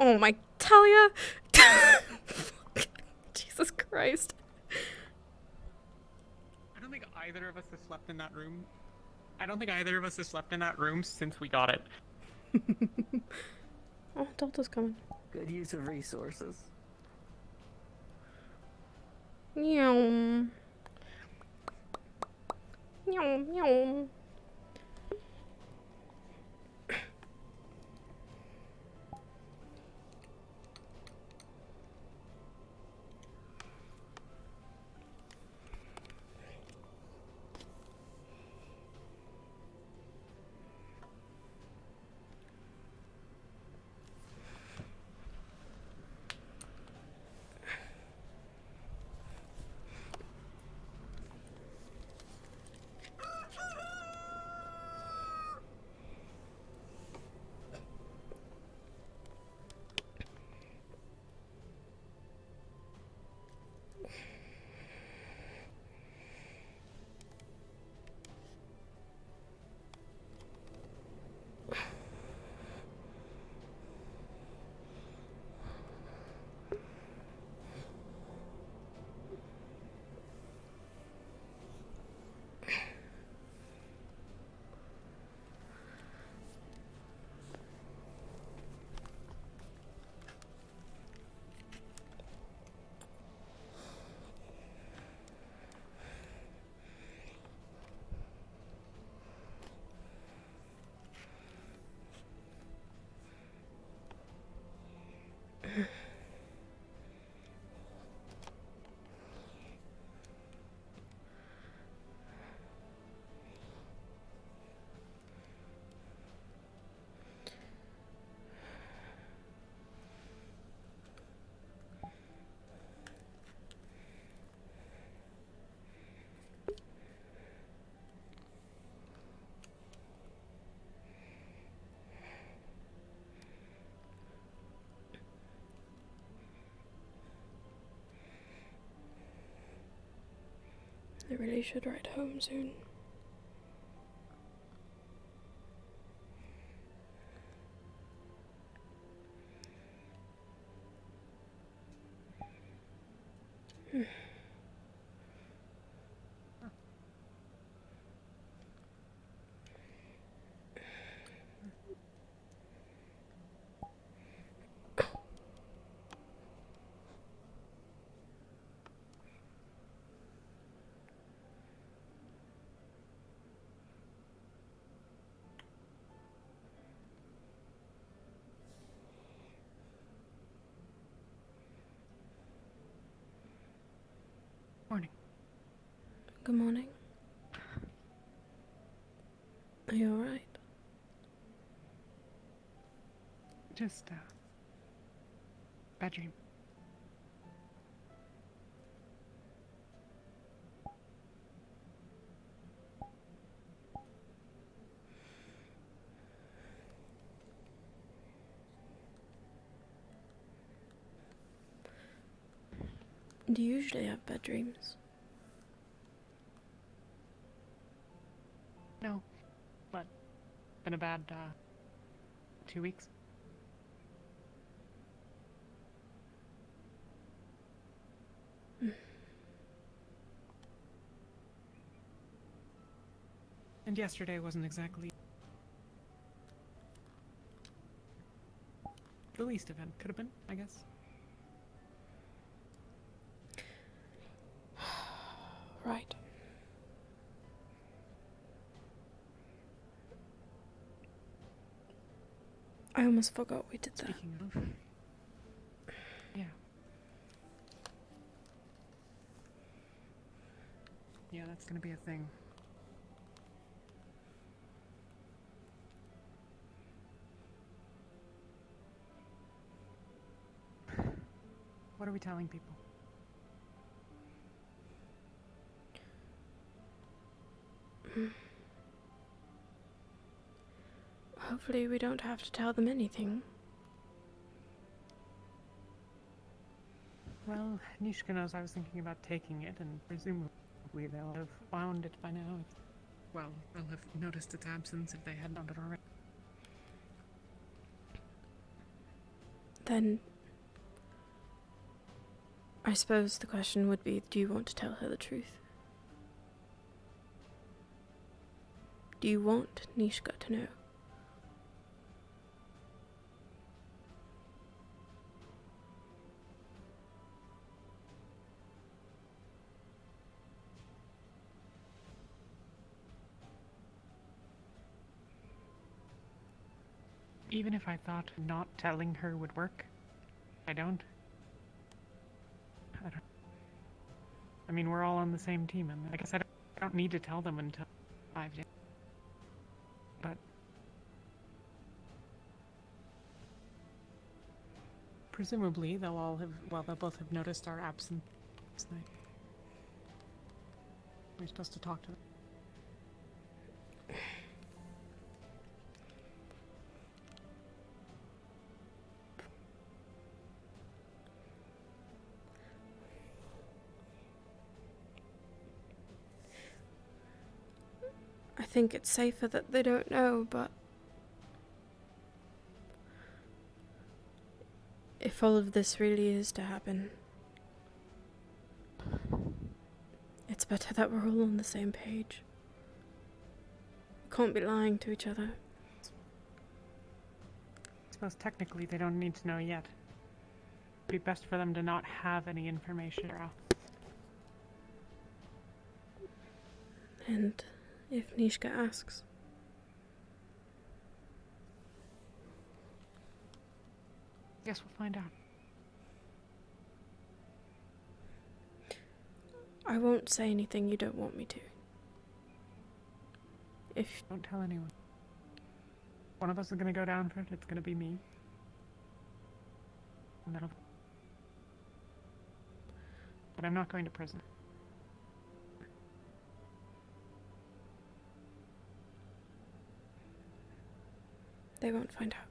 Oh my, Talia! Jesus Christ. I don't think either of us has slept in that room. I don't think either of us has slept in that room since we got it. Oh, Delta's coming. Good use of resources. Meow. Meow, meow. I really should ride home soon. Morning. Good morning. Are you alright? Just, bad dream. Do you usually have bad dreams? No. But, been a bad, 2 weeks. And yesterday wasn't exactly the least event could have been, I guess. Right. I almost forgot we did that. Speaking of, yeah. Yeah, that's gonna be a thing. What are we telling people? Hopefully we don't have to tell them anything. Well, Nishka knows I was thinking about taking it, and presumably they'll have found it by now. Well, they'll have noticed its absence if they hadn't found it already. Then I suppose the question would be, do you want to tell her the truth? Do you want Nishka to know? Even if I thought not telling her would work, I don't. I mean, we're all on the same team, and I guess I don't need to tell them until 5 days. But presumably they'll both have noticed our absence last night. We're supposed to talk to them. I think it's safer that they don't know, but if all of this really is to happen, it's better that we're all on the same page. We can't be lying to each other. I suppose technically they don't need to know yet. It'd be best for them to not have any information out. And if Nishka asks, Guess we'll find out. I won't say anything you don't want me to. If Don't tell anyone. One of us is gonna go down for it. It's gonna be me. And that'll. But I'm not going to prison. they won't find out.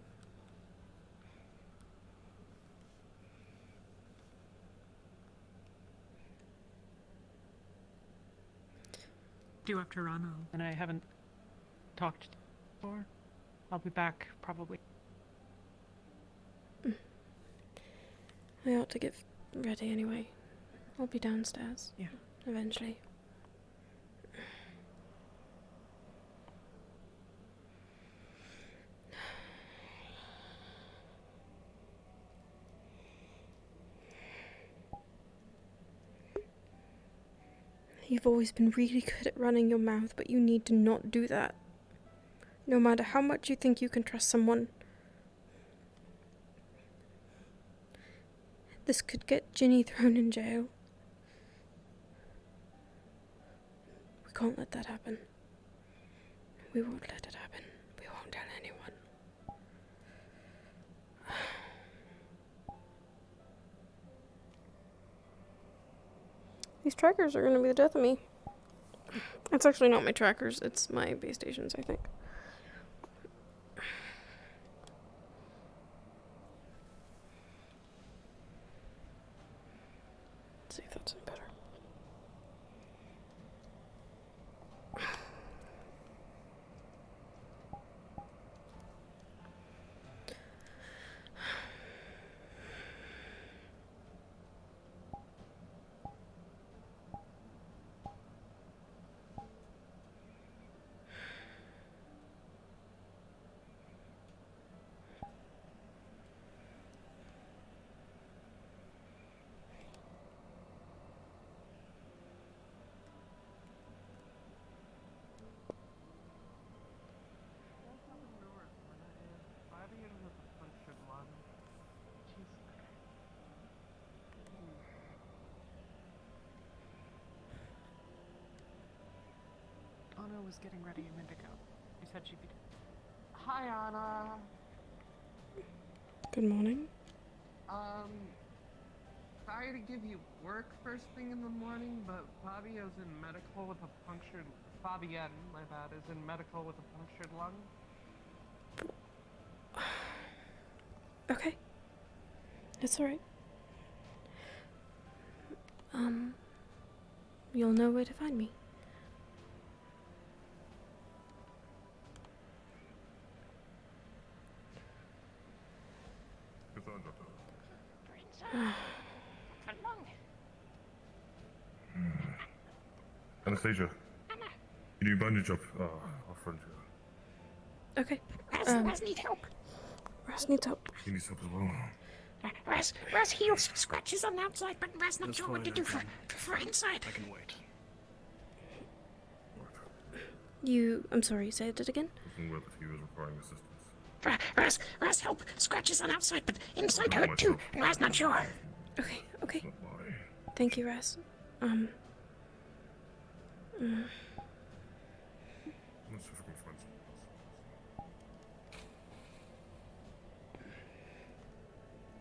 Do have to run, and I haven't talked before. I'll be back probably. I ought to get ready anyway. I'll be downstairs. Yeah. Eventually. You've always been really good at running your mouth, but you need to not do that. No matter how much you think you can trust someone. This could get Ginny thrown in jail. We can't let that happen. We won't let it happen. We won't tell anyone. These trackers are gonna be the death of me. It's actually not my trackers, it's my base stations, I think. Let's see if that's any better. Anna was getting ready a minute ago. She said she'd be. Hi, Anna. Good morning. Sorry to give you work first thing in the morning, but Fabio's in medical with a punctured... Fabienne, my bad, is in medical with a punctured lung. Okay. It's alright. You'll know where to find me. I thought Anastasia, can you bandage up our friend here? Okay. Raz need help. Raz needs help. He needs help as well. Raz heals scratches on the outside, but Raz not That's sure what to fine, do for inside. I can wait. I'm sorry, say it again? Wasn't well if he was requiring assistance. Raz help scratches on outside, but inside hurt too, and Raz not sure. Okay, okay. Not why. Thank you, Raz. Let's see if we can find something else.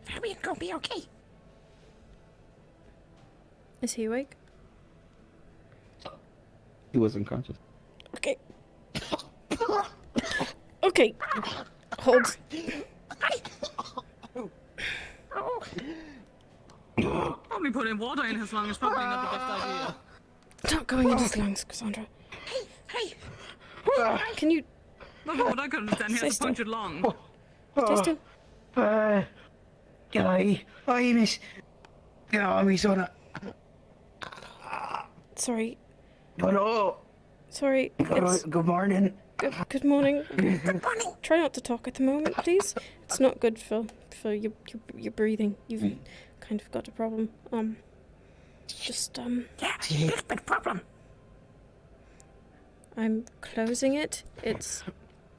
Fabian gonna be okay. Is he awake? He was unconscious. Okay. Okay. Hold. Probably putting water in his lungs, probably not the best idea. Not going into his lungs, Cassandra. Hey, Can you No, from what I could understand, he Stay has a still. punctured lung. stay still? I miss. Yeah, mi sono. Sorry. Hello. Sorry. It's Good morning. good morning. Try not to talk at the moment, please. It's not good for your breathing. You've kind of got a problem. yeah, big problem. I'm closing it. It's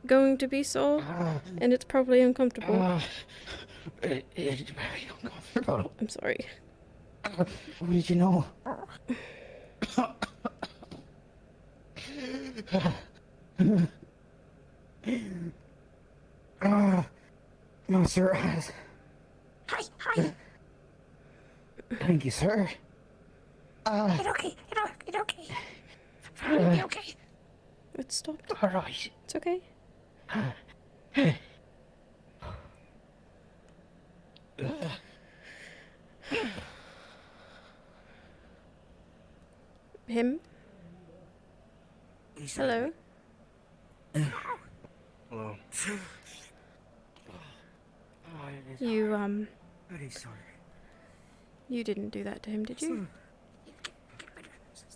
going to be sore, and it's probably uncomfortable. It's very uncomfortable. I'm sorry. What did you know? No, sir. Hi. Thank you, sir. It's okay. It's okay. Fabian be okay. It stopped. All right. It's okay. Him? Hello? Hello. You, Very sorry. you didn't do that to him, did you?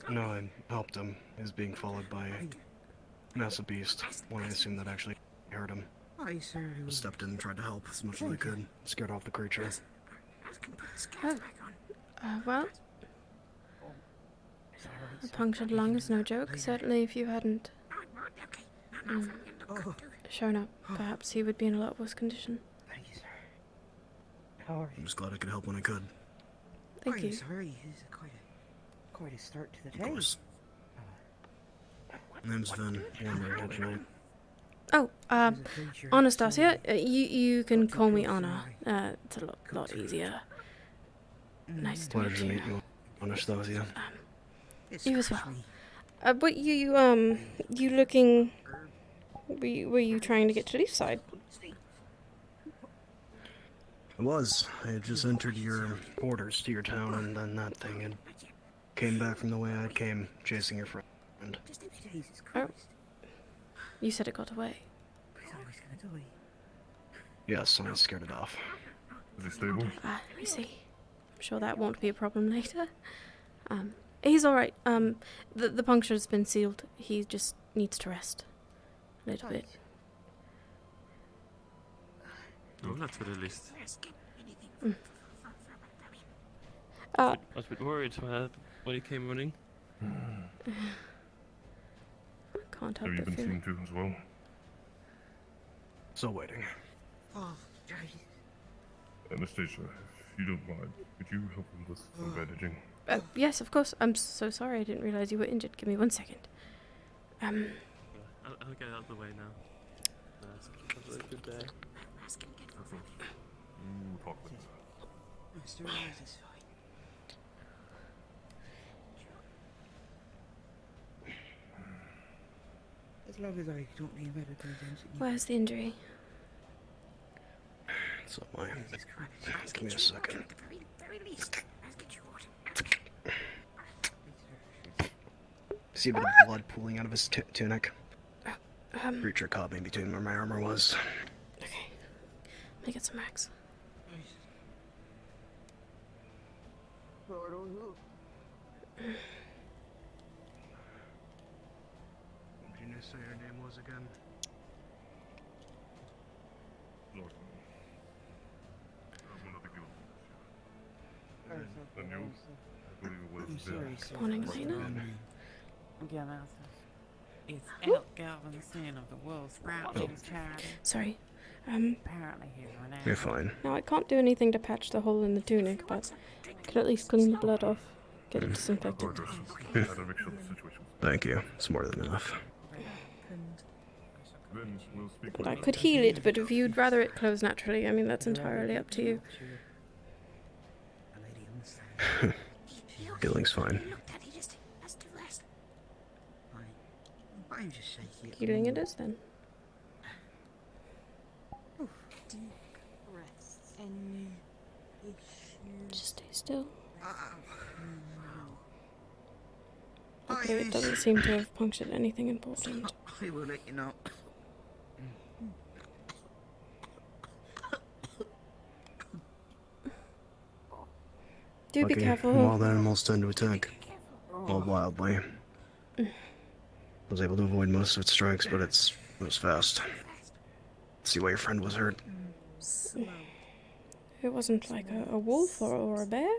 No, I helped him. He was being followed by a massive beast. When I assumed that actually hurt him. I sir. Stepped in and tried to help as much as I could. Scared off the creature. Oh. Well, a punctured lung is no joke. Certainly if you hadn't shown up, perhaps he would be in a lot worse condition. Thank you, sir. How are I'm just glad I could help when I could. Thank you. Sorry, it's quite a start to the Of day. course. Name's Vin. Wondering how tonight. Oh, Anastasia, you can call me Anna. It's a lot easier. Nice to Pleasure meet to you. meet you, Anastasia. You as well. But you looking... Were you trying to get to Leafside? I was. I had just entered your orders to your town, and then that thing had came back from the way I came, chasing your friend. Oh. You said it got away. Yes, I scared it off. Is he stable? I see. I'm sure that won't be a problem later. He's alright. The puncture's been sealed. He just needs to rest. A little bit. Oh, that's good at least. Uh, I was a bit worried when he came running. can't help Have you but been feel seen it. to as well? Still waiting. Anastasia, if you don't mind, could you help him with some bandaging? Yes, of course. I'm so sorry. I didn't realize you were injured. Give me 1 second. I'll get out of the way now. Have a good day. Talk with him. As long as I don't need medical attention. Where's the injury? So my. Give me a second. See a bit of blood pooling out of his tunic. Creature caught me between where my armor was. Okay. Let me get some racks. I don't know. What did you say your name was again? Lord. One of the guild members, I'm yeah. And you? I believe it was I'm sorry, sir. Morning, What's Lena. the name? Again, it's Elk Galvin, son of the Wolf Sproutling's child. Sorry. Apparently he's renowned. You're fine. Now I can't do anything to patch the hole in the tunic, but I could at least clean the blood off, get it disinfected. Lord, I had to make sure the situation was Thank you. It's more than enough. Then we'll speak And with I could heal it, but if you'd rather it close naturally, I mean, that's entirely up to you. A lady understands. Healing's fine. Look, Daddy, just has to rest. I'm just shaky. Healing it is then. Deep breaths. Any issues? Just stay still. No. Okay, it doesn't seem to have punctured anything important. I will let you know. Do be Lucky. careful. Wild animals tend to attack more wildly. I was able to avoid most of its strikes, but it was fast. See why your friend was hurt. Slow. It wasn't like a wolf or a bear?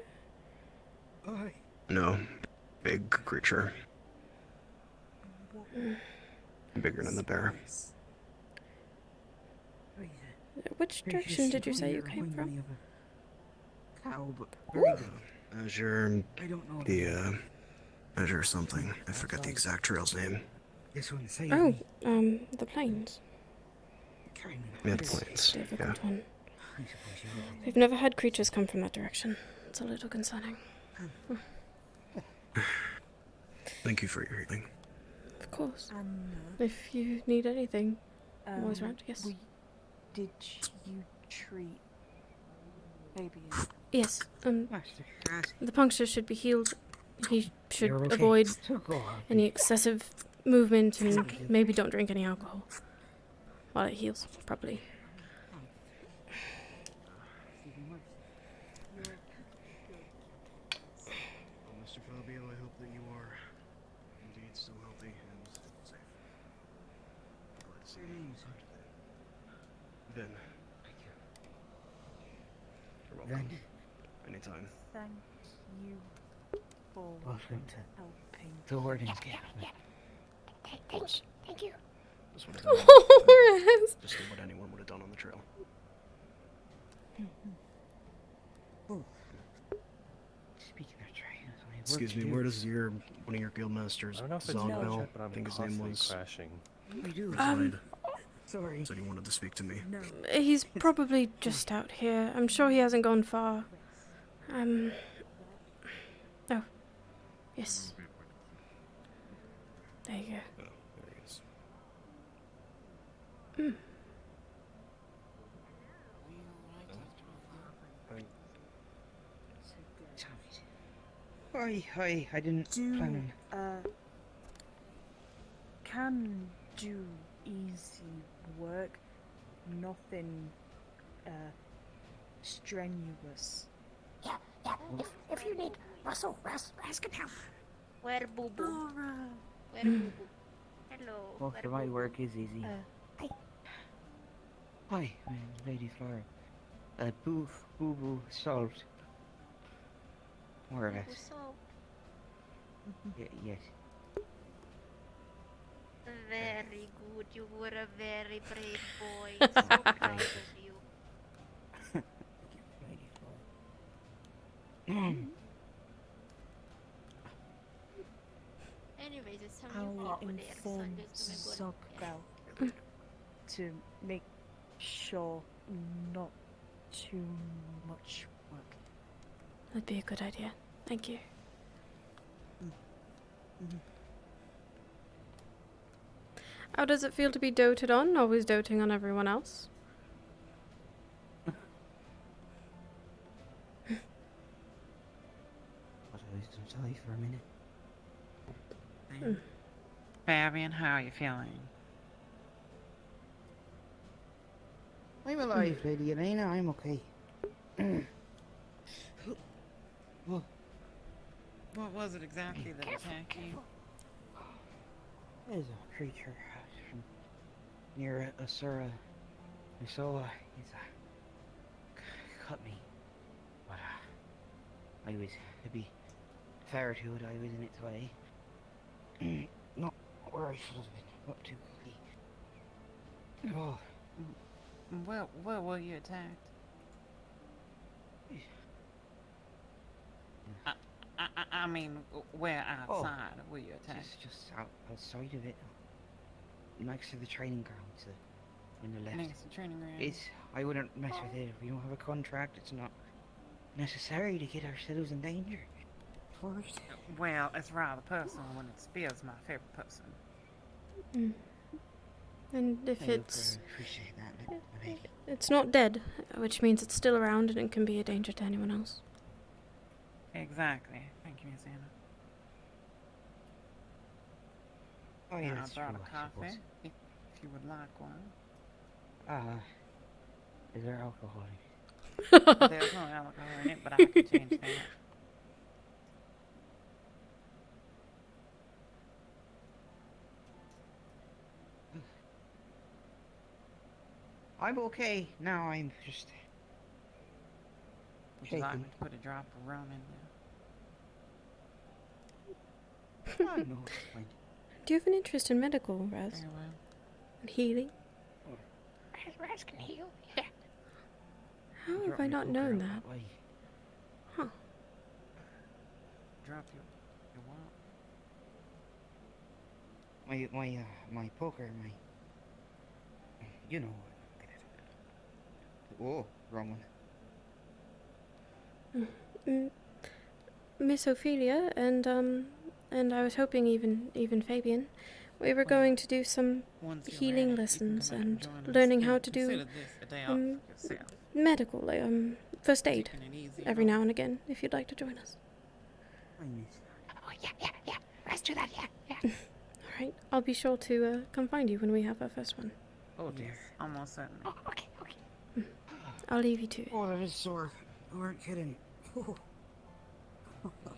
Aye. No. Big creature. What Bigger than the bear. is Which direction did you say you came from? Cow, but very good. Azure, I don't know. Azure something. I forgot the exact trail's name. This one saved Oh, me. the plains. Carry me. Yeah, the plains. Yeah. Difficult one. I suppose you're right. We've never had creatures come from that direction. It's a little concerning. Thank you for your healing. Of course. Anna? If you need anything, I'm always around, yes. Did you treat baby? Yes, Master, the puncture should be healed. He should you're okay. avoid So go on. any excessive movement and maybe don't drink any alcohol while it heals properly. Well, Mr. Fabio, I hope that you are indeed still healthy and safe. Glad to see you. Ben. Thank you. You're welcome. Then, Anytime. Thank you for welcome to helping. the Wardens. Thank you. Just what, Yes. just did what anyone would have done on the trail. Speaking of trains, I have work Excuse to me, do. where does one of your guild masters, I don't know if it's Zongbell, yet, but I I'm think his name constantly was, crashing. We do. Sorry. said he wanted to speak to me. No. He's probably just out here. I'm sure he hasn't gone far. Oh. Yes. There you go. Oh, there he is. Hi, I didn't plan on. Can do easy work. Nothing strenuous. Yeah. If you need muscle, Ras can help. Where Boo Boo? Laura. Where Boo Boo? Hello. Most where of my Boo Boo? work is easy. Hi, I'm Lady Flora. Boo Boo solved. More or Boo Boo less. solved. Yes. Very good. You were a very brave boy. So proud of you. Lady Flora. Anyways, it's some I'll new people there, so I'm inform just gonna go. Stockbell to make sure not too much work. That'd be a good idea. Thank you. How does it feel to be doted on? Always doting on everyone else? What I was going to tell you for a minute. Fabian, how are you feeling? I'm alive, Lady Elena. I'm okay. Well, what was it exactly that attacked you? There's a creature from near Asura. I saw he's cut me. But I was, to be fair to it, I was in its way. Not where I should have been, not too quickly. Oh. Where were you attacked? I mean, where outside were you attacked? Just outside of it. Next to the training grounds on the left. Next to the training grounds? I wouldn't mess with it. If we don't have a contract, it's not necessary to get ourselves in danger. First. Well, it's rather personal when it Spear's my favorite person. And if it's... appreciate that, lady. It's not dead, which means it's still around and it can be a danger to anyone else. Exactly. Thank you, Miss Anna. Oh, yeah, I brought a coffee, if you would like one. Is there alcohol in it? There's no alcohol in it, but I can change that. I'm okay. Now I'm just... Would you like me to put a drop of rum in there? I know, it's fine. Do you have an interest in medical, Raz? Very well. And healing? Raz can heal, yeah. How have I not known that? Huh. Drop your what? My poker, you know. Oh, wrong one. Miss Ophelia and I was hoping even Fabian, we were going to do some healing lessons and learning how to do medical, first aid every now and again, if you'd like to join us. Oh, yeah. Let's do that, yeah. Alright, I'll be sure to come find you when we have our first one. Oh dear, almost certainly. Oh, okay. I'll leave you to it. Oh, that is sore. You weren't kidding. Oh. Okay.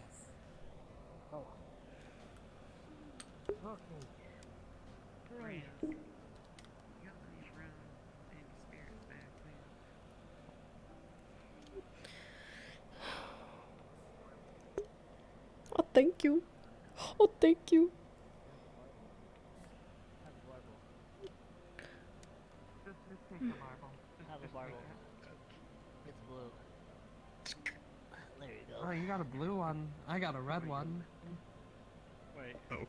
Right. You got these round and spirits back then. Oh, thank you. Oh, thank you. Just take the marble. Have a marble. It's blue. There you go. Oh, you got a blue one. I got a red one. Wait. Oh,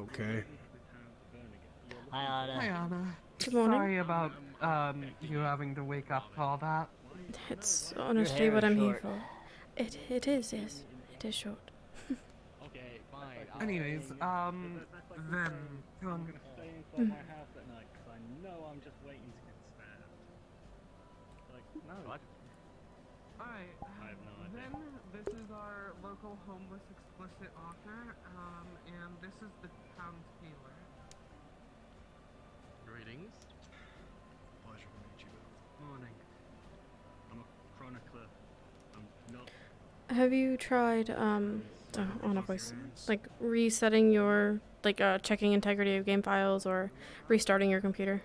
okay. Hi, Anna. Hi, Anna. Good morning. Sorry about you having to wake up to all that. It's honestly what I'm here for. It is, yes. It is short. Okay, fine. Anyways, then I'm gonna stay inside my house at night because I know I'm just waiting to get stabbed. Like, no, Alright, I have no idea. then this is our local homeless explicit author, and this is the town's healer. Greetings. Pleasure to meet you. Morning. I'm a chronicler. I'm not. Have you tried on a voice, like resetting your checking integrity of game files or restarting your computer?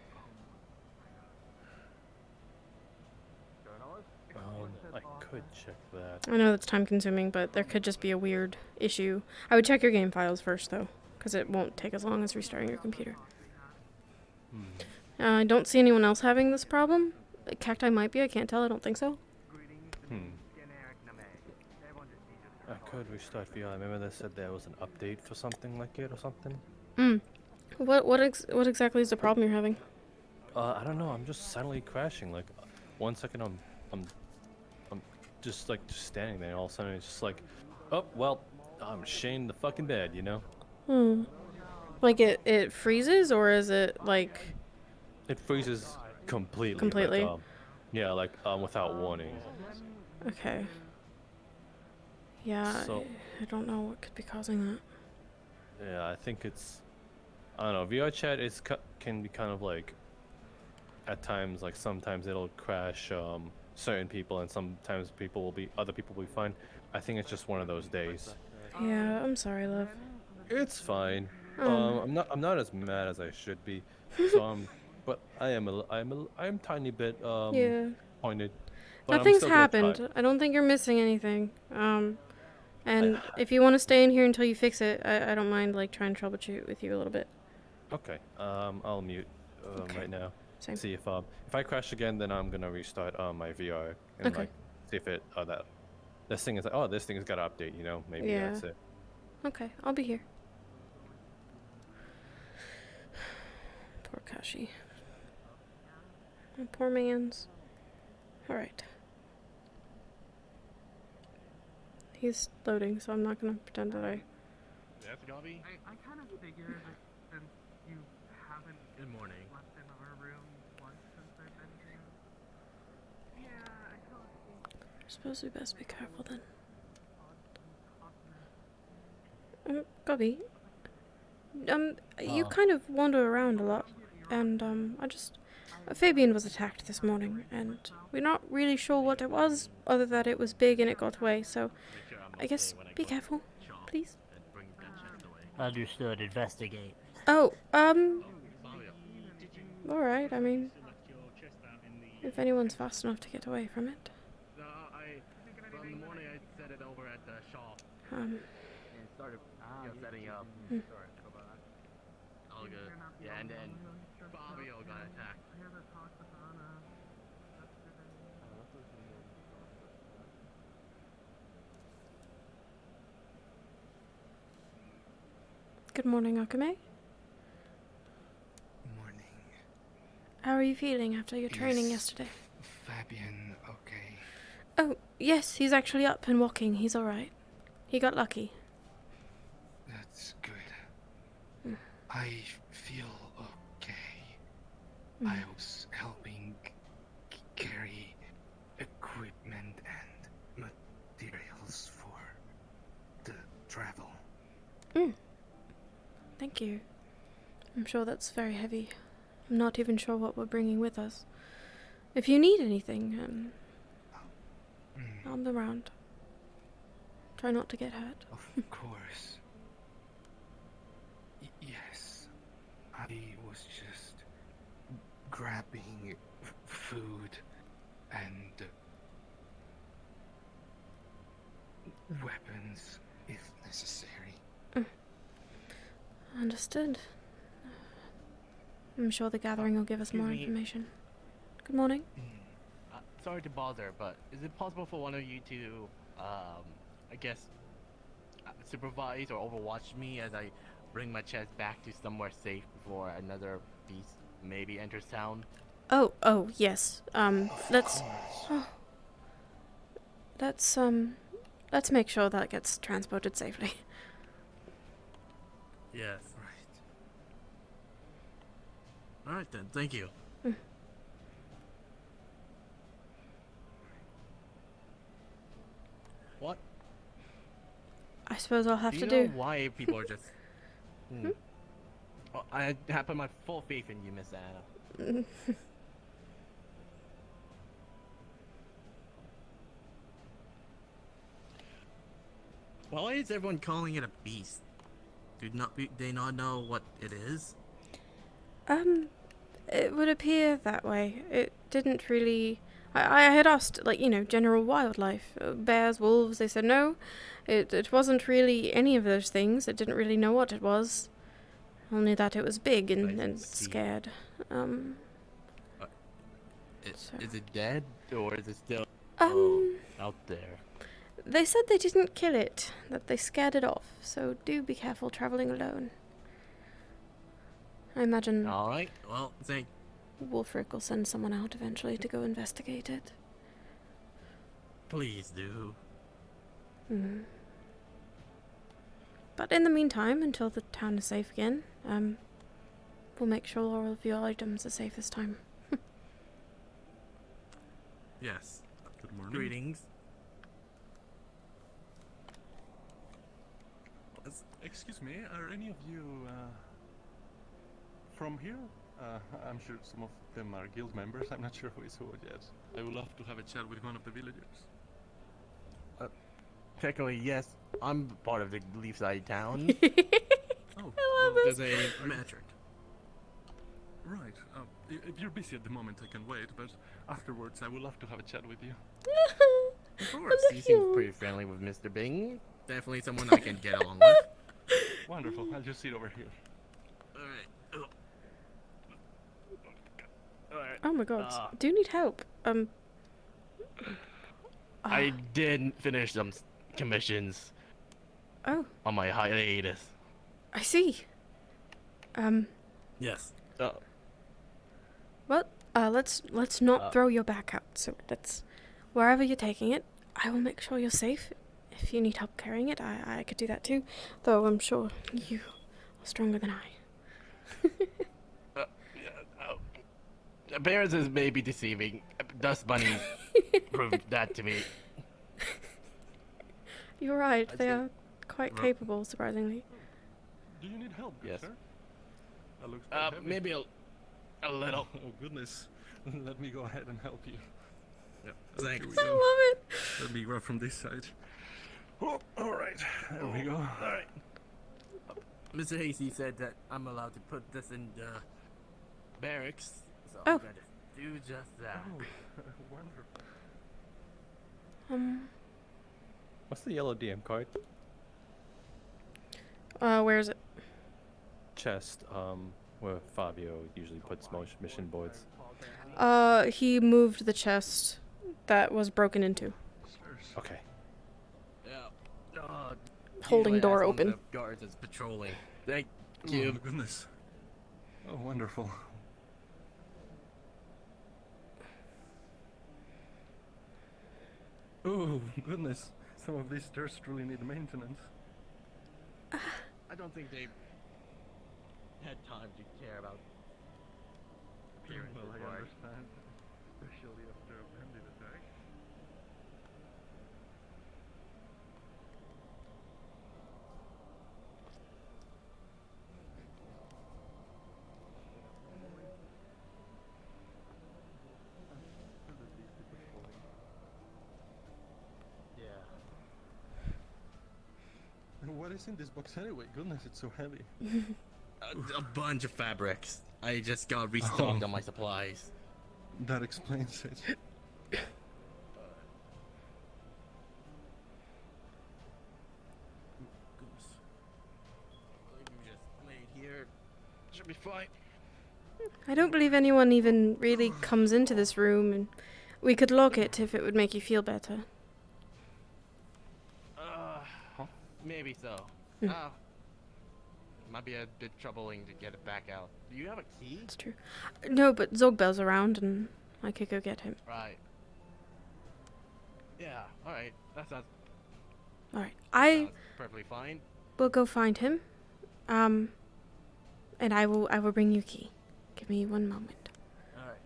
I could check that. I know that's time consuming, but there could just be a weird issue. I would check your game files first though, because it won't take as long as restarting your computer. I don't see anyone else having this problem. Cacti might be, I can't tell, I don't think so. I could restart VR. I remember they said there was an update for something like it or something. What exactly is the problem you're having? I don't know. I'm just suddenly crashing. Like, 1 second I'm just standing there, and all of a sudden it's just like, oh well, I'm shaking the fucking bed, you know? Like it freezes, or is it like? It freezes completely. Completely. But, yeah, without warning. Okay. Yeah, So, I don't know what could be causing that. yeah, I think it's, I don't know. VR chat can be kind of like, at times, like sometimes it'll crash certain people, and sometimes other people will be fine. I think it's just one of those days. Yeah, I'm sorry, love. It's fine. Oh. I'm not as mad as I should be. So but I am tiny bit Yeah. pointed. But I'm Nothing's still gonna try. happened. I don't think you're missing anything. And if you want to stay in here until you fix it, I don't mind like trying to troubleshoot with you a little bit. Okay. I'll mute right now. Same. See if I crash again, then I'm gonna restart my VR and Okay. like see if it this thing is like, oh, this thing's got to update, you know? Maybe Yeah. that's it. Okay, I'll be here. Poor Kashi. My poor man's. Alright. He's loading, so I'm not gonna pretend that I... Yes, Gobby? I kind of figured that since you haven't Good morning. slept in our room once since I've been here. Yeah, I thought I suppose we best be careful then. Gobby, you kind of wander around a lot, and Fabian was attacked this morning, and we're not really sure what it was, other that it was big and it got away, so I guess be careful, please. Understood. Investigate. Oh, alright, I mean, if anyone's fast enough to get away from it. From the morning I set it over at the shop. Um, And started setting up. All good. Yeah, and then Fabio got attacked. Good morning, Akame. Morning. How are you feeling after your training yesterday? Fabian, okay. Oh, yes, he's actually up and walking. He's alright. He got lucky. That's good. I feel okay. I was helping carry equipment and materials for the travel. Thank you. I'm sure that's very heavy. I'm not even sure what we're bringing with us. If you need anything, I'm around. Try not to get hurt. Of course. Yes. I was just grabbing food and weapons if necessary. Understood. I'm sure the gathering will give us more Excuse me. information. Good morning. Sorry to bother, but is it possible for one of you to, I guess, supervise or overwatch me as I bring my chest back to somewhere safe before another beast maybe enters town? Oh, yes. Let's make sure that gets transported safely. Yes. Right. Alright then, thank you. What? I suppose I'll have do to you do. know why people are just... Well, I have put my full faith in you, Miss Anna. Why is everyone calling it a beast? They not know what it is? It would appear that way. It didn't really... I had asked, general wildlife. Bears, wolves, they said no. It wasn't really any of those things. It didn't really know what it was. Only that it was big and scared. Is it dead, or is it still out there? They said they didn't kill it, that they scared it off, so do be careful traveling alone. I imagine... Alright, well, Wolfric will send someone out eventually to go investigate it. Please do. But in the meantime, until the town is safe again, we'll make sure all of your items are safe this time. Yes. Good morning. Greetings. Excuse me, are any of you from here? I'm sure some of them are guild members. I'm not sure who is who yet. I would love to have a chat with one of the villagers. Technically, yes, I'm part of the Leafside town. Oh, I love There's this. a metric. Right. If you're busy at the moment, I can wait, but afterwards, I would love to have a chat with you. Of course, he seems pretty friendly with Mr. Bing. Definitely someone I can get along with. Wonderful. I'll just sit over here. Alright. Alright. Oh my god. Do you need help? I did finish some commissions. Oh. On my hiatus. I see. Yes. Well, let's not throw your back out. So let's, wherever you're taking it, I will make sure you're safe. If you need help carrying it, I could do that too. Though I'm sure you are stronger than I. Appearances may be deceiving. Dust bunnies proved that to me. You're right. They are quite capable, surprisingly. Do you need help, Yes. sir? That looks quite heavy. Maybe a little. Oh goodness. Let me go ahead and help you. Yep. Thanks. Here we I go. love it. Let me grab from this side. Oh, all right. There we go. All right. Mr. Hasty said that I'm allowed to put this in the barracks, so I'm gonna do just that. Oh, wonderful. What's the yellow DM card? Where is it? Chest, where Fabio usually puts most mission boards. He moved the chest that was broken into. Okay. Yeah. Holding usually door that's one of open. the guards is patrolling. Thank Oh, you. my goodness. Oh, wonderful. Oh, goodness. Some of these stairs truly need maintenance. I don't think they had time to care about appearances. Well, I right? understand. Especially after a bandit attack. What is in this box anyway? Goodness, it's so heavy. A bunch of fabrics. I just got restocked on my supplies. That explains it. Goodness. You just lay it here. Should be fine. I don't believe anyone even really comes into this room, and we could lock it if it would make you feel better. Maybe so. Mm. Might be a bit troubling to get it back out. Do you have a key? It's true. No, but Zogbel's around, and I could go get him. Right. Yeah, alright. That sounds Alright. I perfectly fine. will go find him. And I will bring you key. Give me one moment. Alright.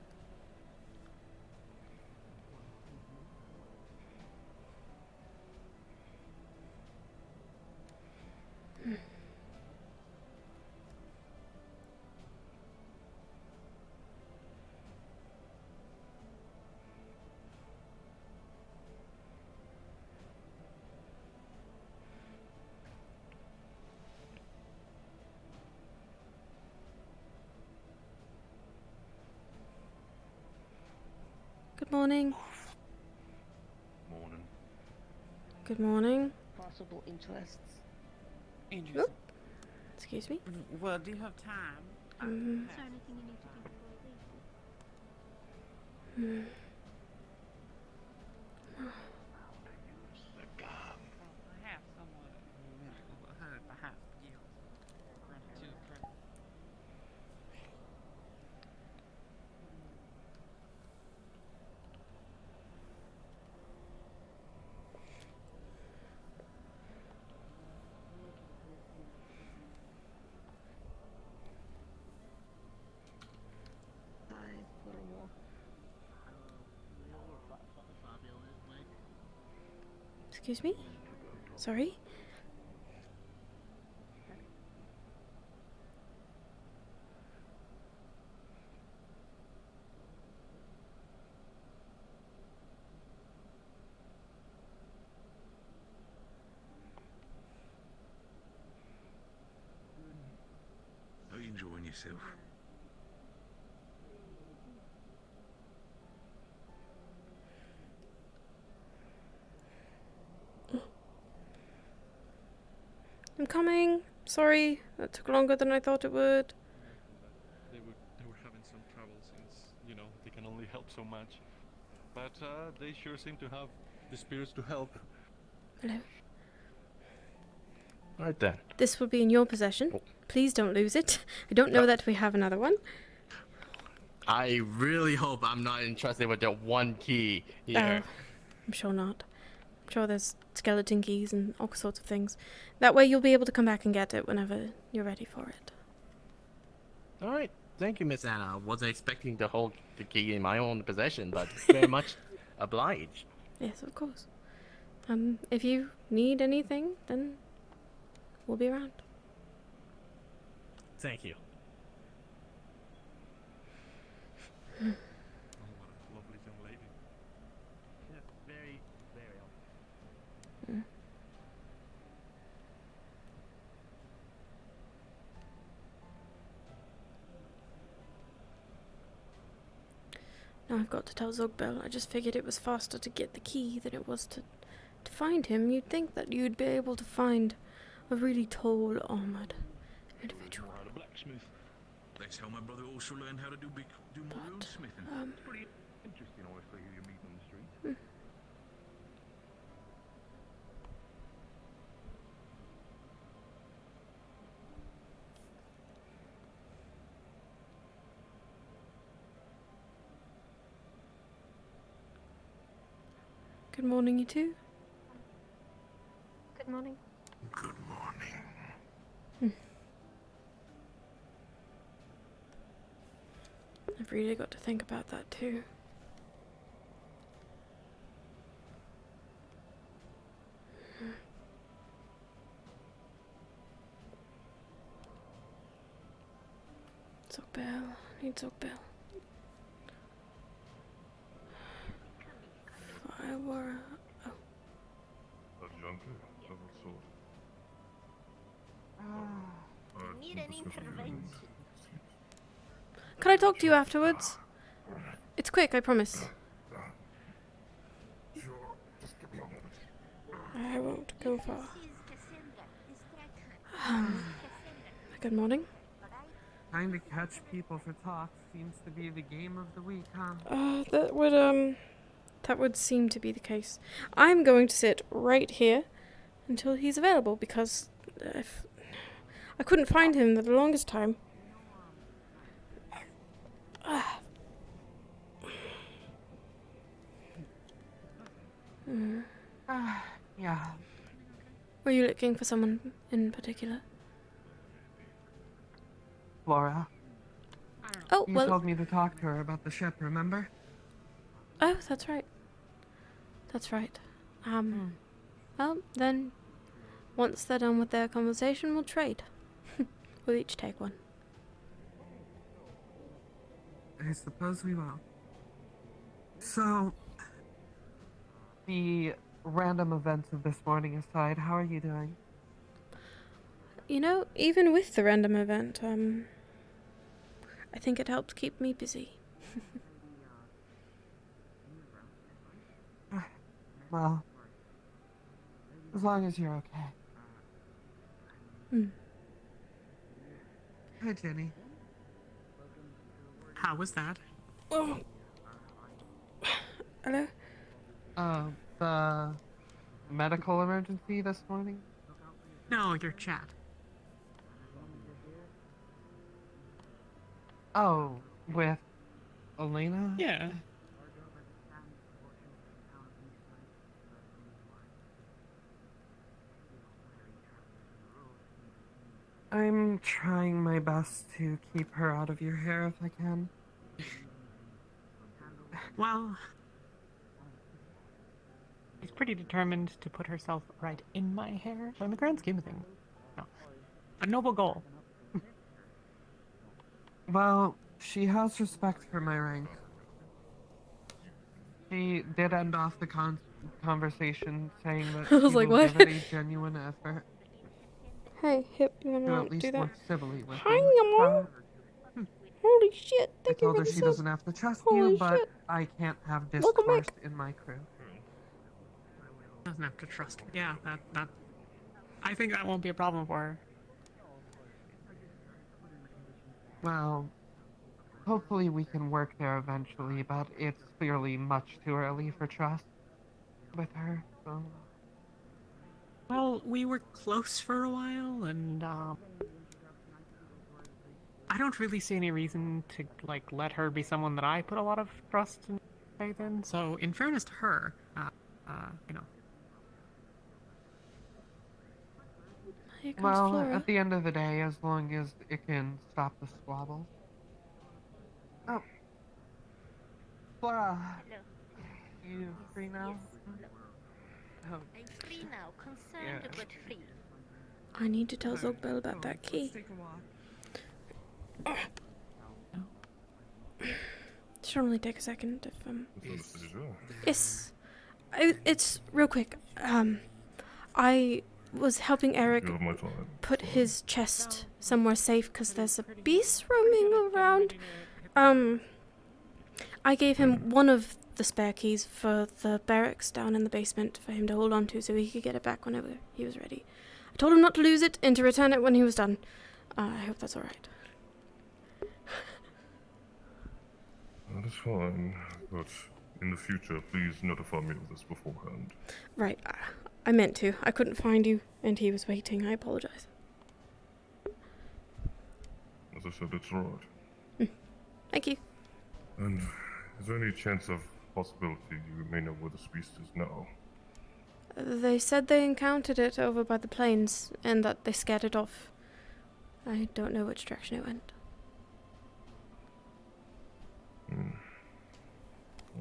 Good morning. Morning. Good morning. Possible interests. Oop. Excuse me. Well, do you have time? Mm. Mm. Excuse me? Sorry? myself. I'm coming. Sorry, that took longer than I thought it would. They were having some trouble since, you know, they can only help so much. But they sure seem to have the spirits to help. Hello. Alright then. This will be in your possession. Please don't lose it. I don't know that we have another one. I really hope I'm not entrusted with the one key here. I'm sure not. I'm sure there's skeleton keys and all sorts of things. That way you'll be able to come back and get it whenever you're ready for it. Alright, thank you, Miss Anna. I wasn't expecting to hold the key in my own possession, but very much obliged. Yes, of course. If you need anything, then we'll be around. Thank you. Oh, what a lovely young lady. Yeah, very, very helpful. Now I've got to tell Zogbel. I just figured it was faster to get the key than it was to find him. You'd think that you'd be able to find a really tall, armored individual. The blacksmith. That's how my brother also learned how to do more smithing. It's pretty interesting, honestly, who you meet on the street. Good morning, you two. Good morning. Good morning. I've really got to think about that too. Zogbel. I need Zogbel. If I were... Oh. A junker, double sword. Need an intervention. Can I talk to you afterwards? It's quick, I promise. I won't go far. Good morning. Trying to catch people for talk seems to be the game of the week, huh? That would seem to be the case. I'm going to sit right here until he's available because if I couldn't find him the longest time. Yeah. Were you looking for someone in particular? Laura. Oh, You well... told me to talk to her about the ship, remember? Oh, that's right. That's right. Well, then, once they're done with their conversation, we'll trade. We'll each take one. I suppose we will. So, the random events of this morning aside, how are you doing? You know, even with the random event, I think it helps keep me busy. Well, as long as you're okay. Hi, Jenny. How was that? Oh. Hello? The medical emergency this morning? No, your chat. Oh, with Elena? Yeah. I'm trying my best to keep her out of your hair if I can. Well, she's pretty determined to put herself right in my hair. So in the grand scheme of things, no. A noble goal. Well, she has respect for my rank. She did end off the conversation saying that I was she like, will what? give it a genuine effort Hey, Hip, you to wanna at least do that? work civilly with Hi, me. Mom. Holy shit! I Thank you told for her the she sub. doesn't have to trust Holy you, but shit! I can't have Welcome discourse back. in my crew. Doesn't have to trust me. Yeah, that. I think that won't be a problem for her. Well, hopefully we can work there eventually, but it's clearly much too early for trust with her, so... Well, we were close for a while, and I don't really see any reason to like let her be someone that I put a lot of trust and faith in. So, in fairness to her, you know. Here comes Well, Flora. at the end of the day, as long as it can stop the squabbles. Oh. Flora. Hello. You free now? Yes. Oh. I'm free now, concerned Yeah. but free. I need to tell Zogbel about that key. Should only take a second if Yes. It's real quick. I was helping Eric You have my time. put his chest somewhere safe because there's a beast roaming around. I gave him one of the spare keys for the barracks down in the basement for him to hold on to so he could get it back whenever he was ready. I told him not to lose it and to return it when he was done. I hope that's alright. That is fine, but in the future, please notify me of this beforehand. Right, I meant to. I couldn't find you, and he was waiting. I apologize. As I said, it's alright. Thank you. And is there any chance of possibility you may know where this beast is now? They said they encountered it over by the plains, and that they scared it off. I don't know which direction it went.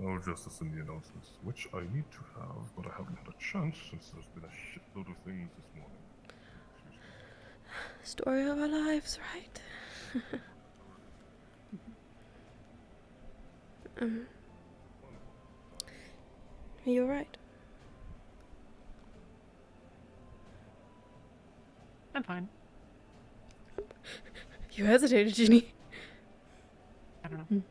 I'll adjust this in the announcements, which I need to have, but I haven't had a chance since there's been a shitload of things this morning. Story of our lives, right? Are you alright? I'm fine. You hesitated, Ginny. I don't know.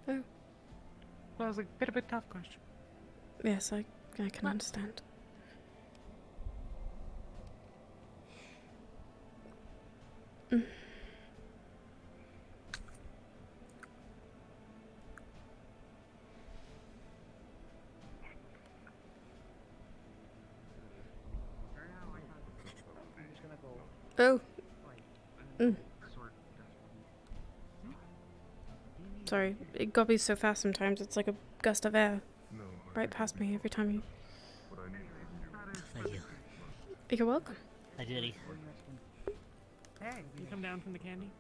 Oh. That was a bit of a tough question. Yes, I can understand. Oh. Sorry, it got me so fast sometimes. It's like a gust of air right past me every time you... Thank you. You're welcome. Hi, Jenny. Hey, you come down from the candy?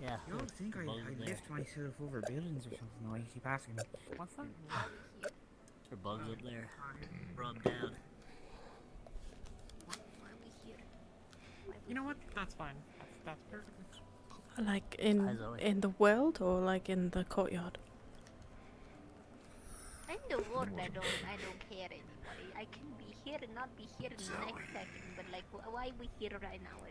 Yeah. You don't think I lift myself over buildings or something? No, you keep asking me. What's that? There are bugs up there. Rub down. You know what? That's fine. That's perfect. Like in the world or like in the courtyard? In the world, I don't care anybody. I can be here and not be here in the next second, but like, why we here right now? I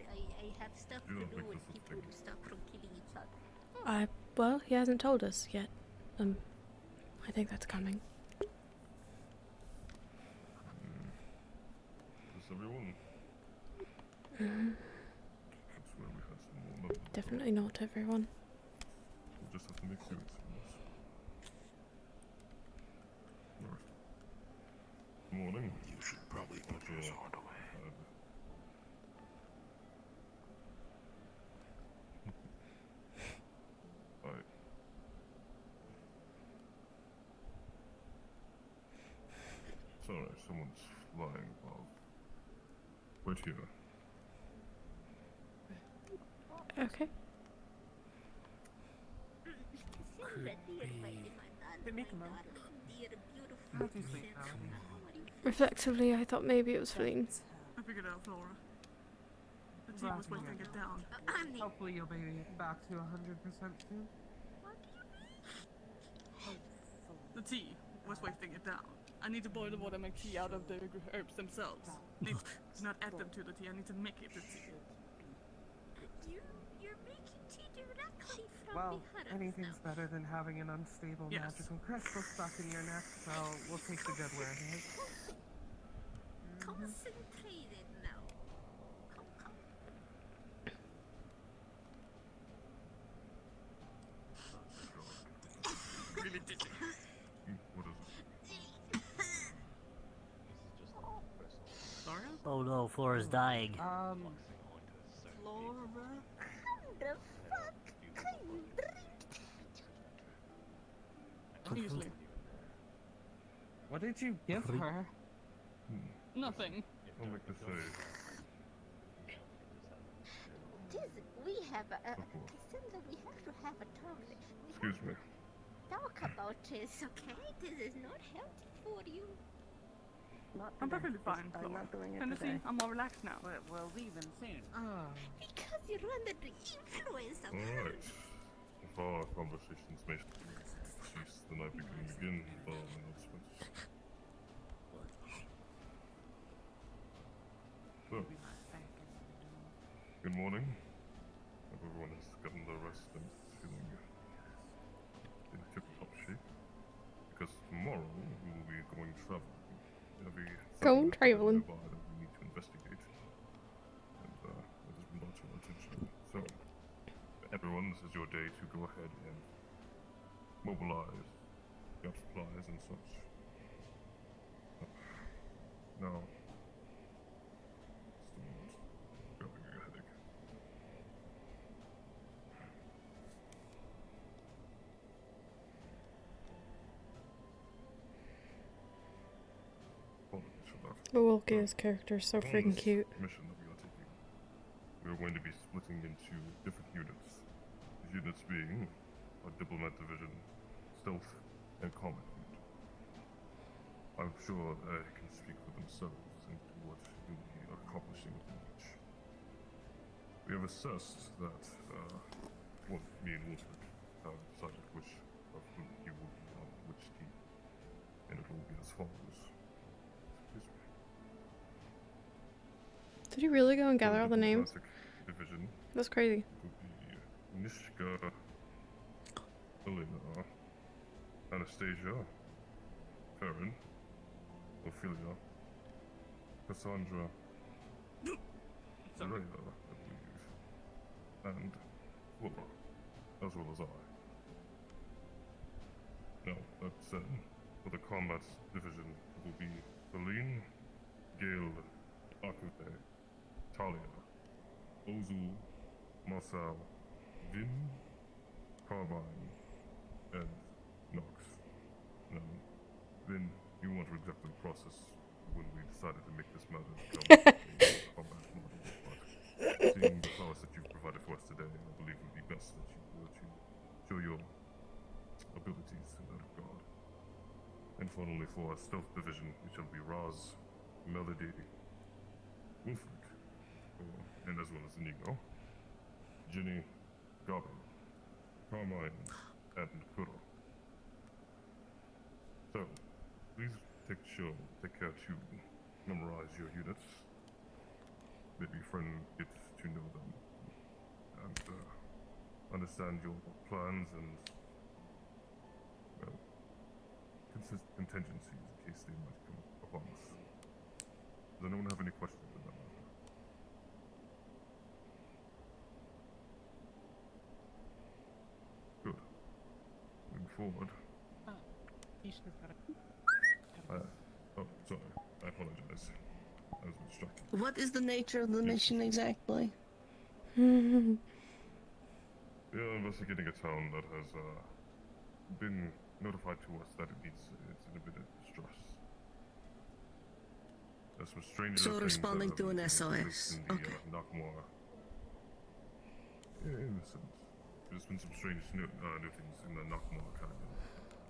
have stuff to do and people to stop from killing each other. Well, he hasn't told us yet. I think that's coming. Is everyone? That's where we had some more members. Definitely not everyone. We'll just have to make do it. Morning. You should probably put your sword away. Alright. It's alright, someone's flying above. Wait here. Okay. Reflectively, I thought maybe it was Feline. I figured out, Flora. The team was waiting to get down. Hopefully you'll be back to 100% soon. The tea was wasting it down. I need to boil the water and make tea out of the herbs themselves. Need to not add them to the tea, I need to make it the tea. You're making tea directly from Well, the herbs anything's now. better than having an unstable magical crystal stuck in your neck, so we'll take the good where it is. Concentrated now. Come. Really dizzy. What is it? Laura? Oh no, Flora's dying. Flora? The fuck can you drink? Usually. What did you give her? Nothing. I'd like to say, We have Cassandra, we have to have a talk. excuse me. Talk about this, okay? This is not healthy for you. I'm perfectly fine. I'm not doing it Tennessee, today. I'm more relaxed now. We're leaving soon. Because you're under the influence of Alright. If our conversations may cease, then I begin following announcements. So, good morning. Hope everyone has gotten their rest and is feeling in tip-top shape. Because tomorrow we will be going traveling. Going traveling. That we need to investigate. And that has been brought to our attention. So, everyone, this is your day to go ahead and mobilize, get supplies and such. Now, still not grabbing a headache. Apologies for that. Wilke's character is so On freaking this cute. mission that we are taking, we are going to be splitting into different units. These units being our diplomat division, stealth, and combat unit. I'm sure they can speak for themselves into what you'll be accomplishing within each. We have assessed that, well, me and Wolford have decided which of whom you will be on which team, and it will be as follows. Excuse me. Did he really go and gather all the names? Division That's crazy. will be Nishka, Elena, Anastasia, Farron, Ophelia, Cassandra, Rhea, I believe, and Flora, as well as I. Now, that said, for the combat division, it will be Celine, Gale, Akute, Talia, Ozu, Marcel, Vin, Carbine, and Nox. Now, Vin, you want to exactly the process when we decided to make this matter become a combat model, but seeing the prowess that you've provided for us today, I believe it would be best that you were to show your abilities in that regard. And finally, for our stealth division, it shall be Raz, Melody, Wolfric, and as well as Inigo, Ginny, Goblin, Carmine, and Kuro. So, please take care to memorize your units. Maybe your friend gets to know them. And understand your plans and contingencies in case they might come upon us. Does anyone have any questions about that? Good. Moving forward. Oh, sorry. I apologize. I was distracted. What is the nature of the mission exactly? We are investigating a town that has been notified to us that it's in a bit of distress. There's some strange So things responding that to an have taken place SOS. in the Okay. Nakmar. Yeah, in a sense. There's been some strange new things in the Nakmar Canyon.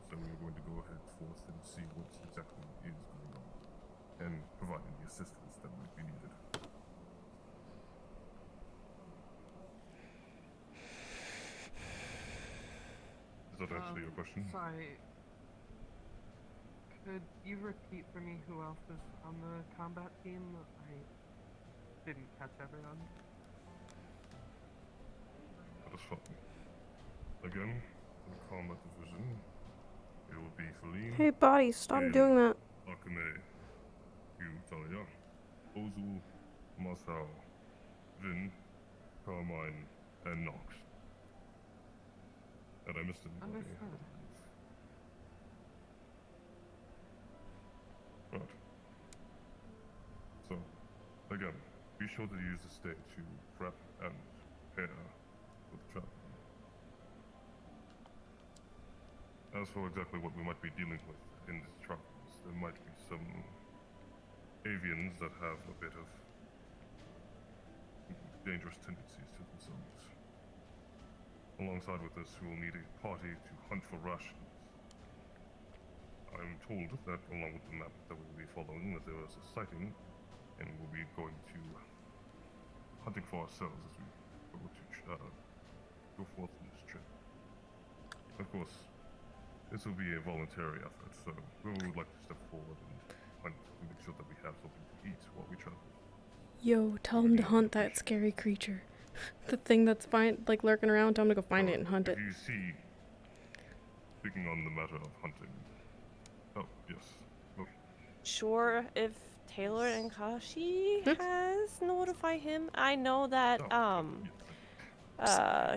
So we're going to go ahead forth and see what exactly is going on. And provide any assistance that might be needed. Does that answer your question? Sorry. Could you repeat for me who else is on the combat team? I didn't catch everyone. That is fine. Again, for the combat division, it will be Feline. Hey, buddy, stop doing that. Akame, Yu, Talia, Ozu, Masao, Vin, Carmine, and Nox. And I missed anybody. Understood. Right. So, again, be sure to use the state to prep and prepare for the travel. As for exactly what we might be dealing with in these travels, there might be some avians that have a bit of dangerous tendencies to themselves. Alongside with this, we will need a party to hunt for rations. I'm told that along with the map that we will be following, that there is a sighting, and we'll be going to hunting for ourselves as we go forth on this trip. Of course, this will be a voluntary effort, so whoever would like to step forward and hunt to make sure that we have something to eat while we travel. Yo, tell him to hunt that scary creature. The thing that's like lurking around, tell him to go find it and hunt it. If you see, speaking on the matter of hunting, oh, yes, look. Sure, if Taylor and Kashi has notified him. I know that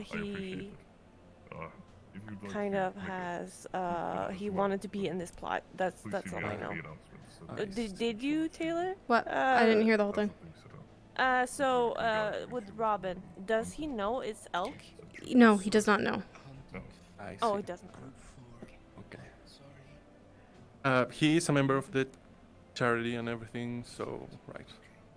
he kind of has he wanted to be in this plot. That's all I know. Did you, Taylor? What? I didn't hear the whole thing. So with Robin, does he know it's elk? No, he does not know. Oh, he doesn't know. Okay. He is a member of the charity and everything, so right.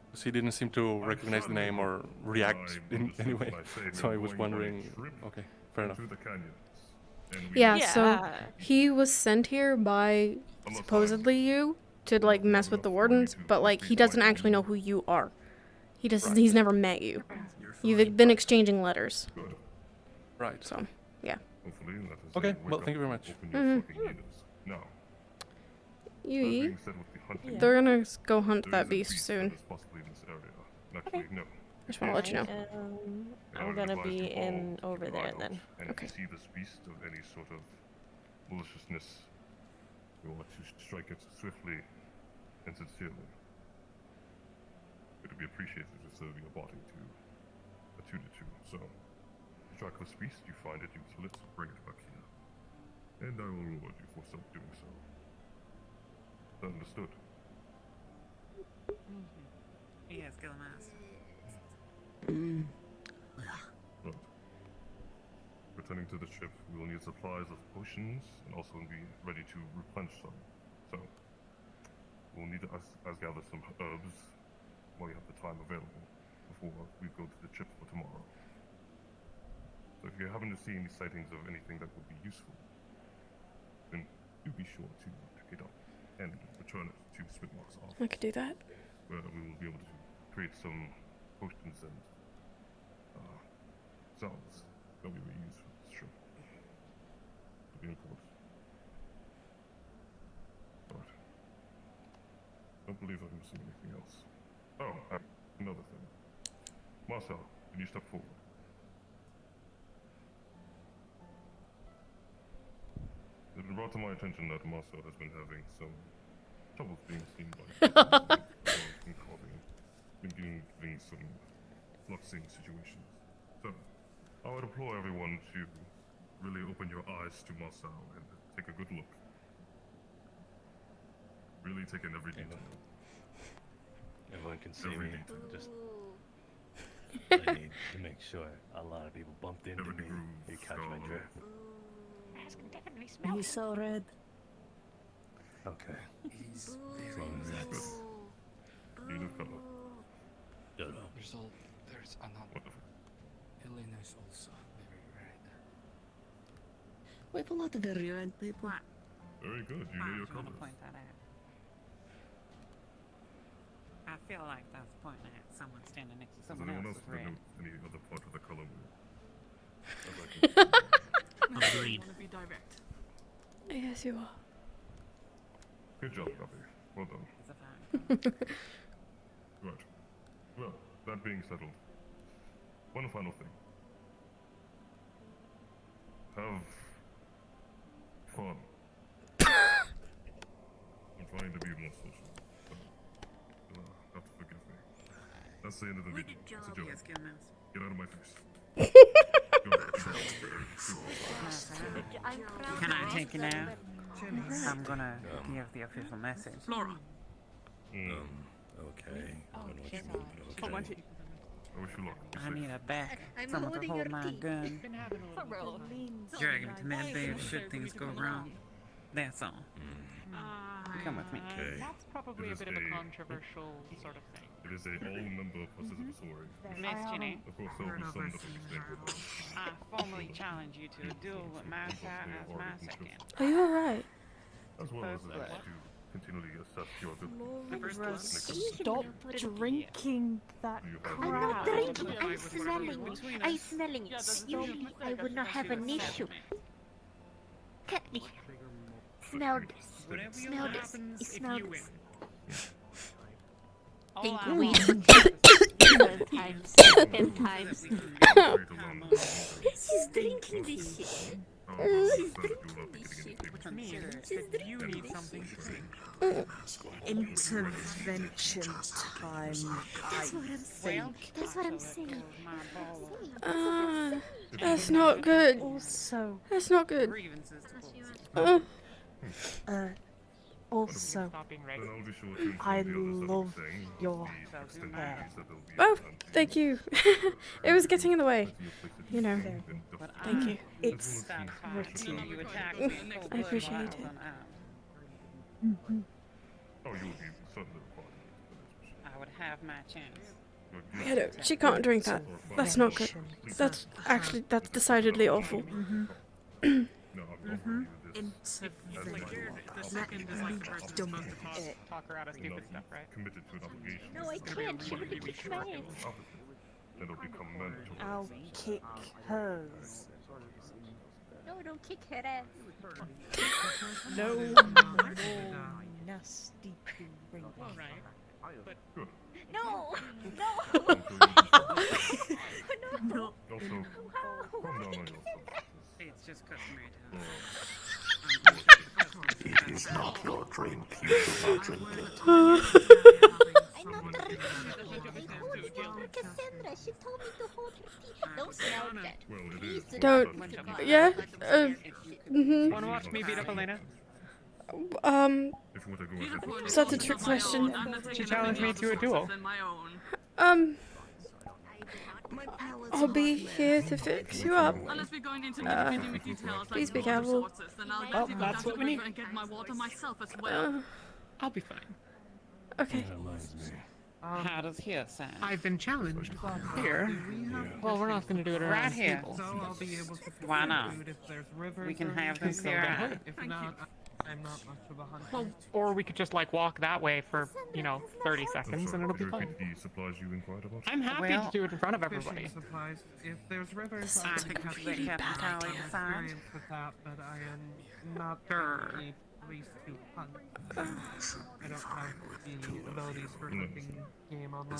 Because he didn't seem to recognize the name or react in any way, so I was wondering. Okay, fair enough. Yeah, so he was sent here by supposedly you to like mess with the Wardens, but like he doesn't actually know who you are. He doesn't. He's never met you. You've been exchanging letters. Right. So, yeah. Okay. Well, thank you very much. Now, Yui, they're gonna go hunt that beast soon. Actually, no. Just want to let you know. I'm gonna be in over there then. And Okay. if you see this beast of any sort of maliciousness, we want to strike it swiftly and sincerely. It would be appreciated if there would be a body to attune it to. So, you track this beast, you find it, you kill it, bring it back here. And I will reward you for doing so. Understood. Yes, kill a mouse. Right. Returning to the ship, we will need supplies of potions and also be ready to replenish some. So, we'll need to gather some herbs while you have the time available before we go to the ship for tomorrow. So if you happen to see any sightings of anything that would be useful, then do be sure to pick it up and return it to Spitmark's office. I could do that. Where we will be able to create some potions and salves that we will use for this trip. To be important. Alright. Don't believe I'm missing anything else. Oh, another thing. Marcel, can you step forward? It's been brought to my attention that Marcel has been having some troubles being seen by people giving some fluxing situations. So, I would implore everyone to really open your eyes to Marcel and take a good look. Really take in every detail. Everyone can see me. Just I need to make sure a lot of people bumped into me. You catch my drift. He's so red. Okay. He's As long as that's You look color. There's another. Elena is also very red. We have a lot of very red people. Very good, you know your colors. Point that out. I feel like that's pointing at someone standing next to Does someone anyone else else with red. know any other part of the color wheel? I want to be direct. Yes, you are. Good job, Guppy. Well done. Right. Well, that being settled, one final thing. Have fun. I'm trying to be more social. So, have to forgive me. That's the end of the video. It's a joke. Get out of my face. Can I take you now? I'm gonna give the official message. Flora. Okay. I don't know what you mean, but Oh, okay. I wish you luck. I need a back. I'm Someone to holding hold your my key. gun. Bro. Drag him to med bay should things go wrong. That's all. Come with me. That's probably a bit of a controversial sort of thing. It is a all-member participatory. Miss Ginny, Of course, there will be some that will be I formally challenge you to a duel with my side as my second. Are you alright? As well as to continually assess your Laura, ability. stop drinking that I'm not crap. drinking, I'm smelling. I'm smelling it. Usually I would not have an issue. Cut me. Smell this. Smell this. You smell this. Think we 10 times. She's drinking this shit. She's drinking this shit. Which means that you need something to drink. Intervention time. That's what I'm saying. That's what I'm saying. That's not good. Also, That's not good. Also, Stop being right. I love your hair. Oh, thank you. It was getting in the way. You know. Thank you. It's pretty. I appreciate it. Oh, you will be certainly required. I would have my chance. Yeah, no, she can't drink that. That's not good. That's decidedly awful. The second is like the first is supposed to talk her out of stupid stuff, right? Committed to an obligation. No, I can't. She would kick my ass. Then it'll become mandatory. I'll kick hers. No, don't kick her ass. No nasty drink. But No! No! Also, calm down on yourself. It's just customary to It is not your drink. You should not drink it. I'm not drinking it. I told you, Cassandra. She told me to hold her tea. Don't smell that. Please do Don't. not. Yeah? wanna watch me beat up Elena? Is that a trick question? She challenged me to a duel. I'll be here to fix you up. Unless we're going into nitty-gritty details, Please be like careful. resources, then I'll get that's what we need. and get my water myself as well. I'll be fine. Okay. How does here sound? I've been challenged here. Well, we're not going to do it around Right here. people. So I'll be able to Why not? food if there's rivers. We can or have them anything. clear out. If not, I'm not much of a hunter. Well, or we could just like walk that way for, 30 seconds and it'll be fine. The supplies you inquired about? I'm happy to do it in front of everybody. Fishing supplies. If there's rivers, I I think have we have to tally the sign. experience with that, but I am not Sure. currently pleased to hunt. I don't have the abilities for hunting game online.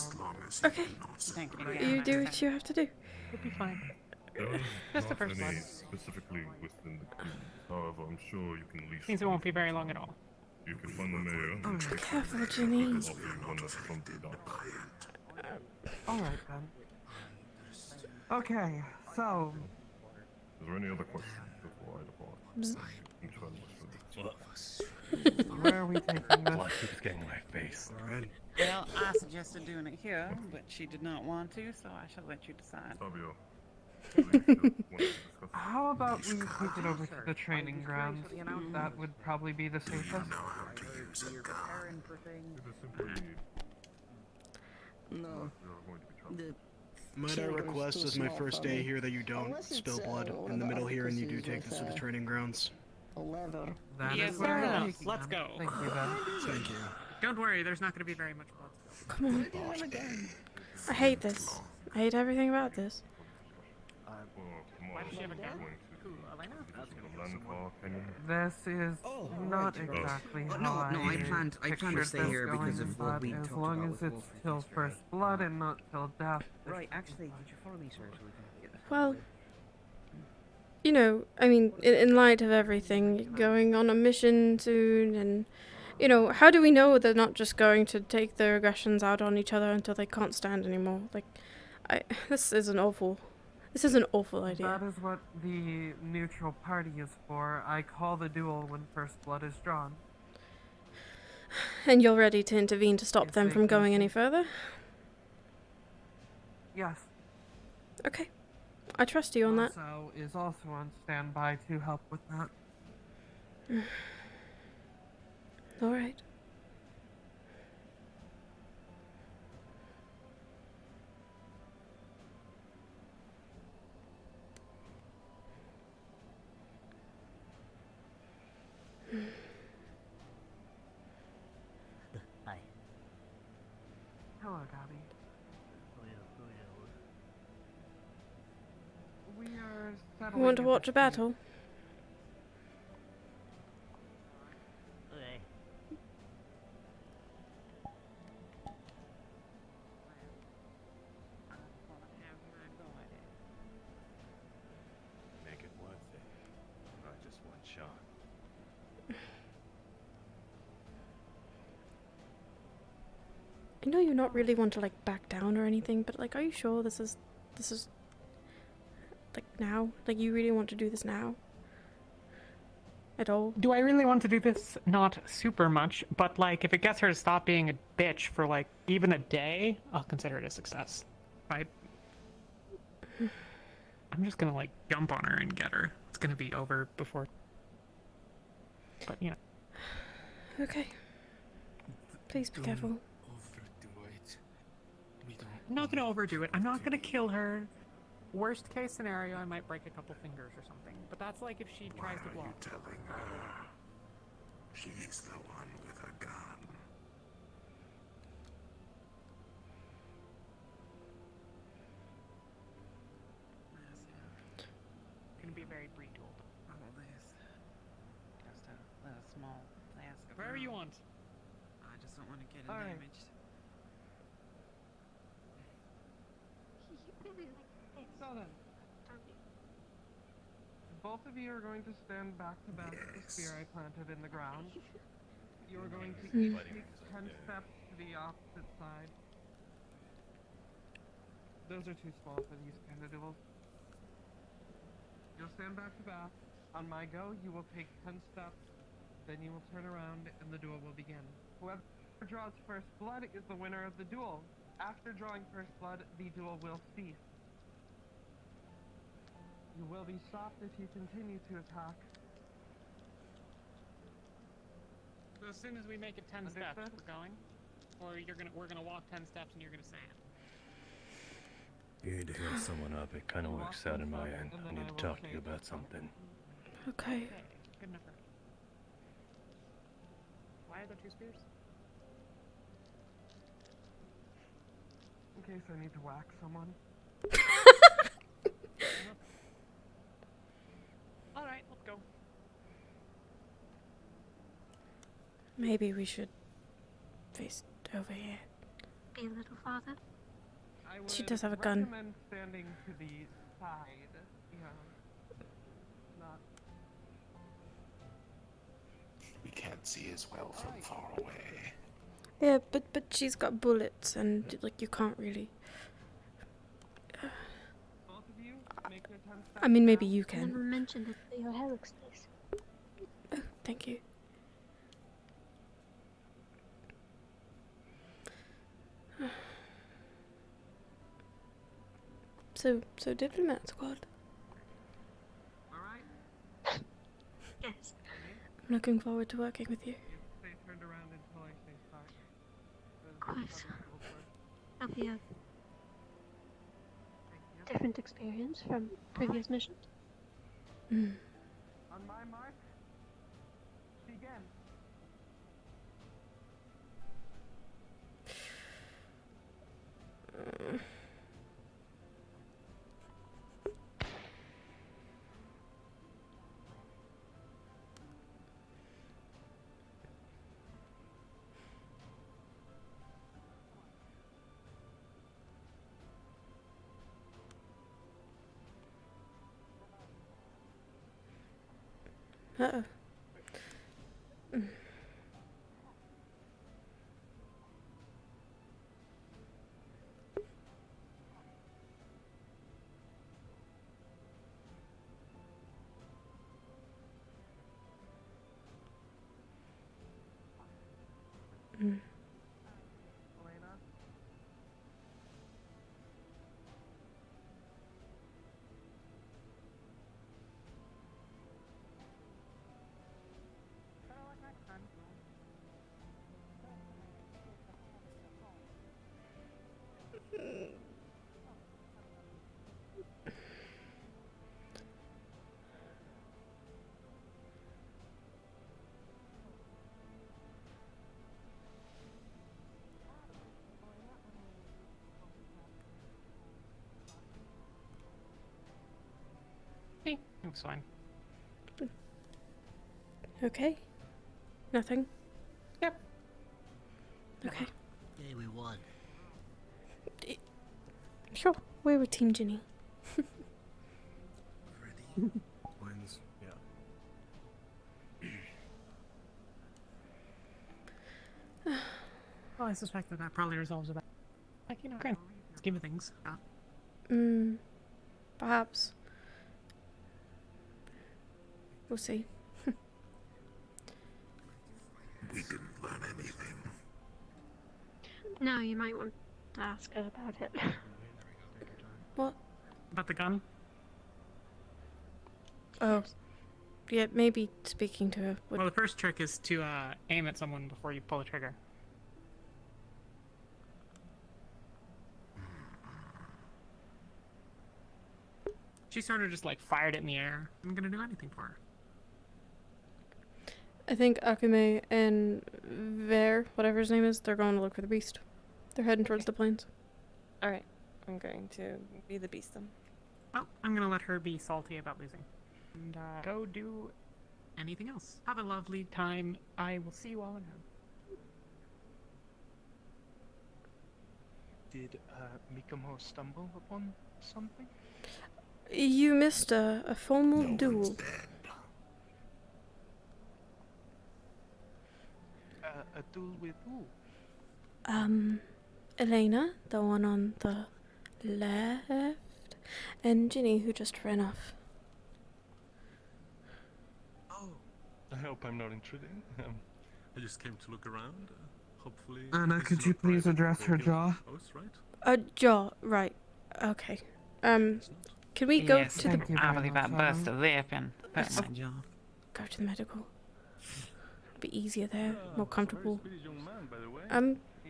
Okay. Thank You do what you have to do. It'll be fine. There is Just the not first any one. specifically within the queue. However, I'm sure you can at least. Means it won't be very long at all. You can find the mayor. Careful, Ginny. Offer you one that's from the doctor. Alright then. Okay, so Is there any other questions before I depart? Bzz. I'm trying to where are we taking this? Blood keeps getting my face. Well, I suggested doing it here, but she did not want to, so I shall let you decide. Fabio. How about we take it over to the training grounds? That would probably be the safest. No. Might I request, as my first day here, that you don't spill blood in the middle here and you do take this to the training grounds? That Yes, is where fair I'm enough. taking Let's them. go. Thank you, Ben. Thank you. Don't worry, there's not going to be very much blood. Come on. I hate this. I hate everything about this. Why does she have a gun? Who, Elena? Landfall Canyon. This is not right. exactly Well, how no, I planned to pictured stay this here because going, of what but we as talked long about as with it's Wolf till yesterday. first blood and not till death. Right, actually, could you follow me, sir, so we can get this Well, over with? you know, I mean, in light of everything, going on a mission soon, and, you know, how do we know they're not just going to take their aggressions out on each other until they can't stand anymore? Like, this is an awful idea. That is what the neutral party is for. I call the duel when first blood is drawn. And you're ready to intervene to stop them from going any further? Yes. Okay. I trust you on that. Marcel is also on standby to help with that. Alright. Hi. Hello, Gabby. We are settling You want to a watch a dispute. battle? Okay. Make it worth it. Not just one shot. I know you not really want to like back down or anything, but like, are you sure this is like now? Like, you really want to do this now? At all? Do I really want to do this? Not super much, but like, if it gets her to stop being a bitch for like even a day, I'll consider it a success. Right? I'm just gonna like jump on her and get her. It's gonna be over before. But you know. Okay. Please be careful. I'm not gonna overdo it. I'm not gonna kill her. Worst case scenario, I might break a couple fingers or something. But that's like if she tries to block. Telling her she's the one with a gun. Gonna be a very brief duel. Just a small flask of Wherever you want. I just don't want to get Alright. damaged. So then, both of you are going to stand back to back with the spear I planted in the ground. You are going to each take 10 steps to the opposite side. Those are too small for these kind of duels. You'll stand back to back. On my go, you will take 10 steps, then you will turn around and the duel will begin. Whoever draws first blood is the winner of the duel. After drawing first blood, the duel will cease. You will be stopped if you continue to attack. So as soon as we make it 10 steps, we're going? Or we're gonna walk 10 steps and you're gonna say it? You need to heal someone up. It kind of works out in my end. I need to talk to you about something. Okay. Good enough. Why are there two spears? In case I need to whack someone. Alright, let's go. Maybe we should face over here. Be a little farther. I would She does have a gun. recommend standing to the side. Yeah. Not. We can't see as well from far away. Yeah, but she's got bullets and like you can't really. Both of you make your 10 steps. I mean, maybe you I never can. mentioned it to your Helix place. Oh, thank you. So diplomat squad. Alright. Yes. I'm looking forward to working with you. You stay turned around until I say start. Of course. That'll be a different experience from previous missions. Mm. On my mark, begin. Uh-oh. Mm. Hey, looks fine. Okay. Nothing. Yep. Okay. Yay, we won. Sure. We're with Team Ginny. Wins. Yeah. Well, I suspect that probably resolves about, like, you know, grand scheme of things. Perhaps. We'll see. We didn't learn anything. No, you might want to ask her about it. What? About the gun? Oh. Yeah, maybe speaking to her would... Well, the first trick is to aim at someone before you pull the trigger. She sort of just like fired it in the air. I'm gonna do anything for her. I think Akume and Ver, whatever his name is, they're going to look for the beast. They're heading towards the plains. Alright, I'm going to be the beast then. Well, I'm gonna let her be salty about losing. And go do anything else. Have a lovely time. I will see you all in home. Did Mikomo stumble upon something? You missed a formal duel. A duel with who? Elena, the one on the left, and Ginny, who just ran off. Oh. I hope I'm not intruding. I just came to look around. Hopefully. Anna, this could is you not please private address for her guild jaw? house, right? Jaw, right. Okay. Can we go Yes, to the... I believe that burst a lip and hurt my jaw. Go to the medical. It'll be easier there, more comfortable. Do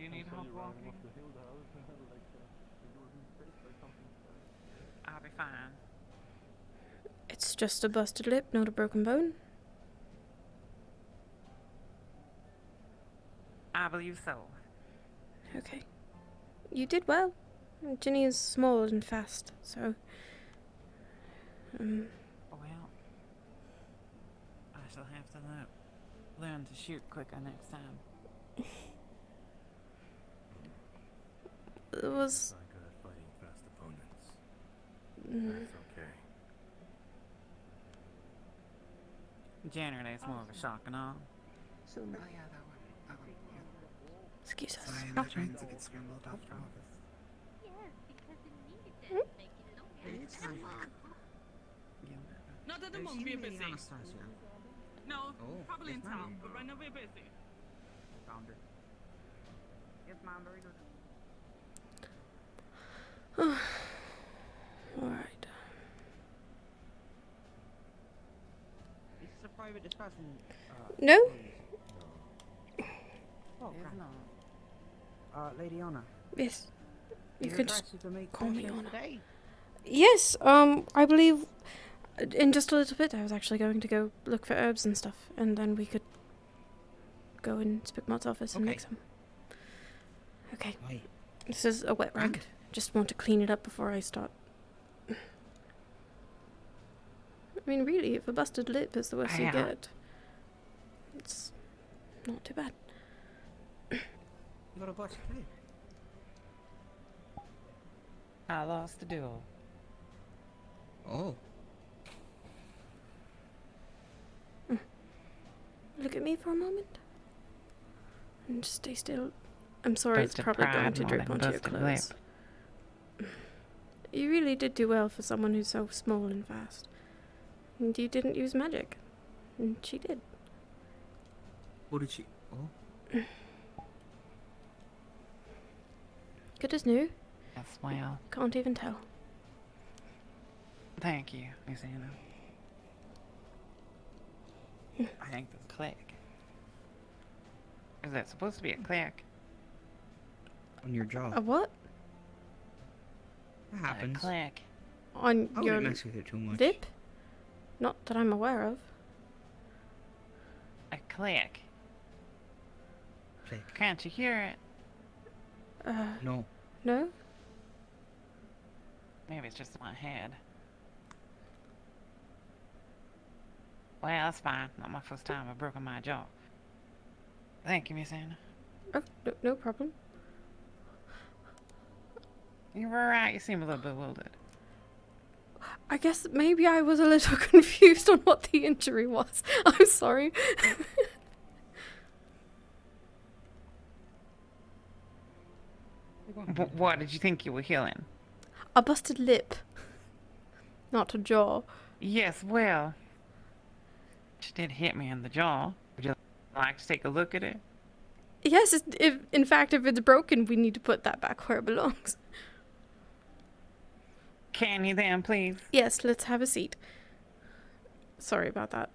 you need help walking? I'll be fine. It's just a busted lip, not a broken bone. I believe so. Okay. You did well. Ginny is small and fast, so... Well, I shall have to learn to shoot quicker next time. It was... Not good at fighting fast opponents. That's okay. Generally, it's more of a shock and all. So, oh yeah, that one. Excuse us. Sorry, my brains get scrambled after all this. Not at the moment, we're busy. No, probably in town, but right now we're busy. Found her. Yes, ma'am, very good. Alright. Is this a private discussion? No? Oh, It's okay. not. Lady Anna. Yes. You You're could just interested to make call me questions Anna. today? Yes, I believe in just a little bit I was actually going to go look for herbs and stuff, and then we could go in Spigmot's office and make some. Okay. Aye. This is a wet rag. Just want to clean it up before I start. I mean, really, if a busted lip is the worst you Yeah. get, it's not too bad. You got a busted lip? I lost the duel. Oh. look at me for a moment? And just stay still. I'm sorry, it's Busted probably going pride to more drip than onto your busted clothes. You really did do well for someone who's so small and fast. And you didn't use magic. And she did. What did she? Oh. Good as new. Yes, well. Can't even tell. Thank you, Miss Anna. I think this click. Is that supposed to be a click? On your jaw. A what? That happens. A click. On I your wouldn't mess with it too much. lip? Not that I'm aware of. A click. Click. Can't you hear it? No. No? Maybe it's just in my head. Well, that's fine. Not my first time I've broken my jaw. Thank you, Miss Anna. Oh, no problem. You were right. You seem a little bewildered. I guess maybe I was a little confused on what the injury was. I'm sorry. What did you think you were healing? A busted lip. Not a jaw. Yes, well, she did hit me in the jaw. Would you like to take a look at it? Yes, in fact, if it's broken, we need to put that back where it belongs. Can you then, please? Yes, let's have a seat. Sorry about that.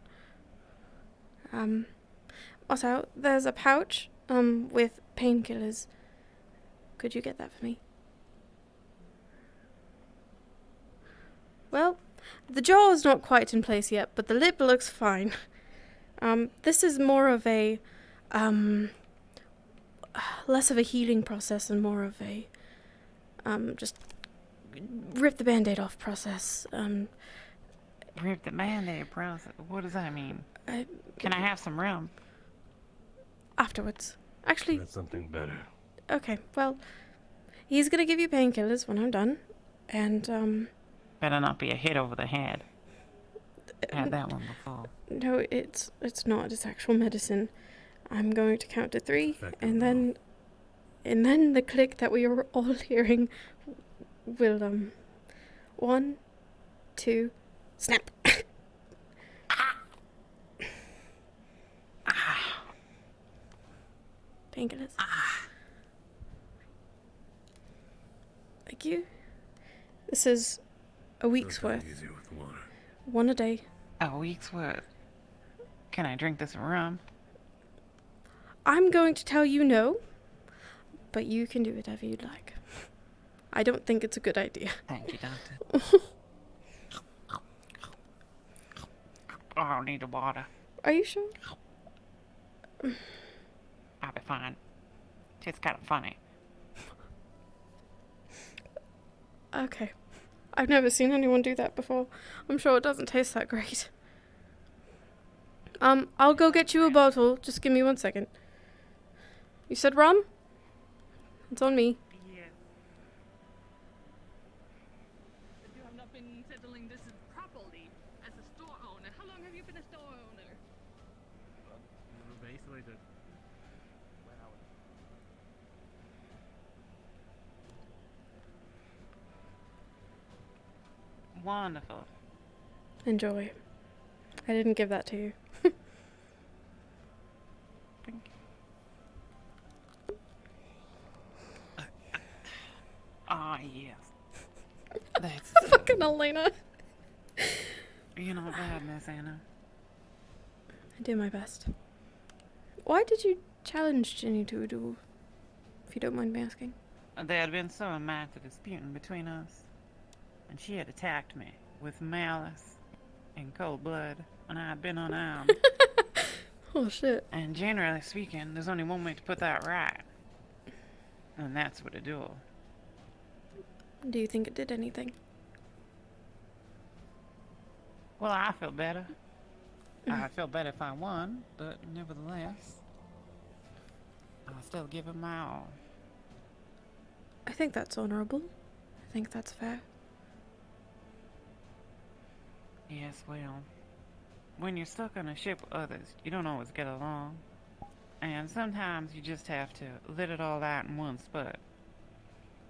Also, there's a pouch, with painkillers. Could you get that for me? Well, the jaw is not quite in place yet, but the lip looks fine. This is more of a, less of a healing process and more of a, just rip the band-aid off process. Rip the band-aid process? What does that mean? Can I have some rum? Afterwards. Actually... That's something better. Okay, well, he's gonna give you painkillers when I'm done, and, Better not be a hit over the head. I had that one before. No, it's not. It's actual medicine. I'm going to count to 3, and then the click that we are all hearing will, 1, 2, snap. Painkillers. Thank you. This is a week's worth. One a day. A week's worth? Can I drink this rum? I'm going to tell you no, but you can do whatever you'd like. I don't think it's a good idea. Thank you, Doctor. Oh, I need a water. Are you sure? I'll be fine. Tastes kind of funny. Okay. I've never seen anyone do that before. I'm sure it doesn't taste that great. I'll go get you a bottle. Just give me 1 second. You said rum? It's on me. Yes. You have not been settling this properly as a store owner. How long have you been a store owner? Basically, just Wonderful. Enjoy. I didn't give that to you. Ah, yes. That's fucking Elena. You're not bad, Miss Anna. I do my best. Why did you challenge Ginny to a duel? If you don't mind me asking. There had been some amount of disputing between us, and she had attacked me with malice in cold blood, and I had been unarmed. Oh shit. And generally speaking, there's only one way to put that right, and that's with a duel. Do you think it did anything? Well, I feel better. I feel better if I won, but nevertheless, I'll still give it my all. I think that's honorable. I think that's fair. Yes, well, when you're stuck on a ship with others, you don't always get along. And sometimes you just have to let it all out in one spot.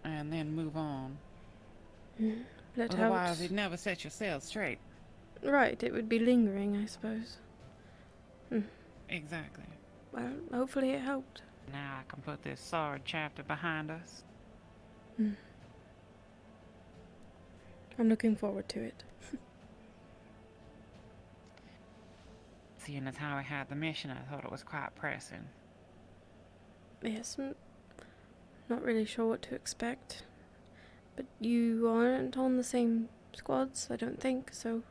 And then move on. Let Otherwise, out. you'd never set your sails straight. Right, it would be lingering, I suppose. Exactly. Well, hopefully it helped. Now I can put this sorry chapter behind us. I'm looking forward to it. Seeing as how I had the mission, I thought it was quite pressing. Yes, I'm not really sure what to expect. But you aren't on the same squads, I don't think, so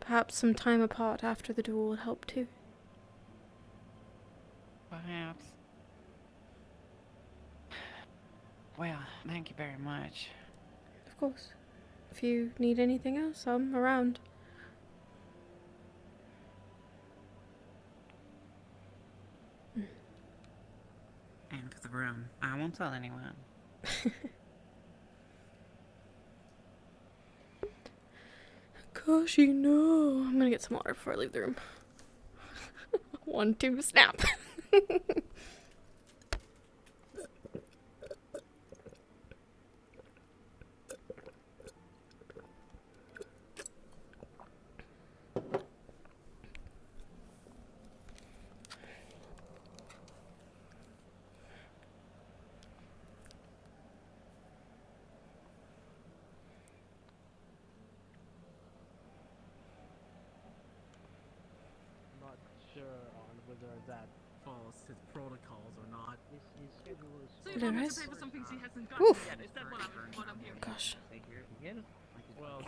perhaps some time apart after the duel will help too. Perhaps. Well, thank you very much. Of course. If you need anything else, I'm around. And for the room, I won't tell anyone. Gosh, you know. I'm gonna get some water before I leave the room. 1, 2, snap. Not sure on whether that follows his protocols or not. So you want me to pay for something she hasn't gotten Oof. yet? Is that what I'm hearing? Gosh. Well,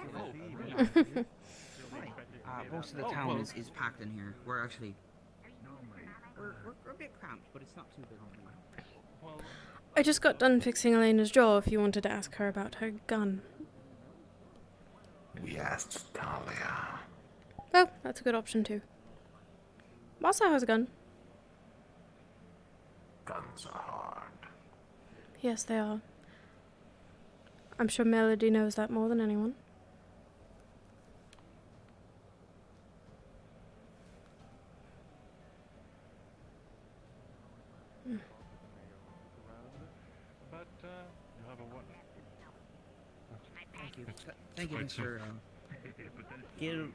Most of the town is packed in here. We're actually... We're a bit cramped, but it's not too big. I just got done fixing Elena's jaw if you wanted to ask her about her gun. We asked Talia. Oh, that's a good option too. Masa has a gun. Guns are hard. Yes, they are. I'm sure Melody knows that more than anyone. But you have a what? Thank you. Thank you, Mr. Gil.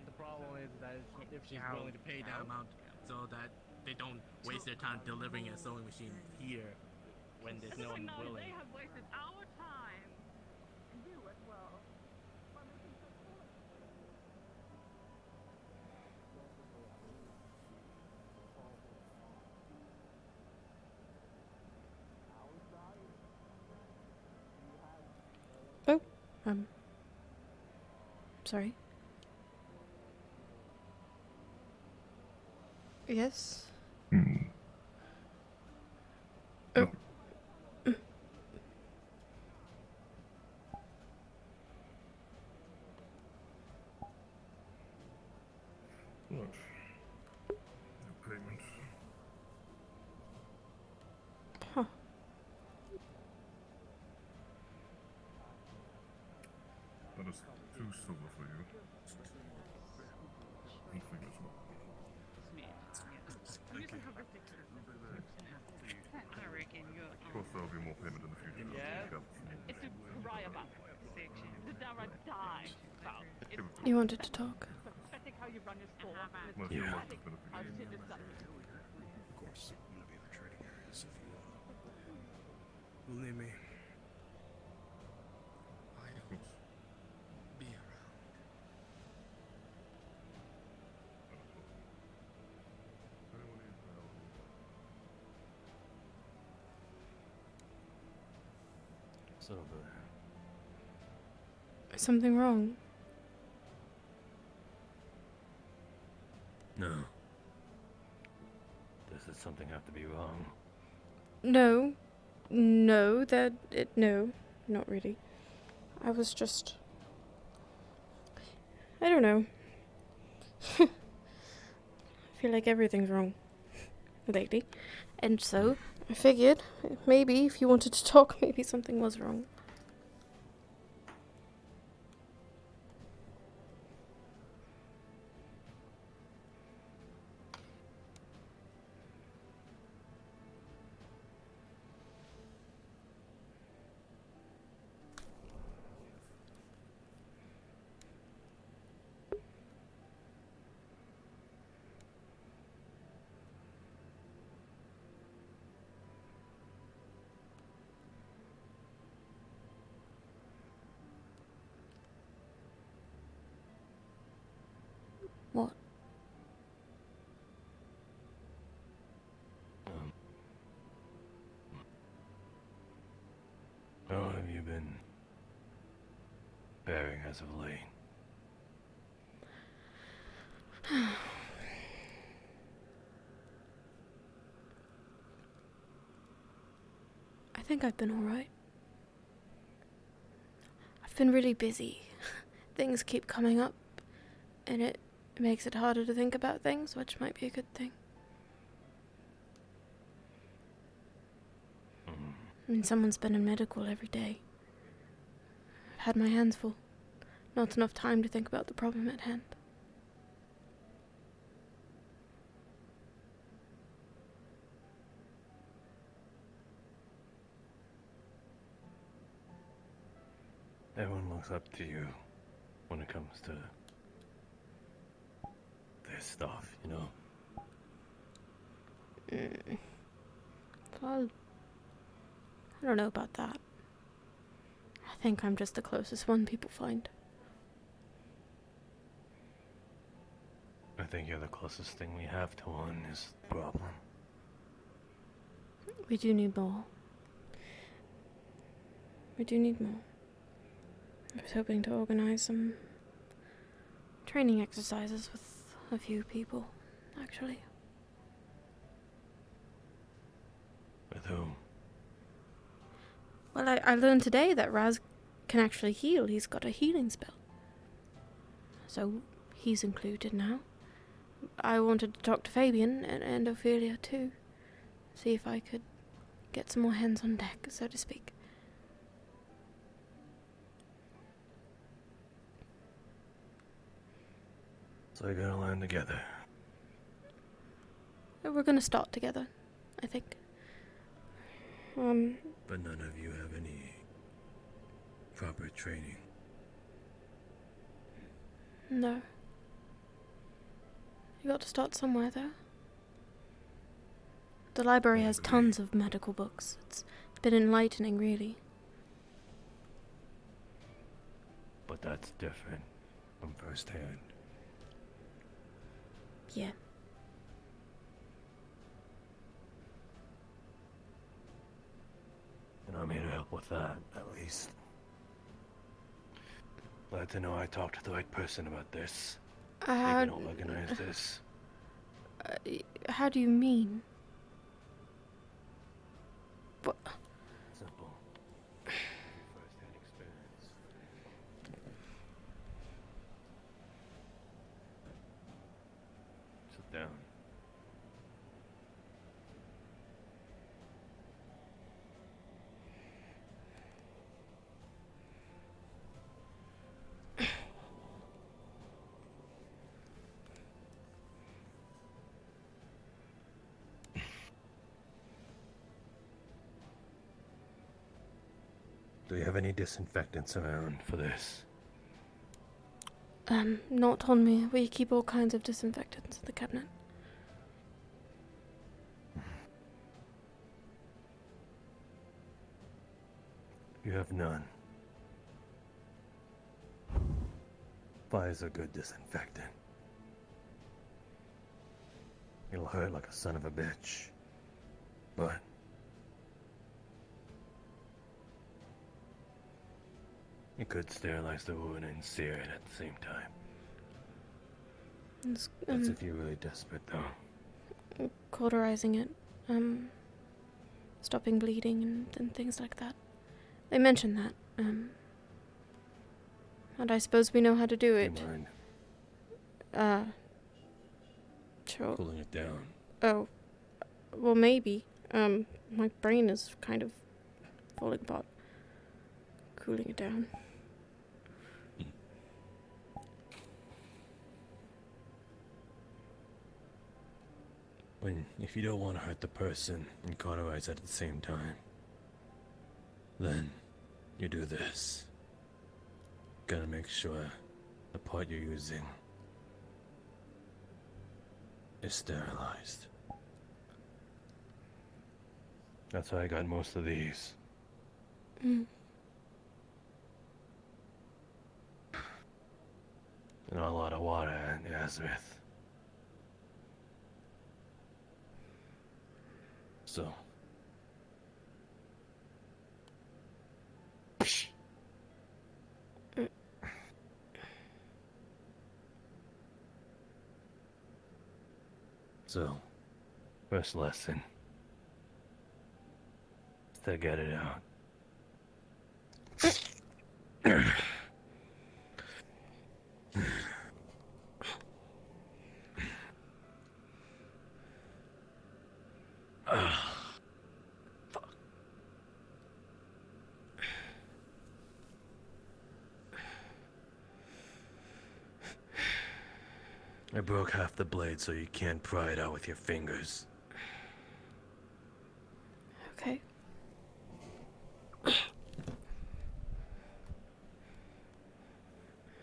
The problem is that if she's willing to pay that amount so that they don't waste their time delivering a sewing machine here when there's no one willing. They have wasted our time. And you as well. Oh, sorry. Yes. Oh. Right. Your payment. Huh. That is 2 silver for you. And for you as well. Of course, there will be more payment in the future. It's a cry about section. The downright die about. You wanted to talk? Pathetic how you run your store. Well, It's your pathetic life has been a how beginning. shit is done. Of course, none of you are trading areas if you believe me. I will be around. What's over there? Is something wrong? No. Does something have to be wrong? No. No, no, not really. I was just... I don't know. I feel like everything's wrong lately. And so, I figured, maybe if you wanted to talk, maybe something was wrong. What? How have you been faring as of late? I think I've been alright. I've been really busy. Things keep coming up, and it makes it harder to think about things, which might be a good thing. I mean, someone's been in medical every day. I've had my hands full. Not enough time to think about the problem at hand. Everyone looks up to you when it comes to this stuff, you know? Well, I don't know about that. I think I'm just the closest one people find. I think you're the closest thing we have to one is the problem. We do need more. We do need more. I was hoping to organize some training exercises with a few people, actually. With whom? Well, I learned today that Raz can actually heal. He's got a healing spell. So he's included now. I wanted to talk to Fabian and Ophelia too. See if I could get some more hands on deck, so to speak. So you're gonna learn together. We're gonna start together, I think. But none of you have any proper training. No. You got to start somewhere, though. The library has tons of medical books. It's been enlightening, really. But that's different from firsthand. Yeah. And I'm here to help with that, at least. Glad to know I talked to the right person about this. They can organize this. How do you mean? What? Simple. First-hand experience. Sit down. Do you have any disinfectants around for this? Not on me. We keep all kinds of disinfectants in the cabinet. You have none. Fire's a good disinfectant. It'll hurt like a son of a bitch. But you could sterilize the wound and sear it at the same time. That's if you're really desperate, though. Cauterizing it, stopping bleeding and things like that. They mentioned that, and I suppose we know how to do it. Do you mind sure. cooling it down? Oh, well, maybe. My brain is kind of falling apart. Cooling it down. If you don't want to hurt the person and cauterize it at the same time, then you do this. Gotta make sure the part you're using is sterilized. That's how I got most of these. Mm. Not a lot of water, and it has Nazareth. So. So, first lesson. To get it out. I broke half the blade so you can't pry it out with your fingers. Okay.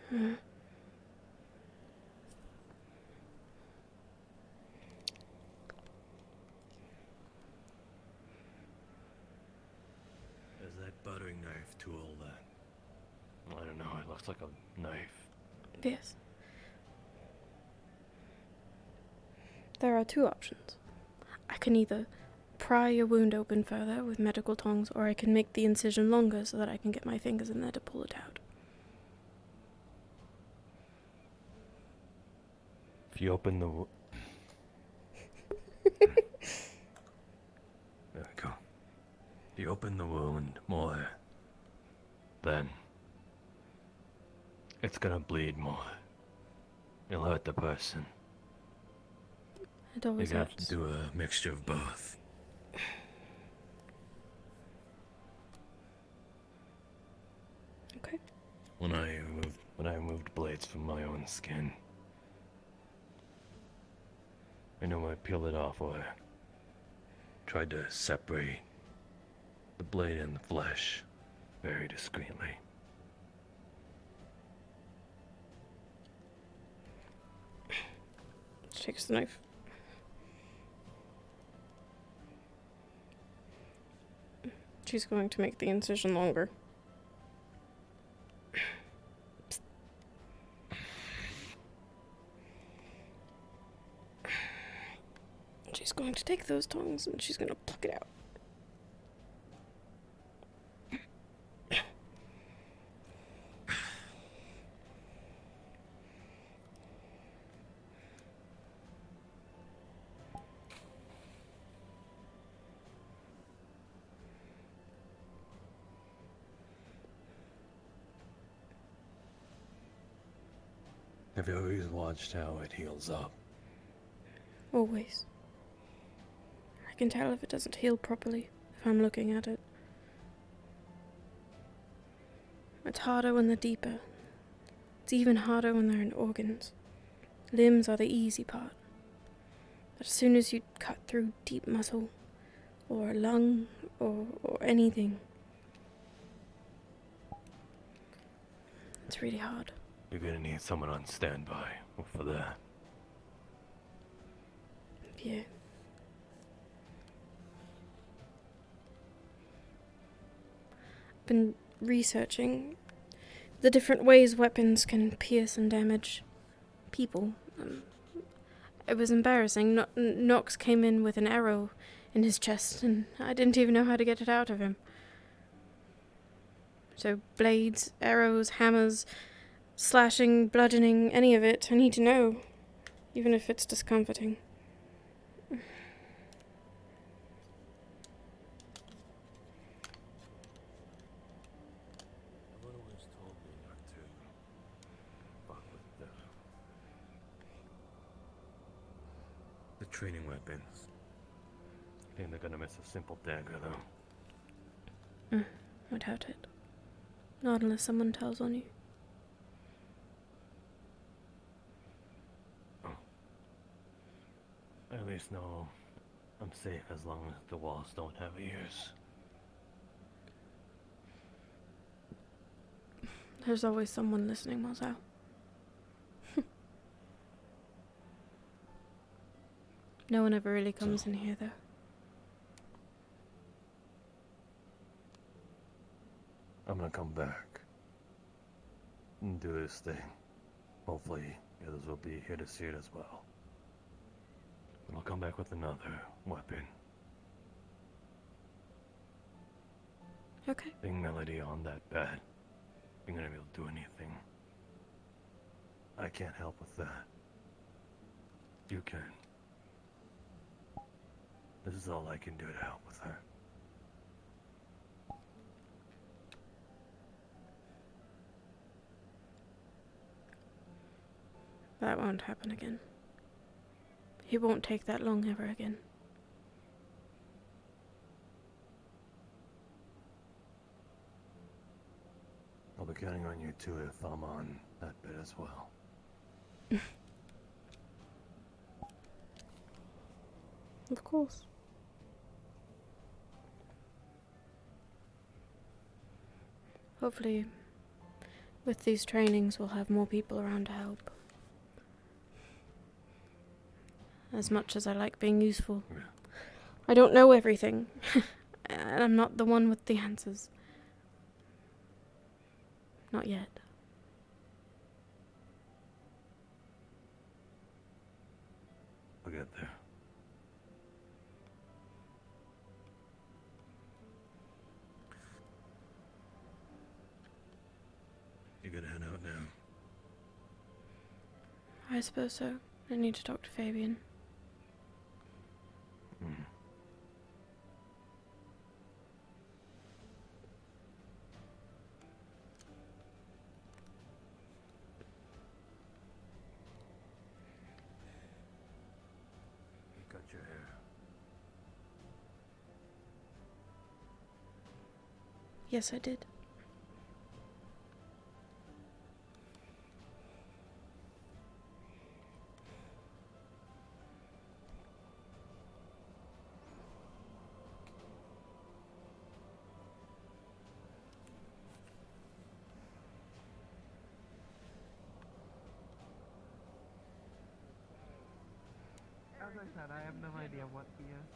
Hmm. Is that buttering knife tool that? I don't know, it looks like a knife. Yes. There are two options. I can either pry your wound open further with medical tongs, or I can make the incision longer so that I can get my fingers in there to pull it out. If you open the there we go. If you open the wound more, then it's gonna bleed more. You'll hurt the person. It always You have hurts. to do a mixture of both. Okay. When I removed blades from my own skin, I know I peeled it off or tried to separate the blade and the flesh very discreetly. She takes the knife. She's going to make the incision longer. She's going to take those tongs and she's going to pluck it out. Have you always watched how it heals up? Always. I can tell if it doesn't heal properly if I'm looking at it. It's harder when they're deeper. It's even harder when they're in organs. Limbs are the easy part. But as soon as you cut through deep muscle, or a lung, or anything, it's really hard. You're gonna need someone on standby for that. Yeah. Been researching the different ways weapons can pierce and damage people. It was embarrassing. Nox came in with an arrow in his chest, and I didn't even know how to get it out of him. So blades, arrows, hammers, slashing, bludgeoning, any of it, I need to know, even if it's discomforting. The training weapons. I think they're gonna miss a simple dagger, though. I doubt it. Not unless someone tells on you. I at least know I'm safe as long as the walls don't have ears. There's always someone listening, Marcel. No one ever really comes in here, though. I'm gonna come back and do this thing. Hopefully The others will be here to see it as well. And I'll come back with another weapon. Okay. Being Melody on that bed, being gonna be able to do anything. I can't help with that. You can. This is all I can do to help with her. That won't happen again. It won't take that long ever again. I'll be counting on you too if I'm on that bed as well. Of course. Hopefully, with these trainings, we'll have more people around to help. As much as I like being useful, I don't know everything, and I'm not the one with the answers. Not yet. I'll get there. You gonna head out now? I suppose so. I need to talk to Fabian. You cut your hair. Yes, I did. As I said, I have no idea what he is.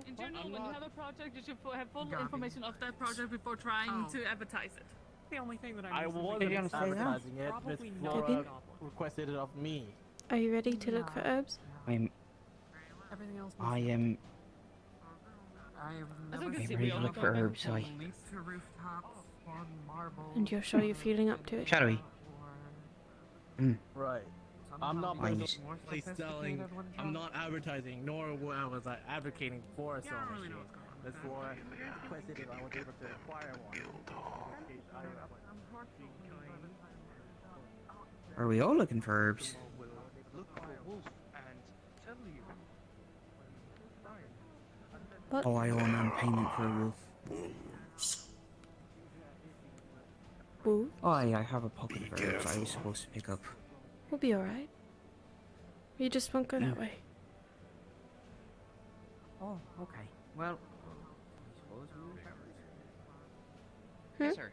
In general, when you have a project, you should have full Got me. information of that project before trying to advertise it. The only thing that I wasn't advertising it. Miss Flora requested it of me. Are you ready to look for herbs? Everything else. I am ready to look for herbs, To rooftops on marble. And you're sure you're feeling up to it? Shadowy. Right. I'm not I personally selling. I'm not advertising, nor was I advocating for a sewing machine. Miss Flora requested if I was able to acquire one. Are we all looking for herbs? Look for a wolf and tell you. What? Oh, I owe a man payment for a wolf. Wolf? Oh, I have a pocket of herbs I was supposed to pick up. We'll be alright. You just won't go that way. Oh, okay. Well, I suppose we will Hmm? Yes, sir.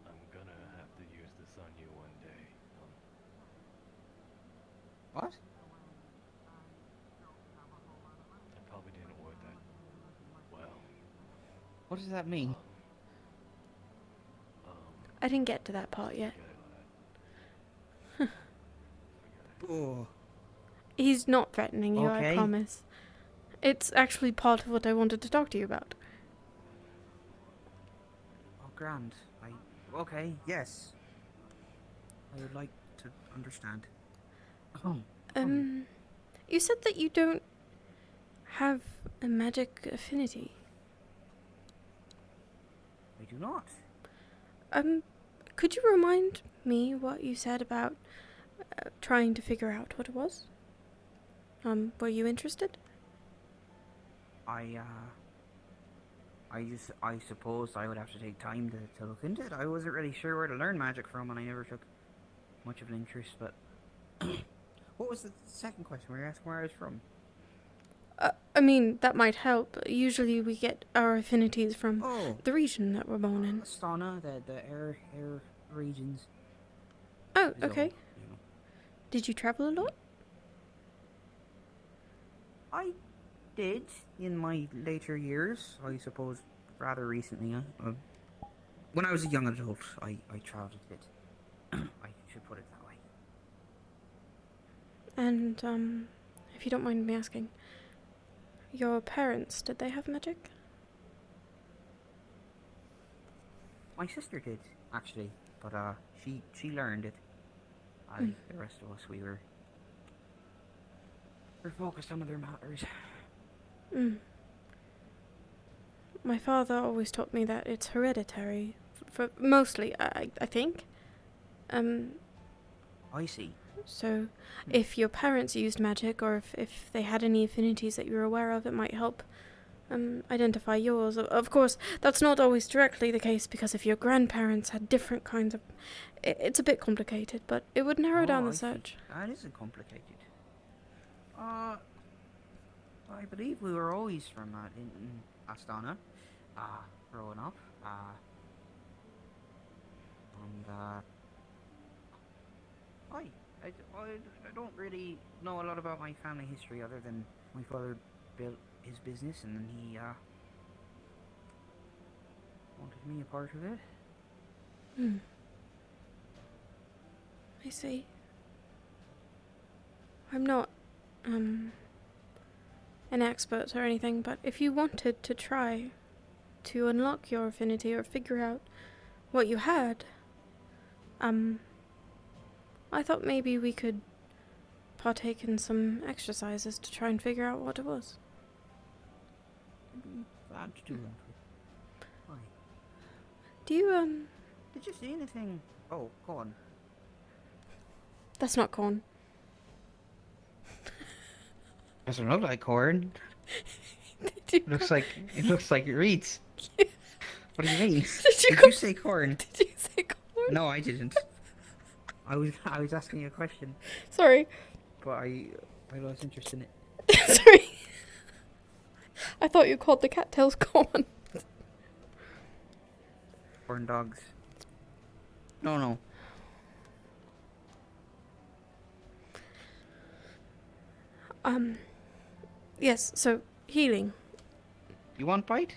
I'm gonna have to use this on you one day. What? I probably didn't word that well. What does that mean? I didn't get to that part yet. Oh. He's not threatening you, I Okay. promise. It's actually part of what I wanted to talk to you about. Oh, grand. Okay, yes. I would like to understand. Oh. You said that you don't have a magic affinity. I do not. Could you remind me what you said about trying to figure out what it was? Were you interested? I suppose I would have to take time to look into it. I wasn't really sure where to learn magic from, and I never took much of an interest, but... What was the second question? Were you asking where I was from? I mean, that might help. Usually we get our affinities from Oh. the region that we're born in. Astana, the air regions. Oh, So, okay. you know. Did you travel a lot? I did in my later years, I suppose rather recently. when I was a young adult, I travelled a bit. I should put it that way. And, if you don't mind me asking, your parents, did they have magic? My sister did, actually, but she learned it. The rest of us, we're focused on other matters. My father always taught me that it's hereditary, for mostly, I think. I see. So, if your parents used magic, or if they had any affinities that you're aware of, it might help identify yours. Of course, that's not always directly the case, because if your grandparents had different kinds of... It's a bit complicated, but it would narrow down the search. That isn't complicated. I believe we were always from in Astana, growing up. I don't really know a lot about my family history other than my father built his business and then he wanted me a part of it. I see. I'm not an expert or anything, but if you wanted to try to unlock your affinity or figure out what you had, I thought maybe we could partake in some exercises to try and figure out what it was. I'd be glad to do that. Why? Do you, Did you see anything? Oh, go on. That's not corn. Doesn't look like corn. It looks like reeds. What do you mean? Did you say corn? Did you say corn? No, I didn't. I was asking you a question. Sorry. But I lost interest in it. Sorry. I thought you called the cattails corn. Corn dogs. No. Yes, so, healing. You want bite?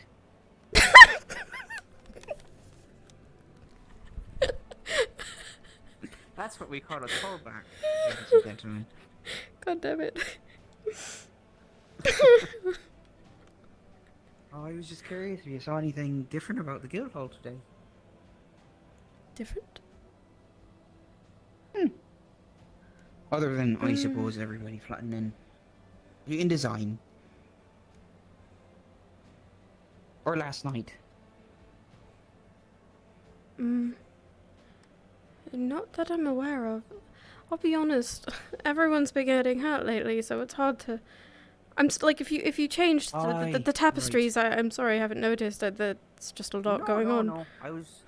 That's what we call a callback, ladies and gentlemen. God damn it. I was just curious if you saw anything different about the guild hall today. Different? Other than, I suppose, everybody flattening in design. Or last night. Not that I'm aware of. I'll be honest, everyone's been getting hurt lately, so it's hard to... like, if you changed the tapestries, right. I'm sorry I haven't noticed that there's just a lot going on. No, I was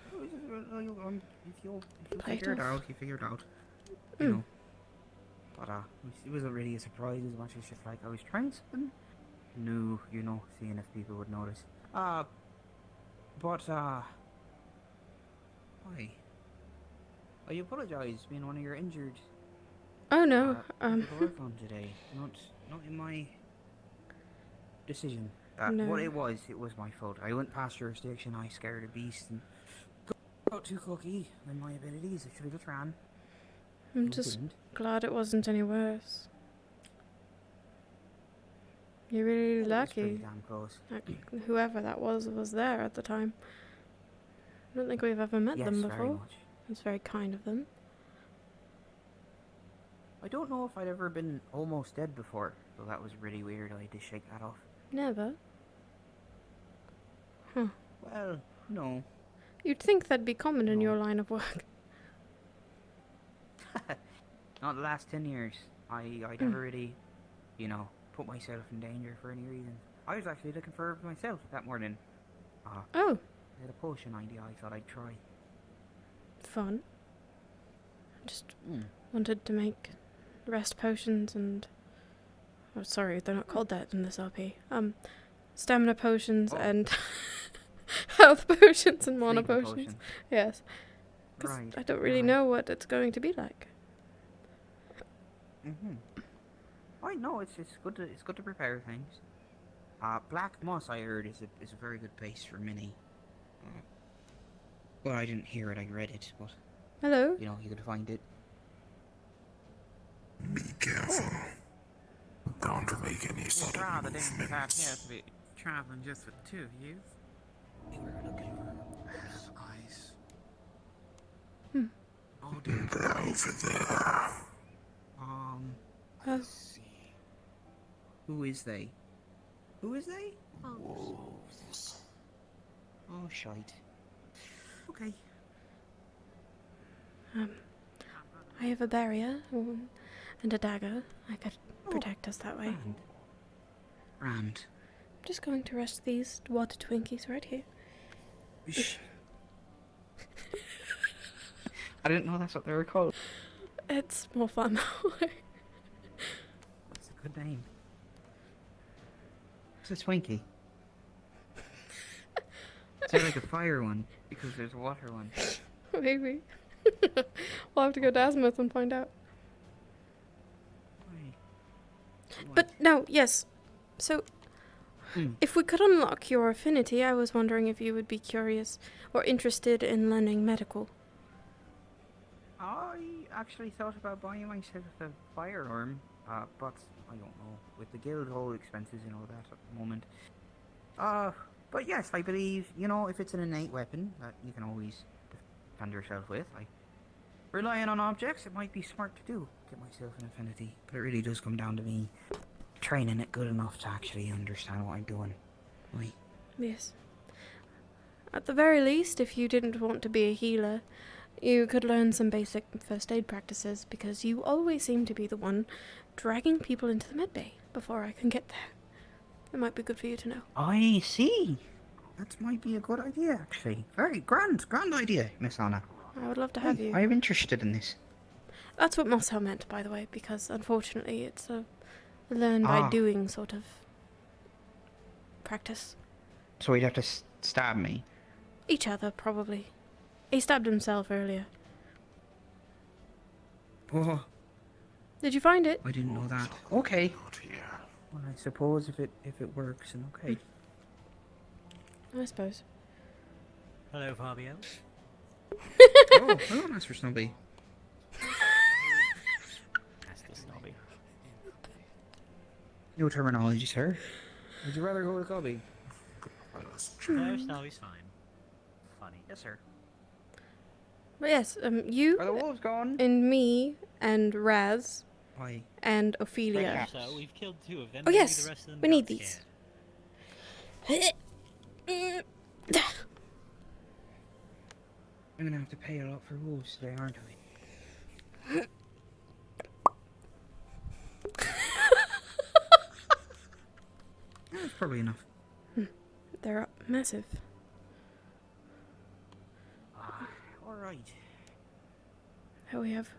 if you figure it out, you figure it out. You know. But it wasn't really a surprise as much as just like I was trying something new, you know, seeing if people would notice. Why? I apologise, being one of your injured. Oh no. People to work on today. Not in my decision. No. What it was my fault. I went past jurisdiction. I scared a beast and got too cocky with my abilities. I should have just ran. I'm just glad it wasn't any worse. You're really lucky. Pretty damn close. Whoever that was there at the time. I don't think we've ever met them before. Very much. It's very kind of them. I don't know if I'd ever been almost dead before, so that was really weird. I had to shake that off. Never? Huh. Well, no. You'd think that'd be common in your line of work. Not the last 10 years. I never really, you know, put myself in danger for any reason. I was actually looking for myself that morning. Oh. I had a potion idea I thought I'd try. Fun. Just wanted to make rest potions and... Oh, sorry, they're not called that in this RP. Stamina potions and health potions and mana potions. Yes. Because I don't really know what it's going to be like. I know it's good to prepare things. Black moss I heard is a very good base for mini. Well, I didn't hear it, I read it, but... Hello? You know, you could find it. Be careful. Don't make any It's sudden rather dangerous out movements. here to be traveling just with the two of you. We were looking for Eyes. Oh dear. They're over there. Oh. Who is they? Who is they? Wolves. Oh, shite. Okay. I have a barrier and a dagger. I could protect us that way. Grand. I'm just going to rest these water Twinkies right here. I didn't know that's what they were called. It's more fun that way. That's a good name. It's a Twinkie. Is there like a fire one? Because there's a water one. Maybe. We'll have to go to Azimuth and find out. But no, yes. So, if we could unlock your affinity, I was wondering if you would be curious or interested in learning medical. I actually thought about buying myself a firearm, but I don't know. With the guild hall expenses and all that at the moment. But yes, I believe, you know, if it's an innate weapon that you can always defend yourself with, relying on objects, it might be smart to do. Get myself an affinity. But it really does come down to me training it good enough to actually understand what I'm doing. Right. Yes. At the very least, if you didn't want to be a healer, you could learn some basic first aid practices, because you always seem to be the one dragging people into the med bay before I can get there. It might be good for you to know. I see. That might be a good idea, actually. Very grand idea, Miss Anna. I would love to have you. I'm interested in this. That's what Mossel meant, by the way, because unfortunately it's a learn by doing sort of practice. So he'd have to stab me? Each other, probably. He stabbed himself earlier. Oh. Did you find it? I didn't know that. Okay. Well, I suppose if it works, then okay. I suppose. Hello, Fabio. Oh, hello, Master Snobby. Master Snobby. No terminology, sir. Would you rather go with Gobby? No, Snobby's fine. Funny. Yes, sir. But yes, you Are the wolves gone? and me and Raz Aye. and Ophelia. So we've killed 2 of them. Oh maybe yes, the rest of them we got need these. I'm gonna have to pay a lot for wolves today, aren't I? That's probably enough. They're massive. Alright. Here we have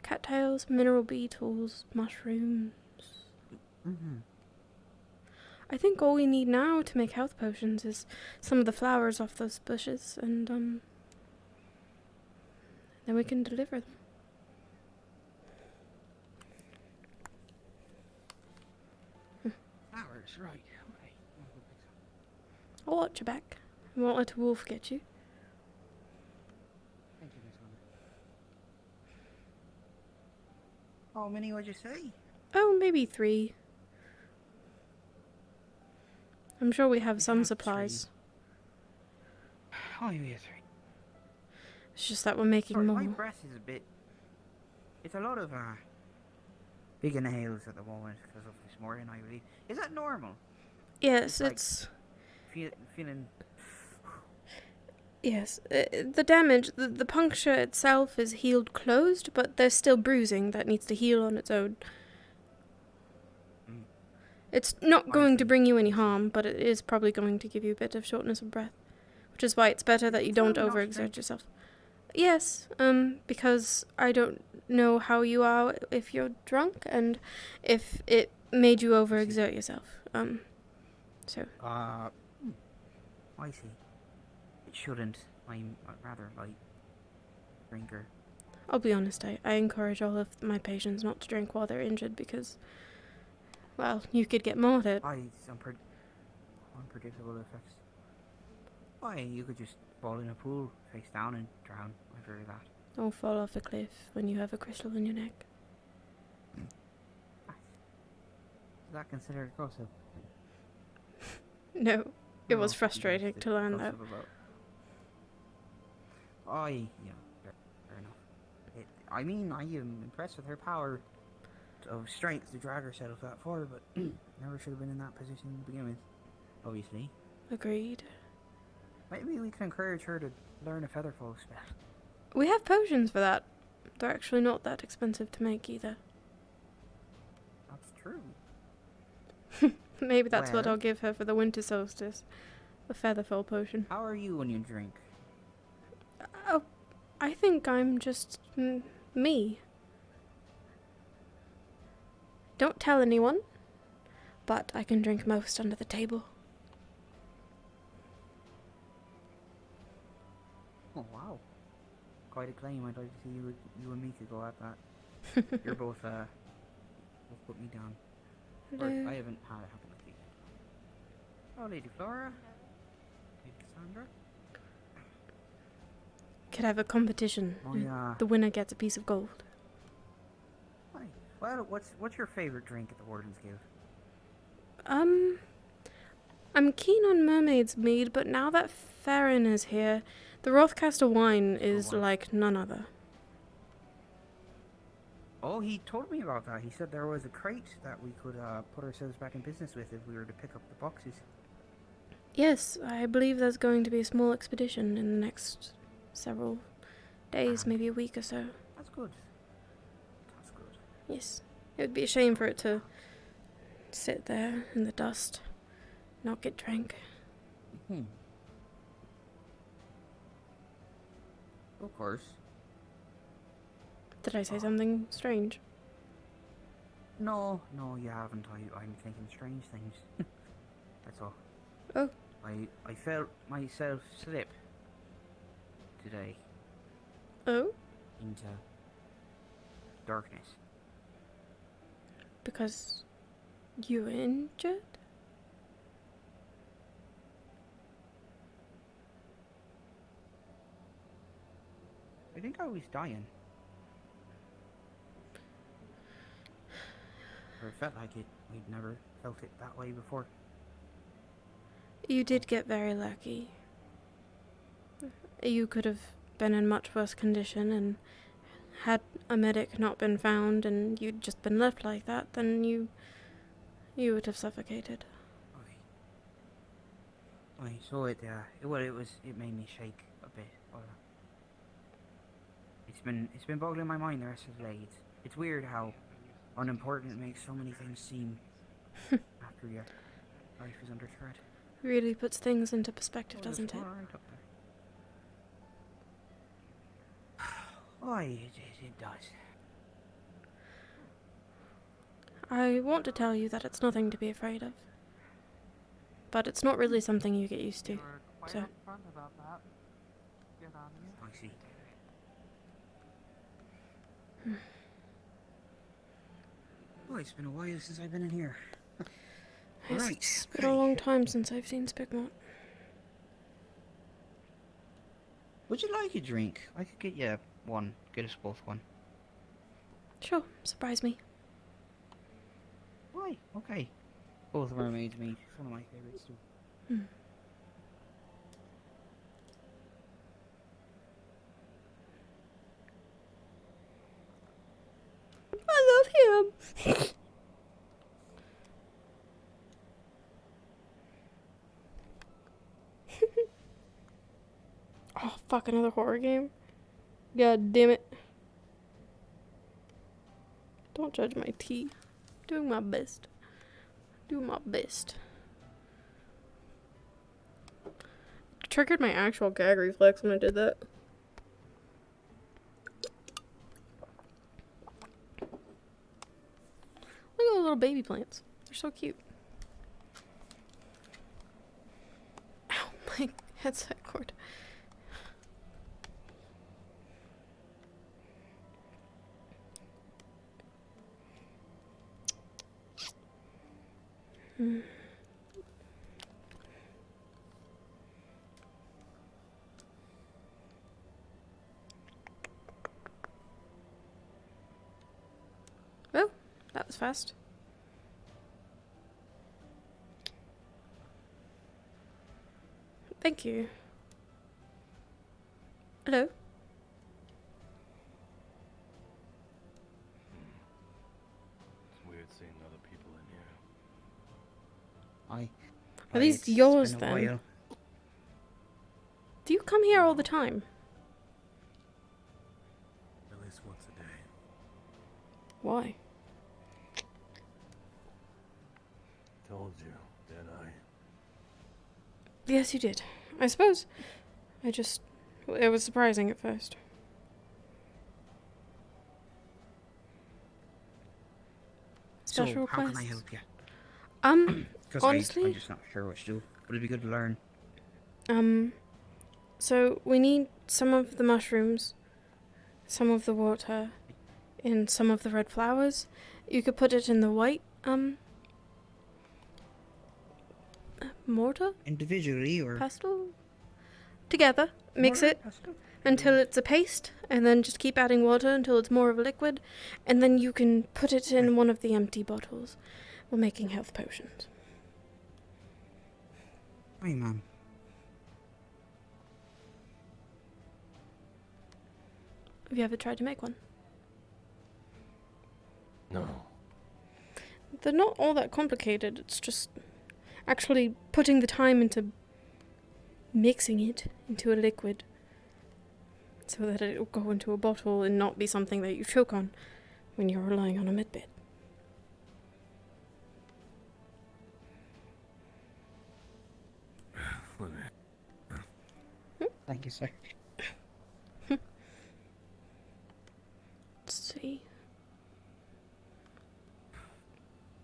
cattails, mineral beetles, mushrooms. I think all we need now to make health potions is some of the flowers off those bushes, and then we can deliver them. Flowers, right. Okay. I'll watch your back. I won't let a wolf get you. Thank you, Miss Anna. How many would you say? Oh, maybe 3. I'm sure we have some supplies. Oh, yeah, 3. It's just that we're making Sorry, more. my breath is a bit... It's a lot of, big inhales at the moment because of this morning, I believe. Is that normal? Yes, like it's... feeling... Yes, the damage, the puncture itself is healed closed, but there's still bruising that needs to heal on its own. It's not going to bring you any harm, but it is probably going to give you a bit of shortness of breath, which is why it's better that you don't overexert yourself. Yes, because I don't know how you are if you're drunk, and if it made you overexert yourself. So. I see. It shouldn't. I'm a rather light drinker. I'll be honest, I encourage all of my patients not to drink while they're injured because, well, you could get murdered. Unpredictable effects. Why, you could just fall in a pool, face down, and drown. I've heard of that. Don't fall off a cliff when you have a crystal in your neck. Is that considered gossip? No, it was No, frustrating to learn that. gossip about. Oh, yeah, fair enough. I mean, I am impressed with her power of strength to drag herself that far, but never should have been in that position to begin with, obviously. Agreed. Maybe we can encourage her to learn a featherfall spell. We have potions for that. They're actually not that expensive to make either. That's true. Maybe that's what Well- I'll give her for the winter solstice. A featherfall potion. How are you when you drink? Oh, I think I'm just me. Don't tell anyone, but I can drink most under the table. Oh, wow. Quite a claim. I'd like to see you and me could go at that. You're both put me down. Or, Hello. I haven't had it happen with you. Oh, Lady Flora. Lady Cassandra. Could have a competition. Oh, yeah. The winner gets a piece of gold. Hi. Well, what's your favorite drink at the Wardens Guild? I'm keen on Mermaid's Mead, but now that Farron is here, the Rothcaster wine is like none other. Oh, he told me about that. He said there was a crate that we could put ourselves back in business with if we were to pick up the boxes. Yes, I believe there's going to be a small expedition in the next several days, maybe a week or so. That's good. That's good. Yes. It would be a shame for it to sit there in the dust, not get drank. Of course. Did I say something strange? No, you haven't. I'm thinking strange things. That's all. Oh. I felt myself slip today Oh? into darkness. Because you were injured? I think I was dying. Or it felt like it. I'd never felt it that way before. You did get very lucky. You could have been in much worse condition, and had a medic not been found and you'd just been left like that, then you would have suffocated. I saw it. It made me shake a bit. But, it's been boggling my mind the rest of the day. It's weird how unimportant makes so many things seem after your life is under threat. Really puts things into perspective, doesn't it? It does. I want to tell you that it's nothing to be afraid of. But it's not really something you get used to. Quite So, upfront about that. Good on you. I see. Oh, it's been a while since I've been in here. it's been a long time since I've seen Spigmont. Would you like a drink? I could get you one. Get us both one. Sure, surprise me. Why? Okay. Both mermaids meat. It's one of my favorites too. I love him! Oh, fuck, another horror game? God damn it. Don't judge my tea. Doing my best. Doing my best. Triggered my actual gag reflex when I did that. Look at the little baby plants. They're so cute. Ow, my headset cord. was fast. Thank you. Hello? It's weird seeing other people in here. Are these yours then? Do you come here all the time? At least once a day. Why? Told you, didn't I? Yes, you did. I suppose. It was surprising at first. Special So, request? how can I help you? Because Honestly, I'm just not sure what to do. Would it be good to learn? So we need some of the mushrooms, some of the water, and some of the red flowers. You could put it in the white, mortar? Individually or pestle? Together. Mix it until it's a paste, and then just keep adding water until it's more of a liquid, and then you can put it in one of the empty bottles. We're making health potions. Hey, ma'am. Have you ever tried to make one? No. They're not all that complicated. It's just actually putting the time into mixing it into a liquid so that it will go into a bottle and not be something that you choke on when you're relying on a medbed. Thank you, sir. Let's see.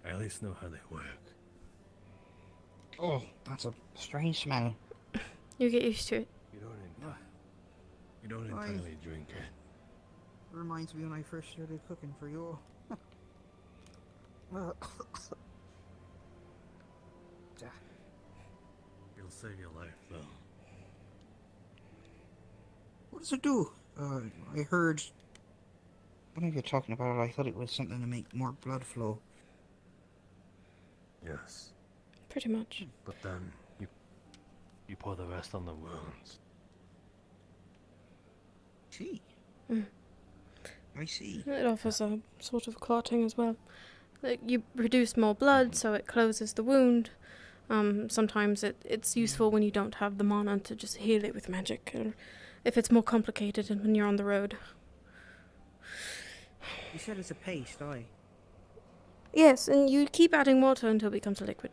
I at least know how they work. Oh, that's a strange smell. You get used to it. You don't entirely drink it. Reminds me when I first started cooking for you. It'll save your life, though. What does it do? I heard... Whenever you're talking about it, I thought it was something to make more blood flow. Yes. Pretty much. But then, you pour the rest on the wounds. See? Mm. I see. It offers a sort of clotting as well. Like, you produce more blood, so it closes the wound. Sometimes it's useful when you don't have the mana to just heal it with magic, or if it's more complicated and when you're on the road. You said it's a paste, aye? Yes, and you keep adding water until it becomes a liquid.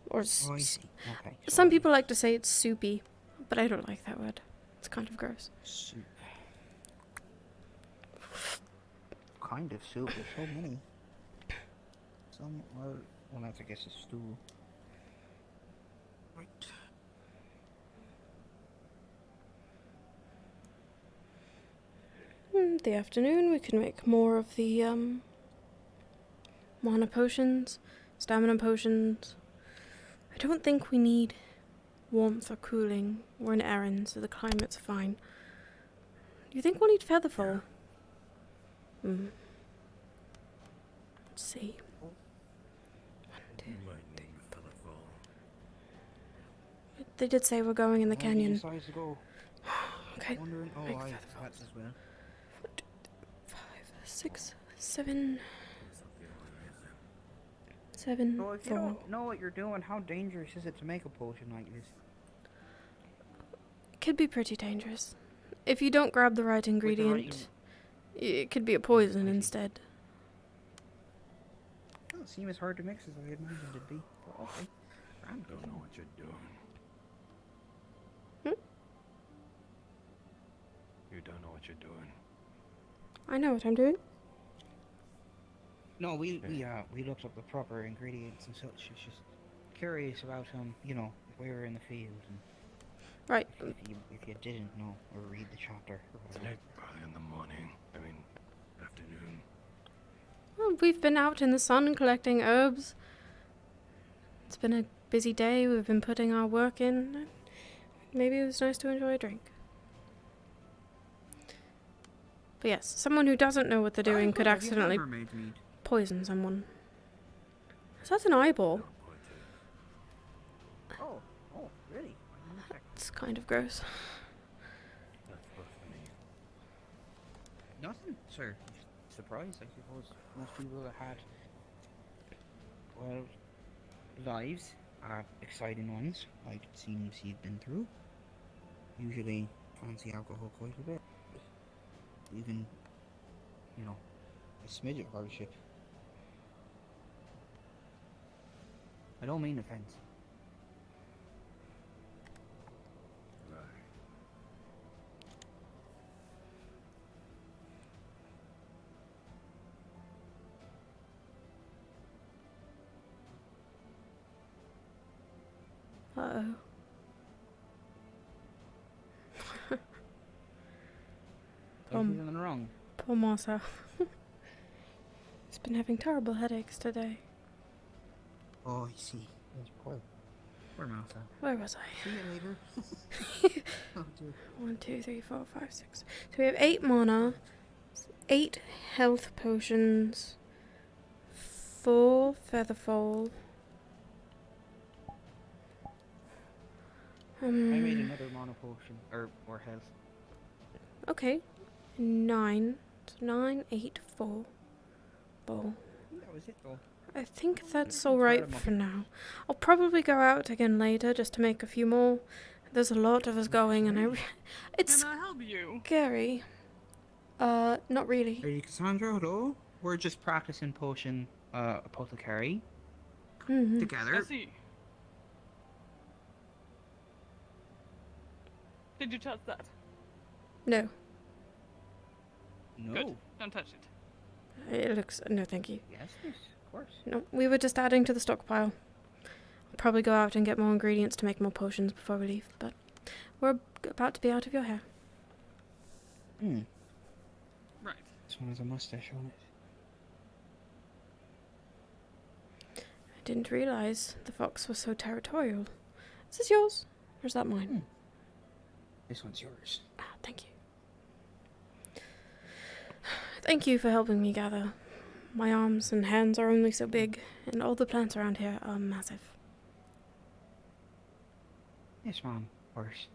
Or I see. Okay. some people like to say it's soupy, but I don't like that word. It's kind of gross. Soup. Kind of soup. There's so many. Some are... Well, that's, I guess, a stew. Right. The afternoon we can make more of the mana potions, stamina potions. I don't think we need warmth or cooling. We're in Erin, so the climate's fine. Do you think we'll need Featherfall? Let's see. They did say we're going in the canyon. Decides to go. Okay. Wondering, oh, I that's as well. 6, 7, 7, So if you 4. don't know what you're doing, how dangerous is it to make a potion like this? Could be pretty dangerous. If you don't grab the right ingredient, it could be a poison instead. Doesn't seem as hard to mix as I imagined it'd be. But okay. I don't know what you're doing. You don't know what you're doing. I know what I'm doing. No, we looked up the proper ingredients and such. It's just curious about you know, if we were in the field and right. If you didn't know or read the chapter. It's like early in the morning. I mean, afternoon. Well, we've been out in the sun collecting herbs. It's been a busy day. We've been putting our work in. Maybe it was nice to enjoy a drink. But yes, someone who doesn't know what they're doing could accidentally poison someone. Is that an eyeball? Oh, really? It's kind of gross. Nothing, sir. Surprised, I suppose. Most people that had, well, lives, exciting ones, like it seems he'd been through. Usually fancy alcohol quite a bit. Even, you know, a smidge of hardship. I don't mean offense. Uh-oh. Are you feeling wrong? Poor Marcel. He's been having terrible headaches today. Oh, I see. Yes, poor Martha. Where was I? See you later. Oh, dear. 1, 2, 3, 4, 5, 6. So we have 8 mana, 8 health potions, 4 featherfall. I made another mana potion, or health. Okay. 9. So 9, 8, 4. Ball. That was it though. I think that's alright for now. I'll probably go out again later just to make a few more. There's a lot of us going and it's Can I help you? scary. Not really. Are you Cassandra? Hello? We're just practicing potion, Apothecary. Together. I see. Did you touch that? No. No. Good. Don't touch it. It looks... No, thank you. Yes, of course. No, we were just adding to the stockpile. I'll probably go out and get more ingredients to make more potions before we leave, but we're about to be out of your hair. Hmm. Right. This one has a mustache on it. I didn't realize the fox was so territorial. Is this yours? Or is that mine? This one's yours. Ah, thank you. Thank you for helping me gather. My arms and hands are only so big, and all the plants around here are massive. Yes, Mom. Of course.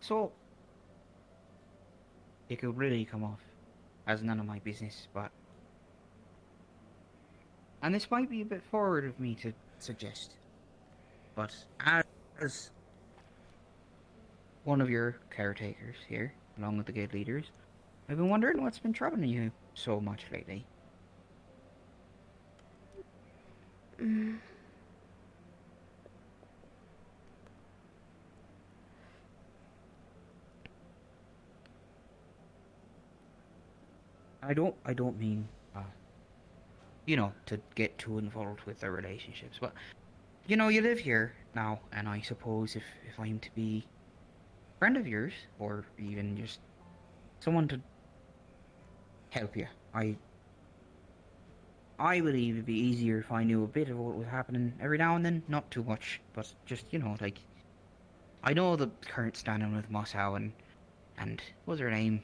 So, it could really come off as none of my business, but... And this might be a bit forward of me to suggest, but as one of your caretakers here, along with the guild leaders, I've been wondering what's been troubling you so much lately. I don't mean, you know, to get too involved with their relationships, but, you know, you live here now, and I suppose if I'm to be a friend of yours, or even just someone to help you, I believe it'd be easier if I knew a bit of what was happening every now and then, not too much, but just, you know, like, I know the current standing with Moscow and what was her name?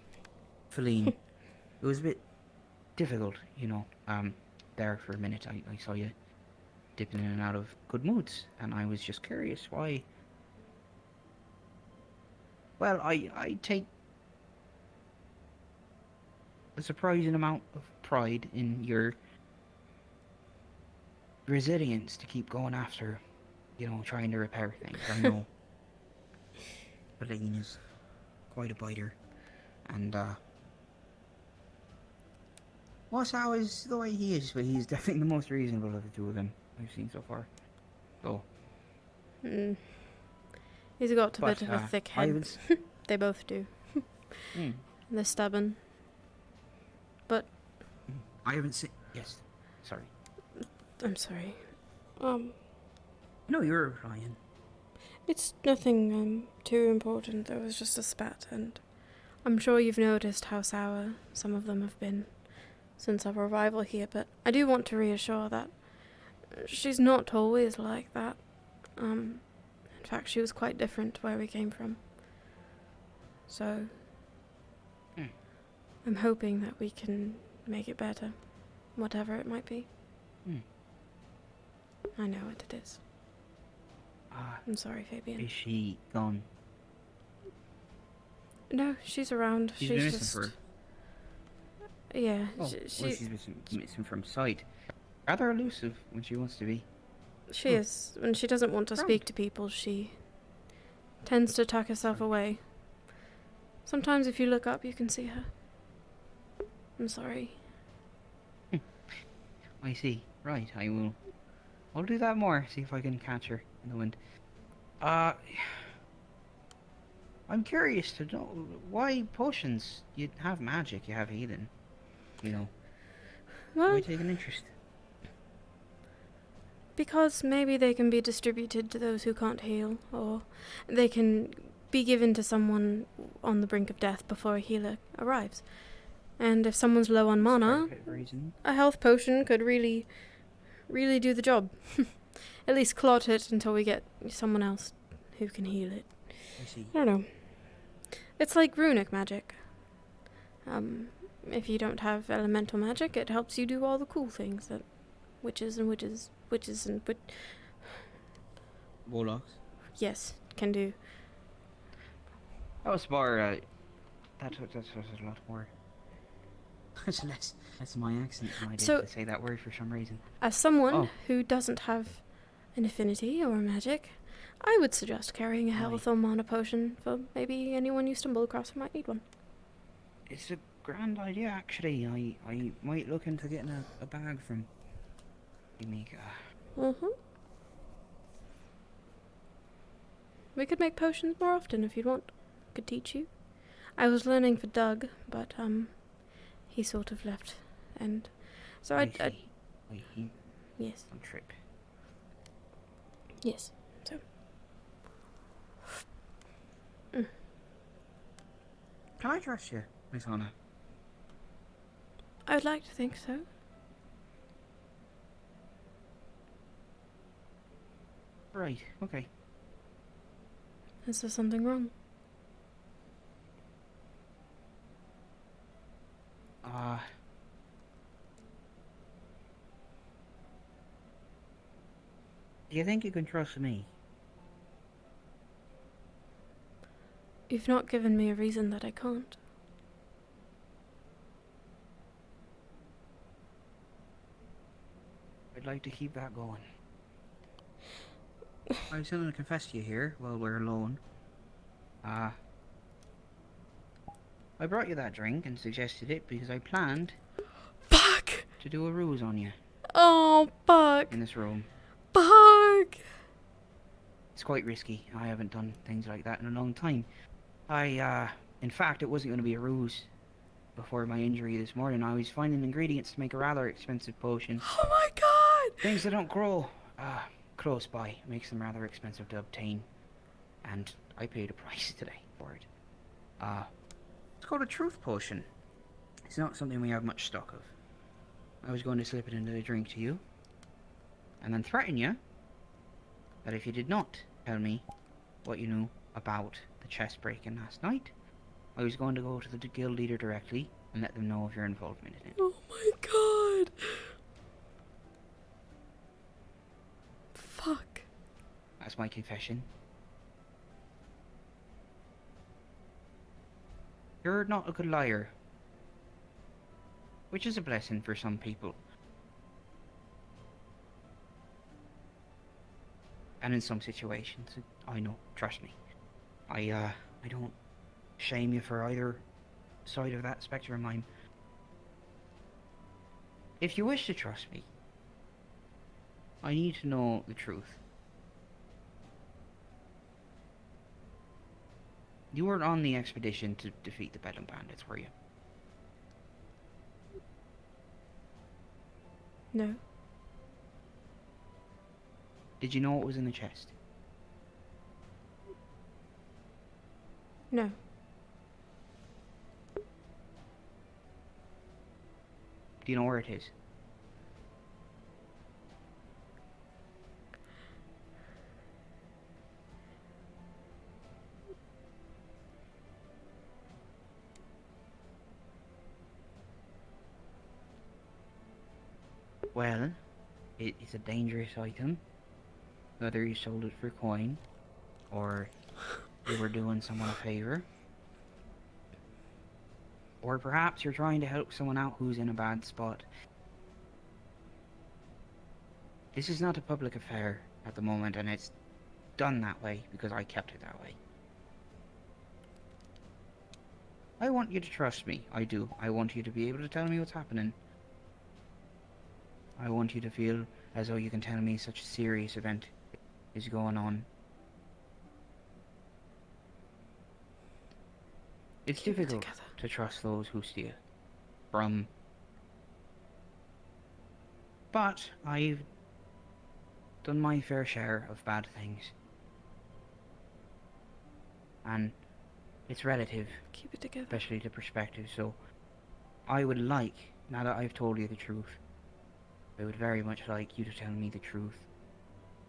Feline. It was a bit difficult, you know, there for a minute. I saw you dipping in and out of good moods, and I was just curious why. Well, I take a surprising amount of pride in your resilience to keep going after, you know, trying to repair things. I know Feline is quite a biter, and Moscow is the way he is, but he's definitely the most reasonable of the two of them I've seen so far. So. He's got a bit of a thick head. They both do. They're stubborn. But... I haven't seen... Yes. Sorry. I'm sorry. No, you're Ryan. It's nothing too important. There was just a spat, and I'm sure you've noticed how sour some of them have been since our arrival here, but I do want to reassure that she's not always like that. In fact, she was quite different where we came from. So Hmm. I'm hoping that we can make it better, whatever it might be. Hmm. I know what it is. I'm sorry, Fabian. Is she gone? No, she's around. She's She's been just... missing for. Yeah, Oh, she... well, she's missing from sight. Rather elusive when she wants to be. She is. When she doesn't want to speak to people, she tends to tuck herself away. Sometimes if you look up, you can see her. I'm sorry. I see. Right, I'll do that more, see if I can catch her in the wind. I'm curious to know why potions. You have magic, you have healing. You know. Well, why take an interest? Because maybe they can be distributed to those who can't heal, or they can be given to someone on the brink of death before a healer arrives. And if someone's low on mana, a health potion could really do the job. At least clot it until we get someone else who can heal it. I see. I don't know. It's like runic magic. If you don't have elemental magic, it helps you do all the cool things that witches and Warlocks? yes, can do. That was more, that was a lot more. That's my accent. I did So- to say that word for some reason. As someone Oh. who doesn't have an affinity or magic, I would suggest carrying a health or mana potion for maybe anyone you stumble across who might need one. It's a grand idea, actually. I might look into getting a bag from Mika. We could make potions more often if you'd want. Could teach you. I was learning for Doug, but he sort of left, and so I Wait, he... Yes. On trip. Yes. So. Can I trust you, Miss Anna? I would like to think so. Right, okay. Is there something wrong? Do you think you can trust me? You've not given me a reason that I can't. I'd like to keep that going. I was going to confess to you here while we're alone. I brought you that drink and suggested it because I planned to do a ruse on you. Oh, Buck! In this room. Buck! It's quite risky. I haven't done things like that in a long time. In fact, it wasn't going to be a ruse. Before my injury this morning, I was finding ingredients to make a rather expensive potion. Oh my god! Things that don't grow close by makes them rather expensive to obtain. And I paid a price today for it. It's called a truth potion. It's not something we have much stock of. I was going to slip it into the drink to you, and then threaten you that if you did not tell me what you knew about the chest breaking last night, I was going to go to the guild leader directly and let them know of your involvement in it. Oh my god! Fuck. That's my confession. You're not a good liar. Which is a blessing for some people. And in some situations, I know, trust me. I don't shame you for either side of that spectrum. If you wish to trust me, I need to know the truth. You weren't on the expedition to defeat the Bedlam Bandits, were you? No. Did you know what was in the chest? No. Do you know where it is? Well, it is a dangerous item. Whether you sold it for coin, or you were doing someone a favor, or perhaps you're trying to help someone out who's in a bad spot. This is not a public affair at the moment, and it's done that way because I kept it that way. I want you to trust me. I do. I want you to be able to tell me what's happening. I want you to feel as though you can tell me such a serious event is going on. It's difficult to trust those who steal from... But I've done my fair share of bad things. And it's relative. Keep it together. Especially to perspective, so I would like, now that I've told you the truth, I would very much like you to tell me the truth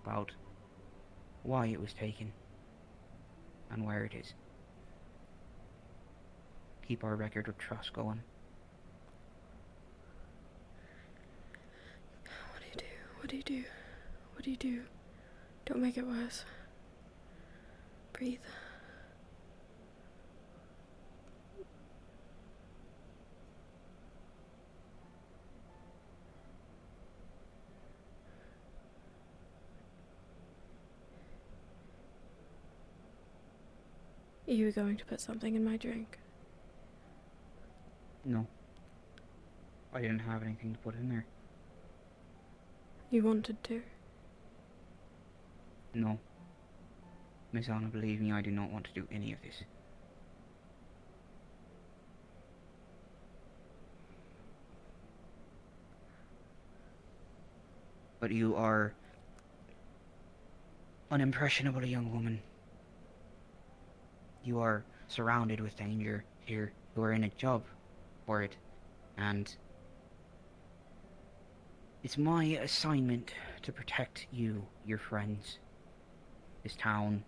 about why it was taken and where it is. Keep our record of trust going. What do you do? What do you do? What do you do? Don't make it worse. Breathe. You were going to put something in my drink. No. I didn't have anything to put in there. You wanted to. No. Miss Anna, believe me, I do not want to do any of this. But you are an impressionable young woman. You are surrounded with danger here. You are in a job for it. And it's my assignment to protect you, your friends, this town,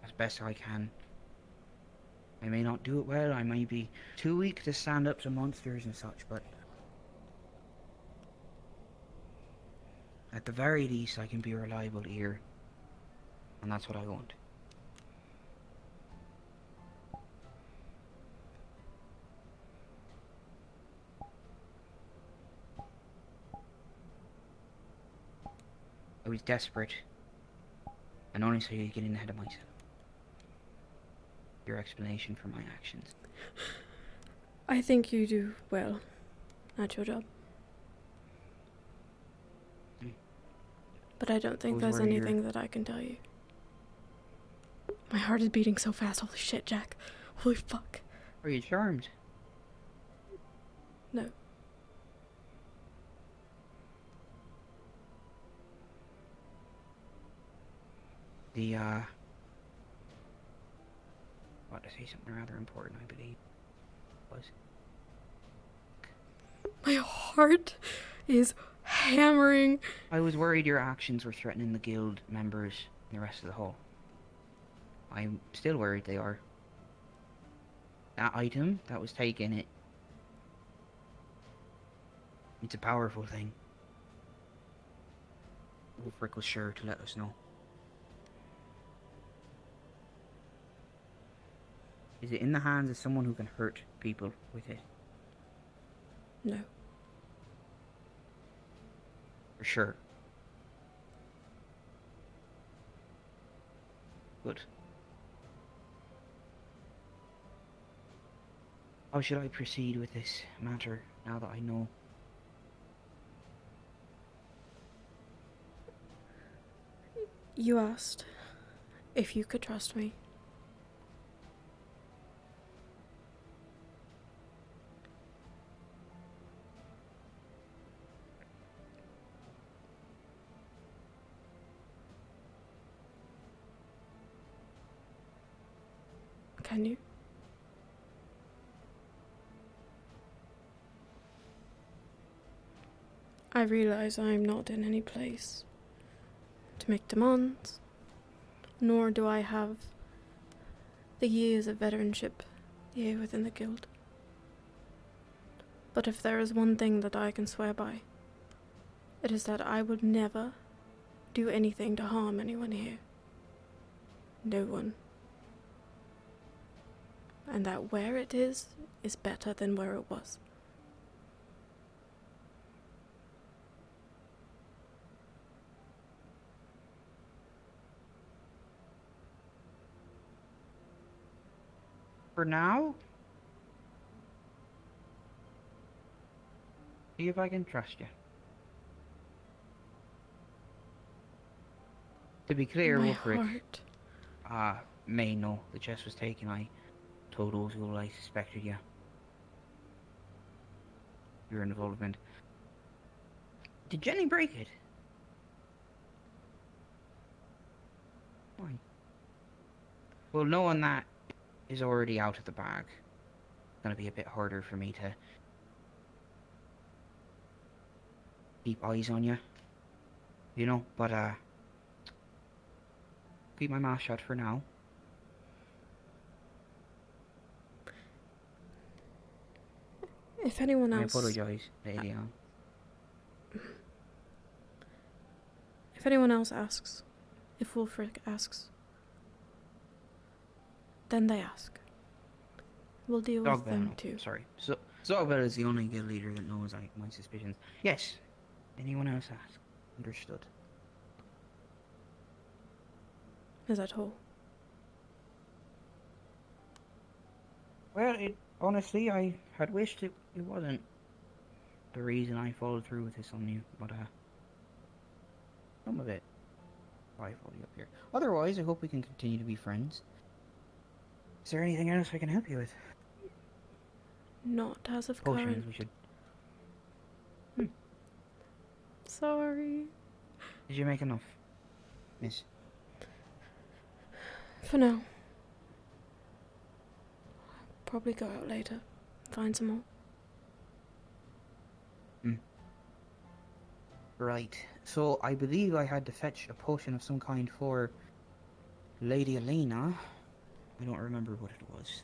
as best I can. I may not do it well, I may be too weak to stand up to monsters and such, but at the very least I can be a reliable ear, and that's what I want. I was desperate, and only so you get in ahead of myself. Your explanation for my actions. I think you do well at your job. But I don't think there's anything that I can tell you. My heart is beating so fast. Holy shit, Jack. Holy fuck. Are you charmed? No. About to say something rather important, I believe. Was. My heart is hammering. I was worried your actions were threatening the guild members and the rest of the hall. I'm still worried they are. That item that was taken, it's a powerful thing. Wolfric was sure to let us know. Is it in the hands of someone who can hurt people with it? No. For sure. Good. How should I proceed with this matter now that I know? You asked if you could trust me. Can you? I realize I'm not in any place to make demands, nor do I have the years of veteranship here within the guild. But if there is one thing that I can swear by, It is that I would never do anything to harm anyone here. No one. And that where it is better than where it was. For now? See if I can trust you. To be clear, My Wilfred, heart. May know the chest was taken. I told Ozul I suspected you. Your involvement. Did Jenny break it? Why? Well, knowing that is already out of the bag, it's gonna be a bit harder for me to keep eyes on you. You know, but keep my mouth shut for now. If anyone else... I apologize, Lady Anne. If anyone else asks, if Wulfric asks, then they ask. We'll deal with them too. Sorry. So Zogbel is the only guild leader that knows my suspicions. Yes. Anyone else ask? Understood. Is that all? Well, honestly, I had wished it wasn't the reason I followed through with this on you, but some of it I followed you up here. Otherwise, I hope we can continue to be friends. Is there anything else I can help you with? Not as of Potions, current. we should. Sorry. Did you make enough, miss? For now. Probably go out later. Find some more. Right. So I believe I had to fetch a potion of some kind for Lady Elena. I don't remember what it was.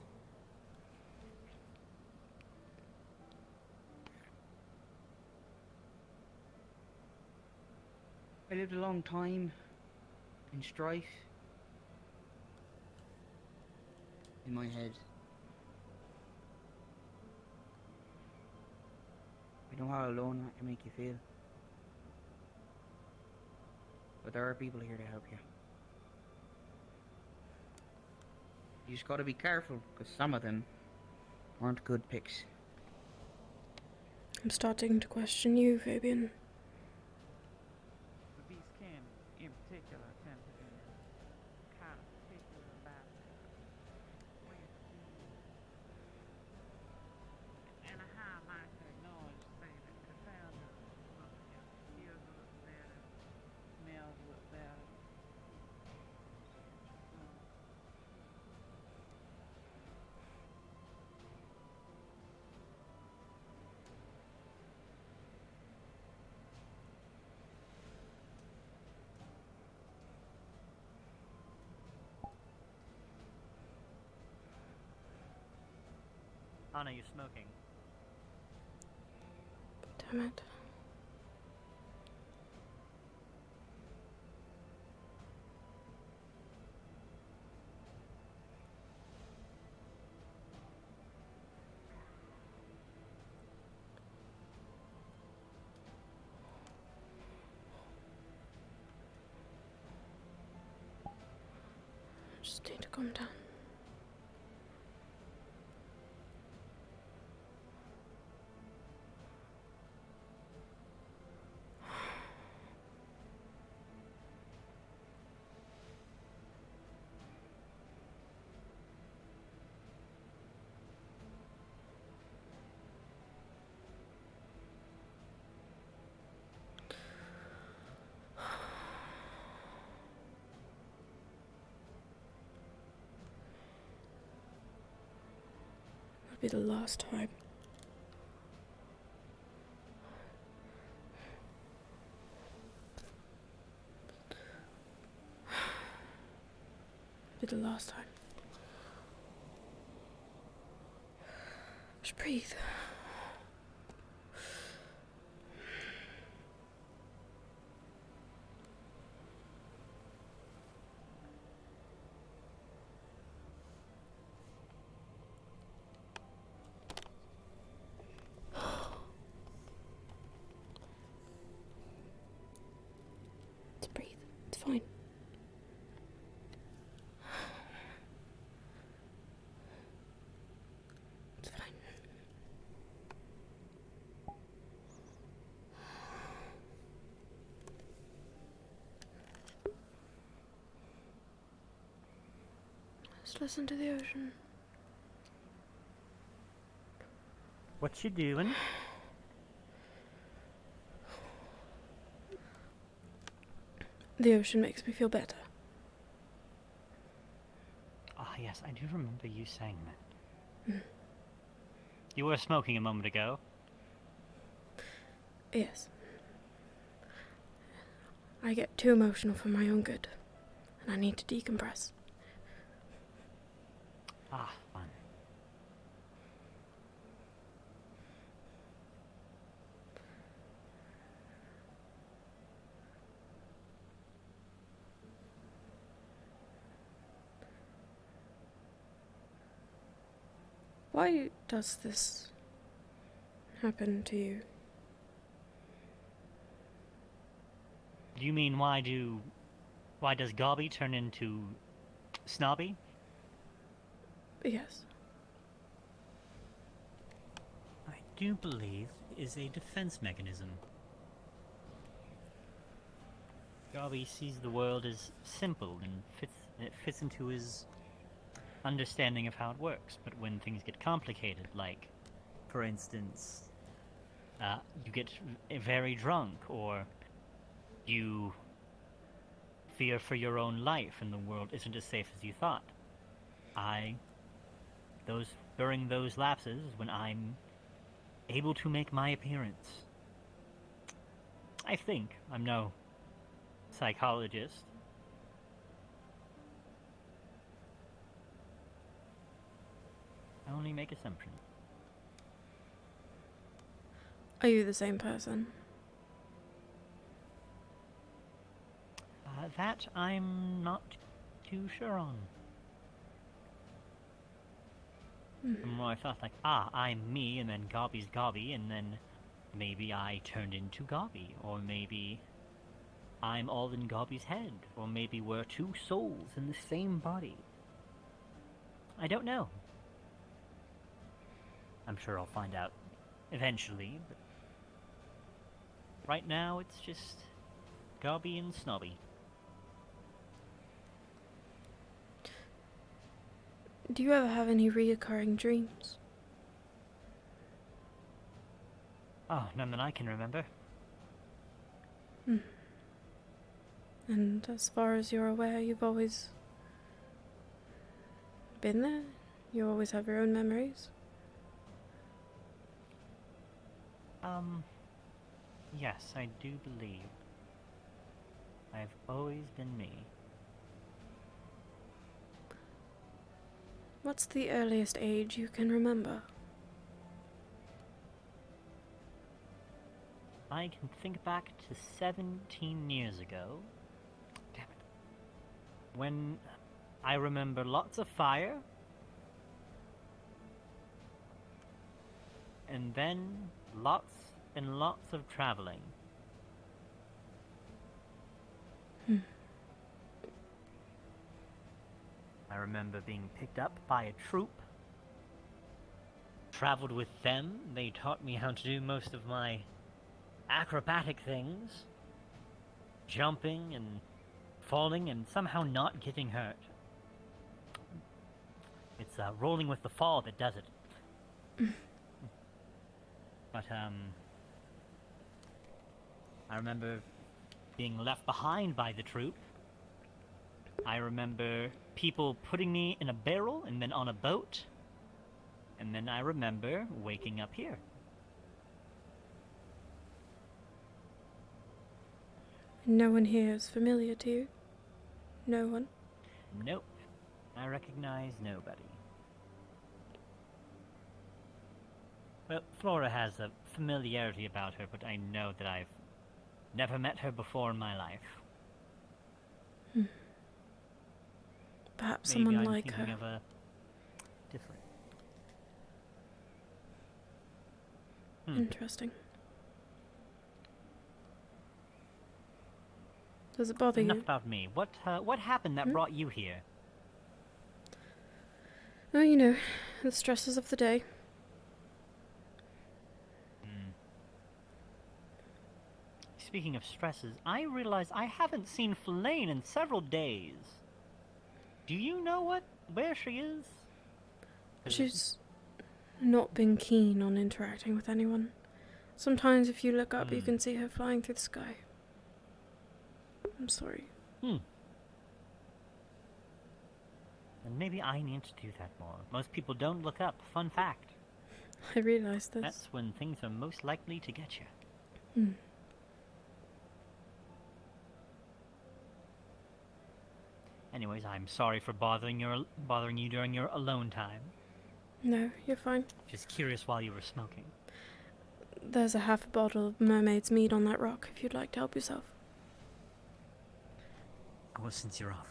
I lived a long time in strife. In my head. I know how alone that can make you feel. But there are people here to help you. You just gotta be careful, because some of them aren't good picks. I'm starting to question you, Fabian. The beast can, in particular, tend to be kind of particular about and a high might acknowledge say that Cassandra feels a little better, smells a little better. Anna, you're smoking. Damn it. I just need to calm down. Be the last time. Be the last time. Just breathe. fine. It's fine. Just listen to the ocean. What you doing? The ocean makes me feel better. Ah, yes, I do remember you saying that. You were smoking a moment ago. Yes. I get too emotional for my own good, and I need to decompress. Ah, fun. Why does this happen to you? Do you mean why does Gobby turn into Snobby? Yes. I do believe is a defense mechanism. Gobby sees the world as simple and it fits into his understanding of how it works, but when things get complicated, like, for instance, you get very drunk, or you fear for your own life and the world isn't as safe as you thought. During those lapses, when I'm able to make my appearance, I think, I'm no psychologist, I only make assumptions. Are you the same person? That I'm not too sure on. The more I thought, like, I'm me, and then Gobby's Gobby, and then maybe I turned into Gobby, or maybe I'm all in Gobby's head, or maybe we're two souls in the same body. I don't know. I'm sure I'll find out eventually, but right now it's just Gobby and Snobby. Do you ever have any reoccurring dreams? Oh, none that I can remember. And as far as you're aware, you've always been there? You always have your own memories? Yes, I do believe I've always been me. What's the earliest age you can remember? I can think back to 17 years ago. Damn it. When I remember lots of fire, and then lots and lots of traveling. I remember being picked up by a troop, traveled with them. They taught me how to do most of my acrobatic things, jumping and falling and somehow not getting hurt. It's rolling with the fall that does it. But I remember being left behind by the troop. I remember people putting me in a barrel and then on a boat. And then I remember waking up here. No one here is familiar to you? No one? Nope. I recognize nobody. Well, Flora has a familiarity about her, but I know that I've never met her before in my life. Perhaps Maybe someone I'm like thinking her. of a different. Interesting. Does it bother Enough you? about me. What happened that brought you here? Oh, you know, the stresses of the day. Speaking of stresses, I realize I haven't seen Flane in several days. Do you know where she is? She's not been keen on interacting with anyone. Sometimes if you look up, you can see her flying through the sky. I'm sorry. And maybe I need to do that more. Most people don't look up. Fun fact. I realize this. That's when things are most likely to get you. Anyways, I'm sorry for bothering you during your alone time. No, you're fine. Just curious while you were smoking. There's a half a bottle of mermaid's mead on that rock if you'd like to help yourself. Well, since you're offering.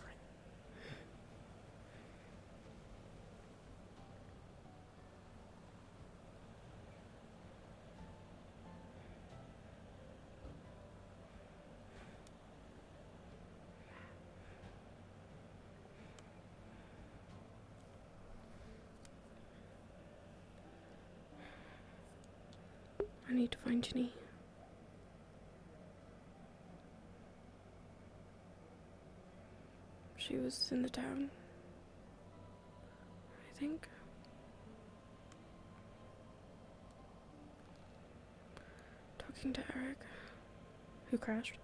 I need to find Ginny. She was in the town, I think. Talking to Eric, who crashed.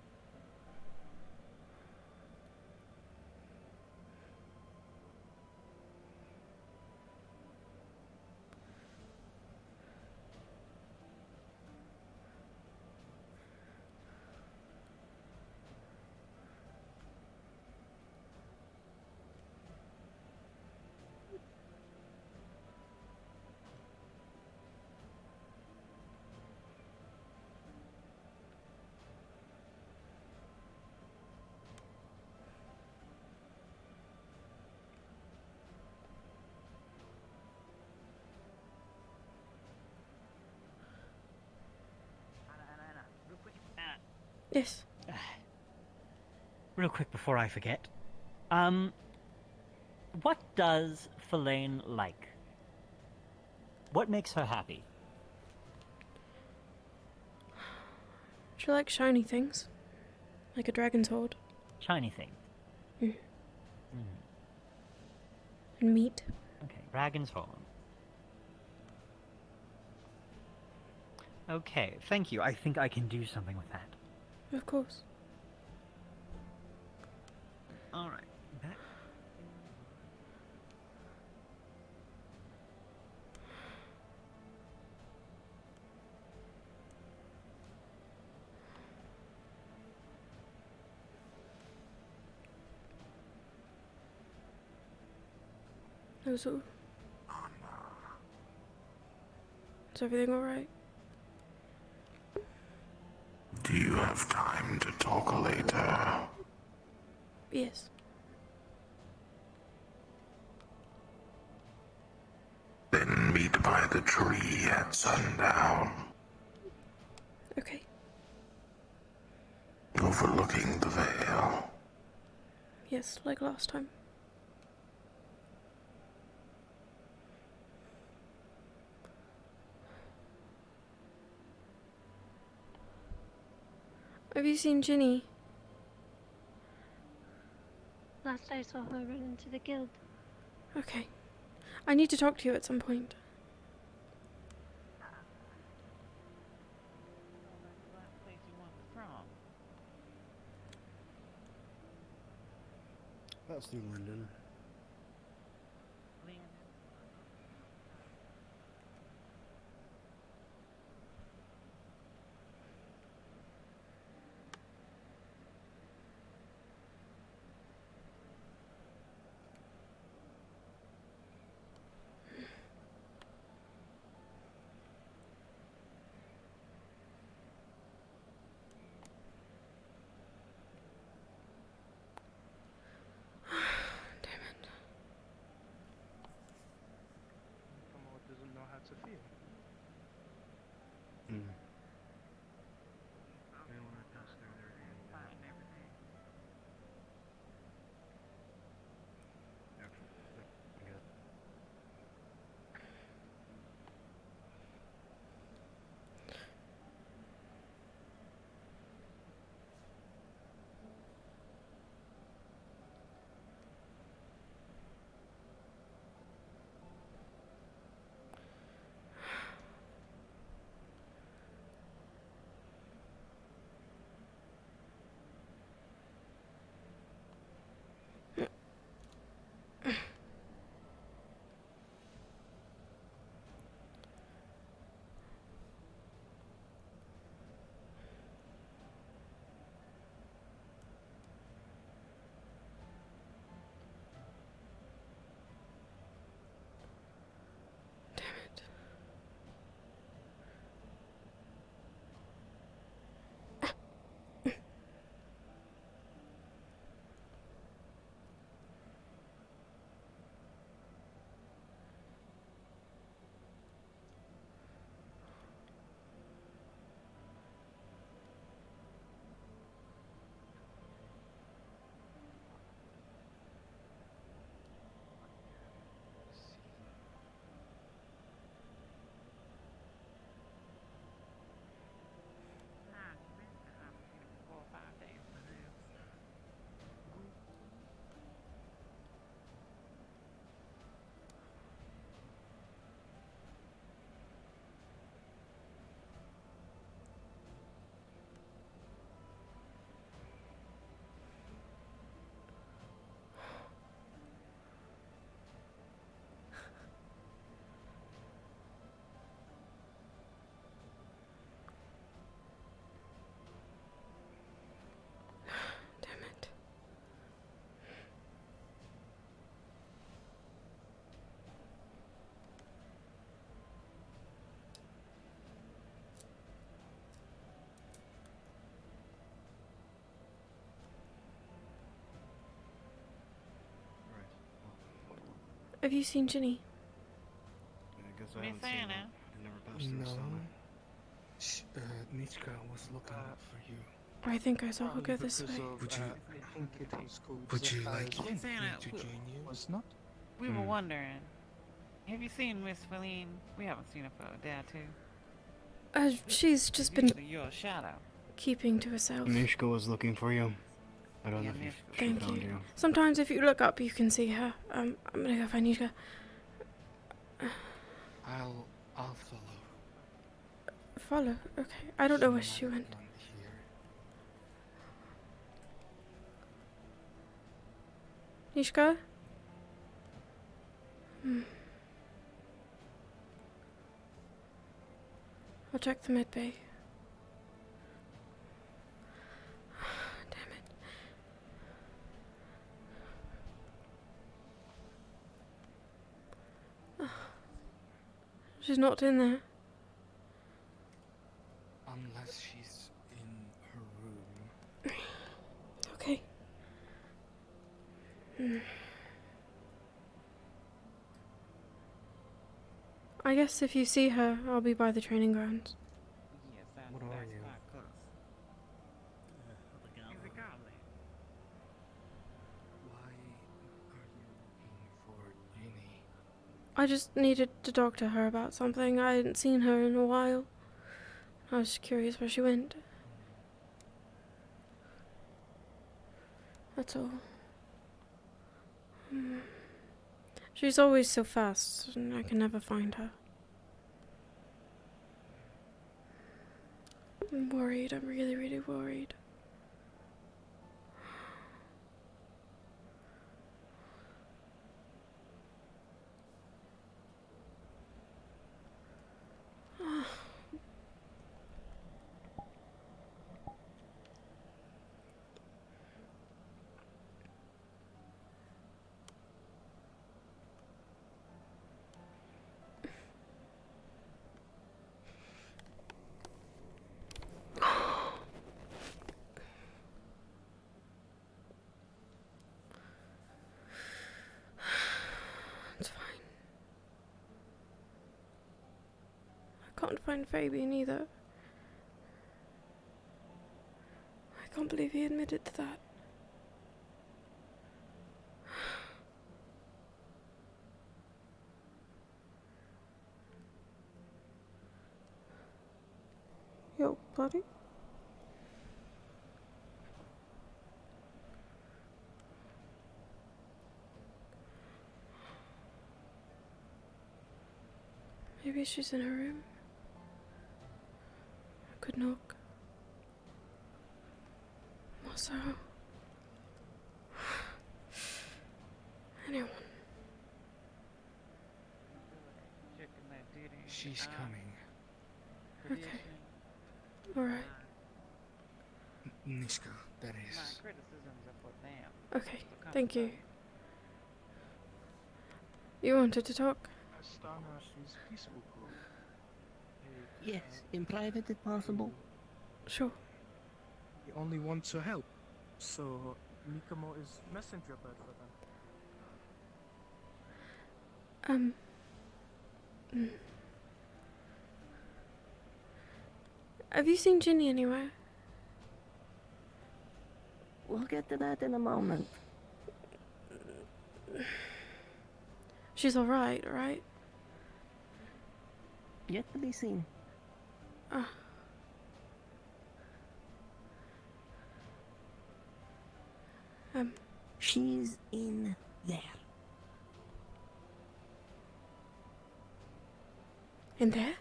Yes. Real quick before I forget. What does Felane like? What makes her happy? She likes shiny things. Like a dragon's hoard. Shiny things. And meat. Okay, dragon's horn. Okay, thank you. I think I can do something with that. Of course. Alright. Ozu. Is everything alright? Do you have time to talk later? Yes. Then meet by the tree at sundown. Okay. Overlooking the Vale. Yes, like last time. Have you seen Ginny? Last I saw her run into the guild. Okay. I need to talk to you at some point. That's New London. Doesn't know how to feel. Have you seen Ginny? I guess I haven't seen her. I never passed through No. Nitschka was looking for you. I think I saw her go this way. Would you like Miss Anna, me to join you? Was not? we were wondering, have you seen Miss Feline? We haven't seen her for a day or two. She's just been Usually you're a shadow. keeping to herself. Nishka was looking for you. I don't know if she Thank found you. you. Sometimes if you look up, you can see her. I'm gonna go find Nishka. I'll follow. Follow? Okay. I don't know where she went. Nishka? I'll check the med bay. Damn it. She's not in there. Unless she's in her room. Okay. I guess if you see her, I'll be by the training grounds. What are you? Why are you looking for Ginny? I just needed to talk to her about something. I hadn't seen her in a while. I was curious where she went. That's all. She's always so fast, and I can never find her. I'm worried. I'm really, really worried. It's fine. I can't find Fabian either. I can't believe he admitted to that. Yo, buddy. Maybe she's in her room. I could knock. Also, anyone. She's coming. Okay. Alright. Nishka, that is. Okay, thank you. You wanted to talk? Yes, in private if possible. Sure. We only want to help. So, Mikamo is messenger bird for them. Have you seen Ginny anywhere? We'll get to that in a moment. She's alright, right? Yet to be seen. Ah. She's in there. In there?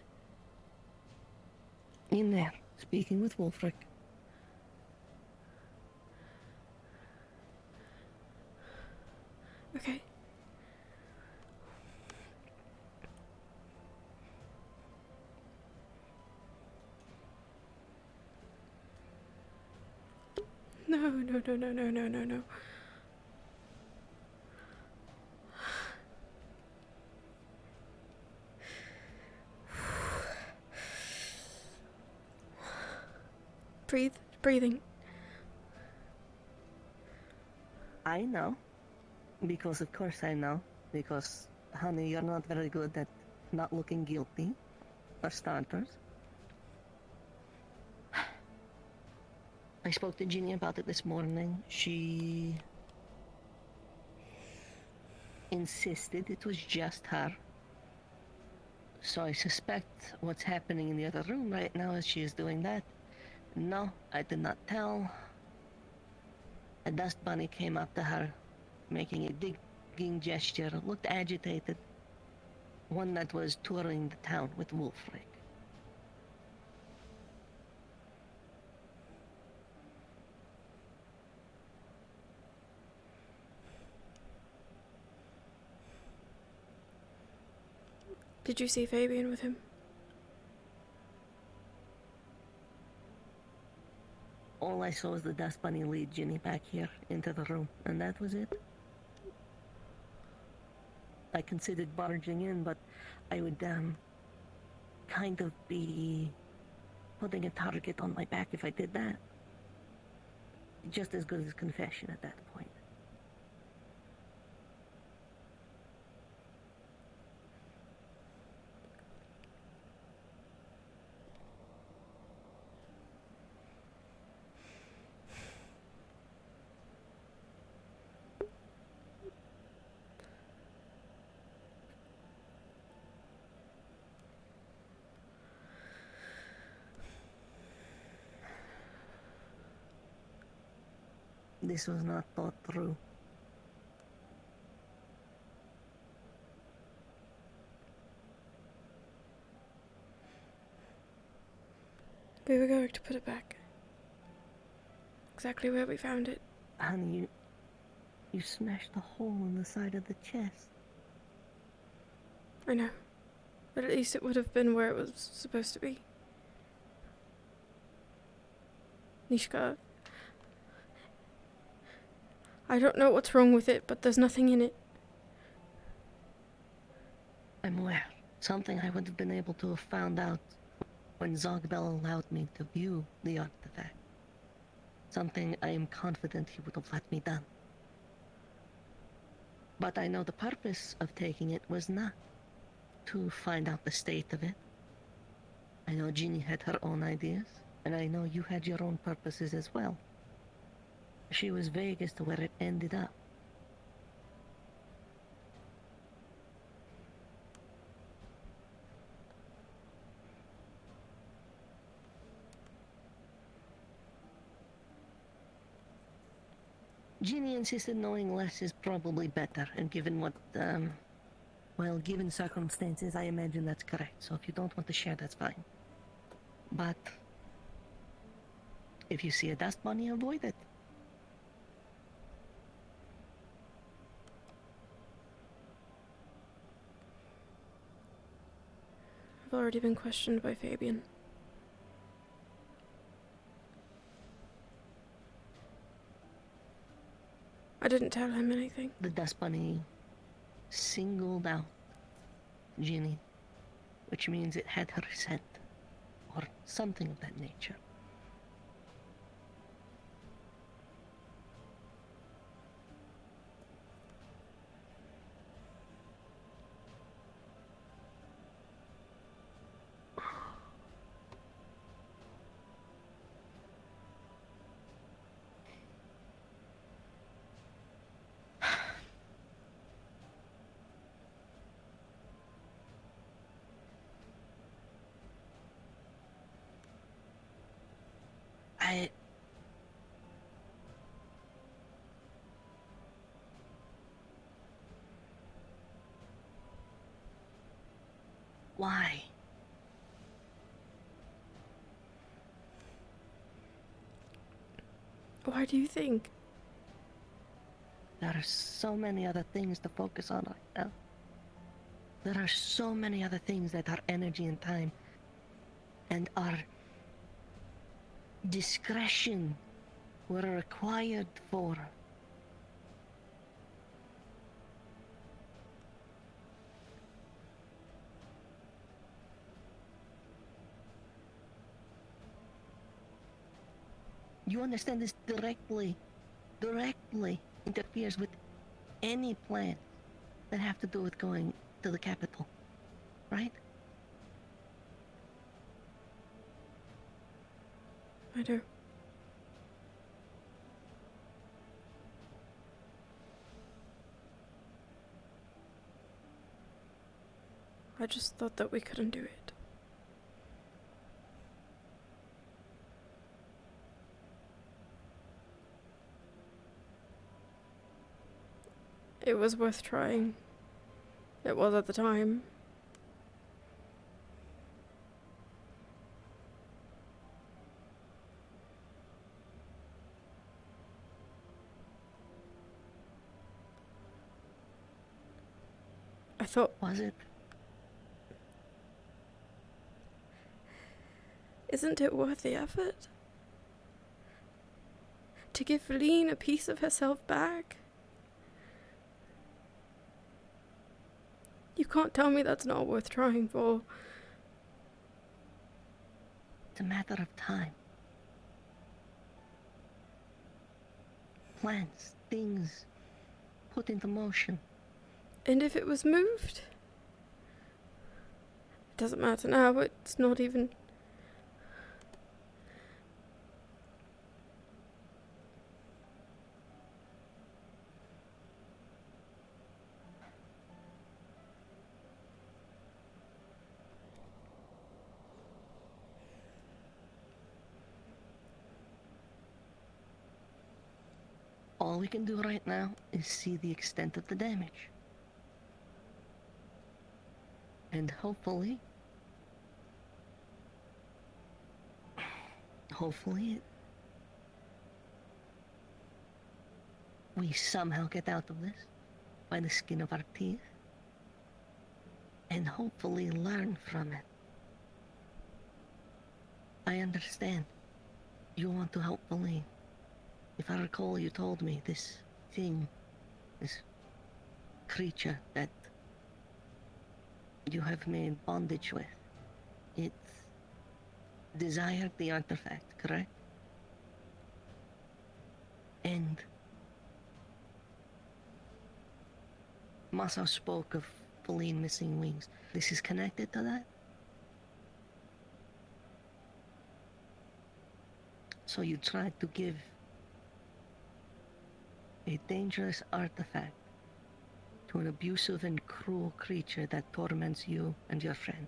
In there, speaking with Wolfric. Okay. No. Breathing. I know. Because of course I know. Because Honey, you're not very good at not looking guilty, for starters. I spoke to Ginny about it this morning. She insisted it was just her. So I suspect what's happening in the other room right now is she is doing that. No, I did not tell. A dust bunny came up to her, making a digging gesture, looked agitated. One that was touring the town with Wolfric. Did you see Fabian with him? All I saw was the dust bunny lead Ginny back here into the room, and that was it. I considered barging in, but I would, kind of be putting a target on my back if I did that. Just as good as confession at that point. This was not thought through. We were going to put it back. Exactly where we found it. Honey, you smashed a hole in the side of the chest. I know. But at least it would have been where it was supposed to be. Nishka, I don't know what's wrong with it, but there's nothing in it. I'm aware. Something I would have been able to have found out when Zogbel allowed me to view the artifact. Something I am confident he would have let me done. But I know the purpose of taking it was not to find out the state of it. I know Jeannie had her own ideas, and I know you had your own purposes as well. She was vague as to where it ended up. Ginny insisted knowing less is probably better, and given what, well, given circumstances, I imagine that's correct. So if you don't want to share, that's fine. But if you see a dust bunny, avoid it. I've already been questioned by Fabian. I didn't tell him anything. The dust bunny singled out Ginny, which means it had her scent, or something of that nature. Why? Why do you think? There are so many other things to focus on right now. There are so many other things that our energy and time and our discretion were required for. You understand this directly interferes with any plan that have to do with going to the capital, right? I do. I just thought that we couldn't do it. It was worth trying. It was at the time. I thought... Was it? Isn't it worth the effort? To give Feline a piece of herself back? You can't tell me that's not worth trying for. It's a matter of time. Plans, things put into motion. And if it was moved? It doesn't matter now, it's not even... All we can do right now is see the extent of the damage. And hopefully, we somehow get out of this by the skin of our teeth, and hopefully learn from it. I understand. You want to help Feline. If I recall, you told me this thing, this creature that you have made bondage with, it desired the artifact, correct? And Masao spoke of Feline missing wings. This is connected to that? So you tried to give a dangerous artifact to an abusive and cruel creature that torments you and your friend.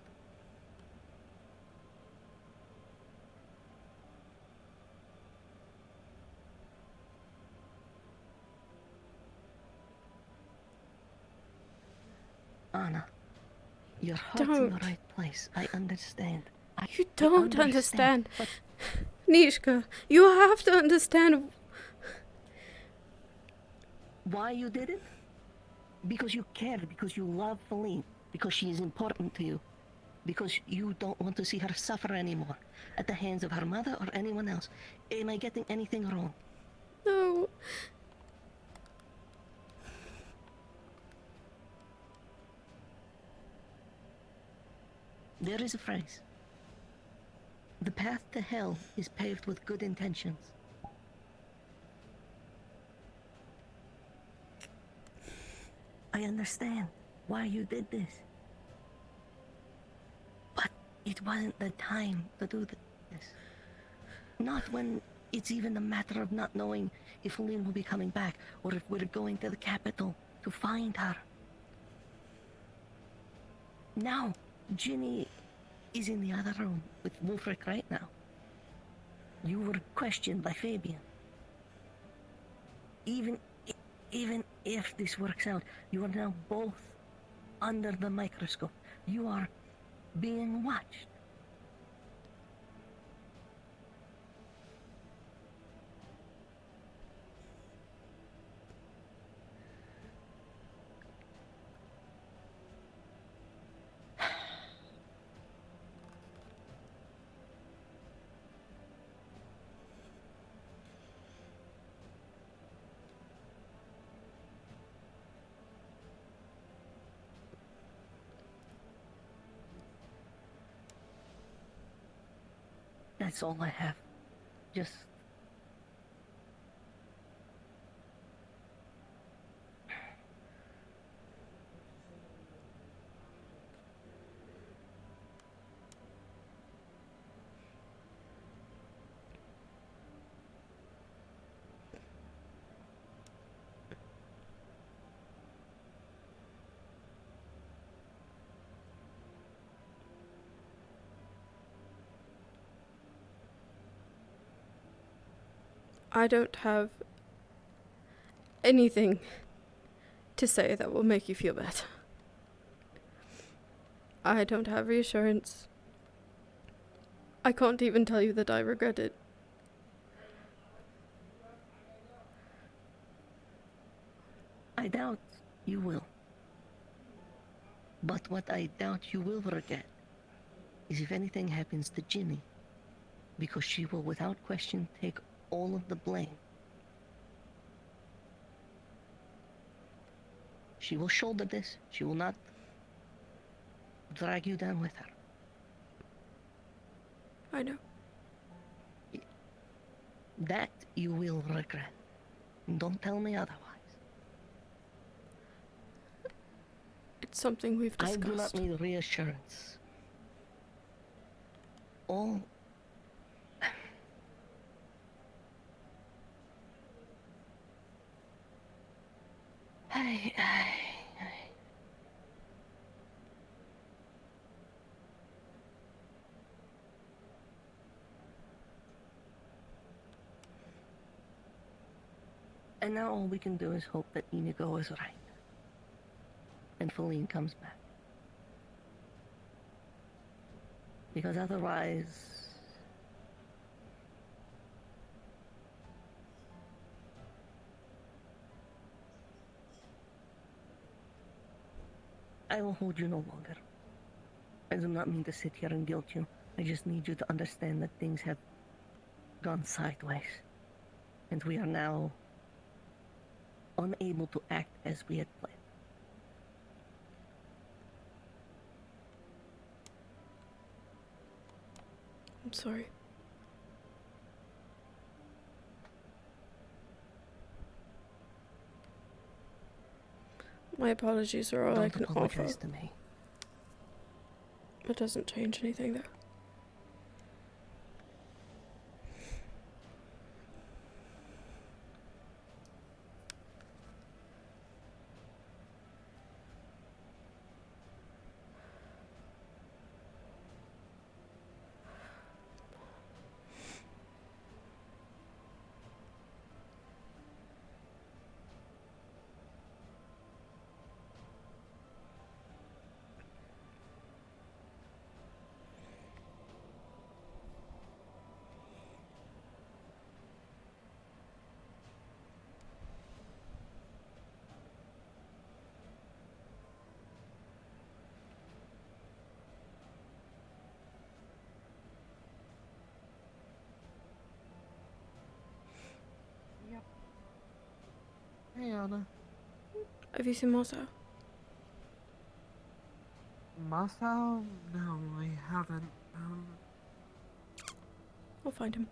Anna, your heart's in the right place. I understand. You don't understand. Nishka, you have to understand. Why you did it? Because you care, because you love Feline, because she is important to you, because you don't want to see her suffer anymore at the hands of her mother or anyone else. Am I getting anything wrong? No. There is a phrase. The path to hell is paved with good intentions. I understand why you did this. But it wasn't the time to do this. Not when it's even a matter of not knowing if Feline will be coming back or if we're going to the capital to find her. Now, Ginny is in the other room with Wolfric right now. You were questioned by Fabian. Even if this works out, you are now both under the microscope. You are being watched. That's all I have. Just... I don't have anything to say that will make you feel better. I don't have reassurance. I can't even tell you that I regret it. I doubt you will. But what I doubt you will regret is if anything happens to Ginny, because she will without question take all of the blame. She will shoulder this. She will not drag you down with her. I know. That you will regret. Don't tell me otherwise. It's something we've discussed. I do not need reassurance. All... And now all we can do is hope that Inigo is right. And Feline comes back. Because otherwise... I will hold you no longer. I do not mean to sit here and guilt you. I just need you to understand that things have gone sideways. And we are now unable to act as we had planned. I'm sorry. My apologies are all I can offer. Don't apologize to me. It doesn't change anything, though. Yep. Hey, Anna. Have you seen Mosa? Masao? No, I haven't. I'll find him.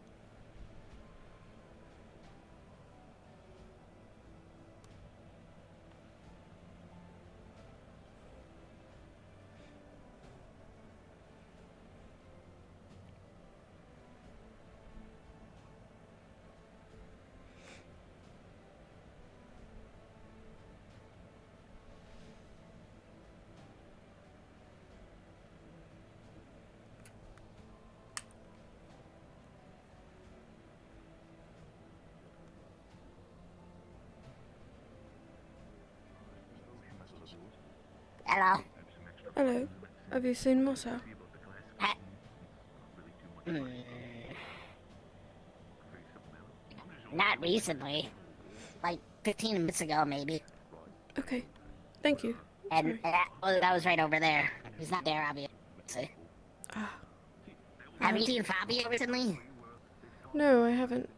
Hello. Hello. Have you seen Mosa? Not recently. Like 15 minutes ago, maybe. Okay. Thank you. And that was right over there. He's not there, obviously. Have you seen Fabio recently? No, I haven't.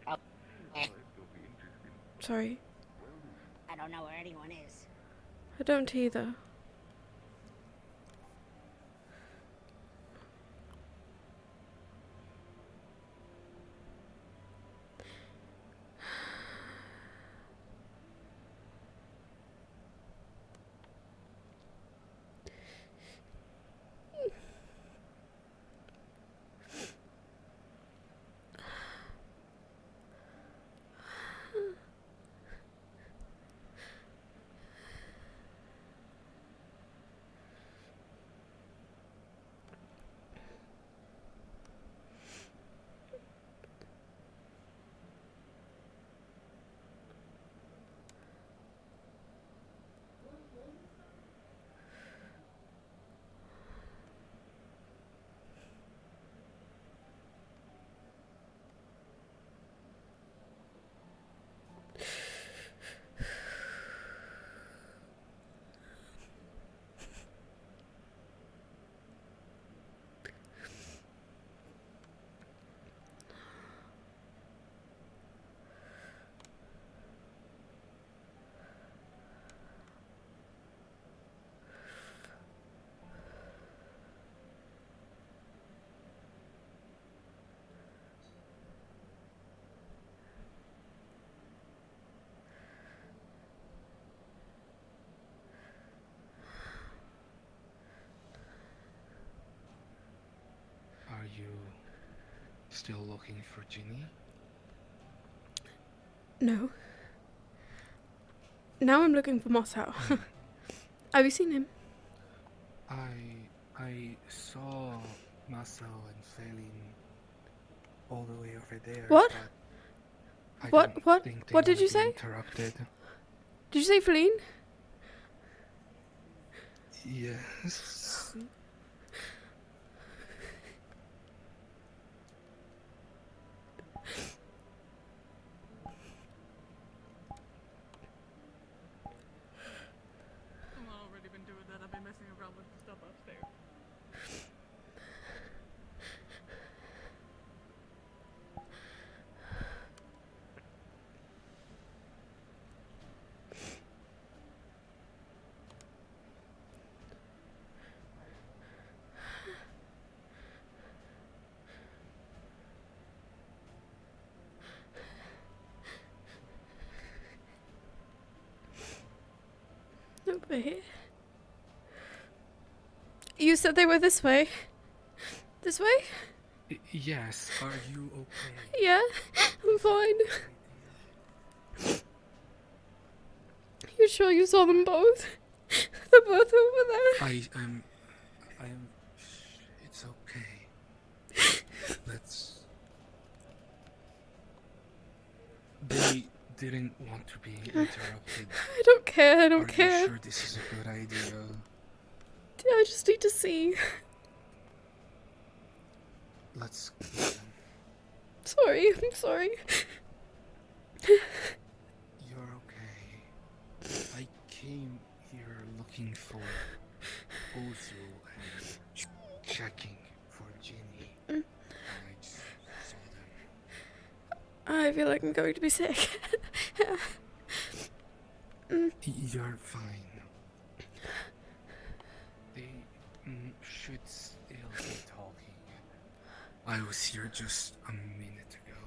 Okay. Sorry. I don't know where anyone is. I don't either. still looking for Ginny? No. Now I'm looking for Moscow. Have you seen him? I saw Marcel and Celine all the way over there. What? But What did you say? Interrupted. Did you say Feline? Yes. I've already been doing that. I've been messing around with the stuff upstairs. Over here. You said they were this way. This way? Yes. Are you okay? Yeah, I'm fine. You sure you saw them both? They're both over there. I am. It's okay. Let's. They didn't want to be interrupted. I don't care. I Are don't you care. sure this is a good idea? I just need to see. Let's. Sorry. I'm sorry. You're okay. I came here looking for Ozu and checking for Ginny. And I just saw them. I feel like I'm going to be sick. You're fine. They should still be talking. I was here just a minute ago.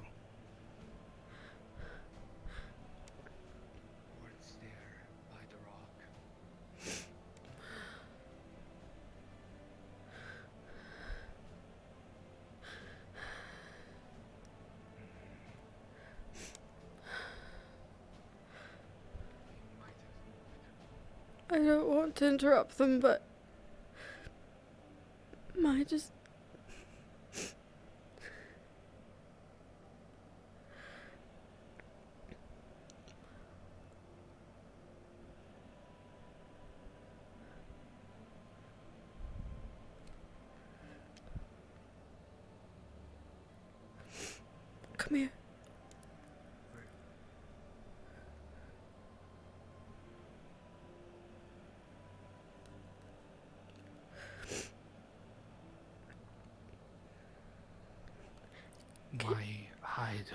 Ward's there by the rock. I don't want to interrupt them, but I just. Come here. Why hide?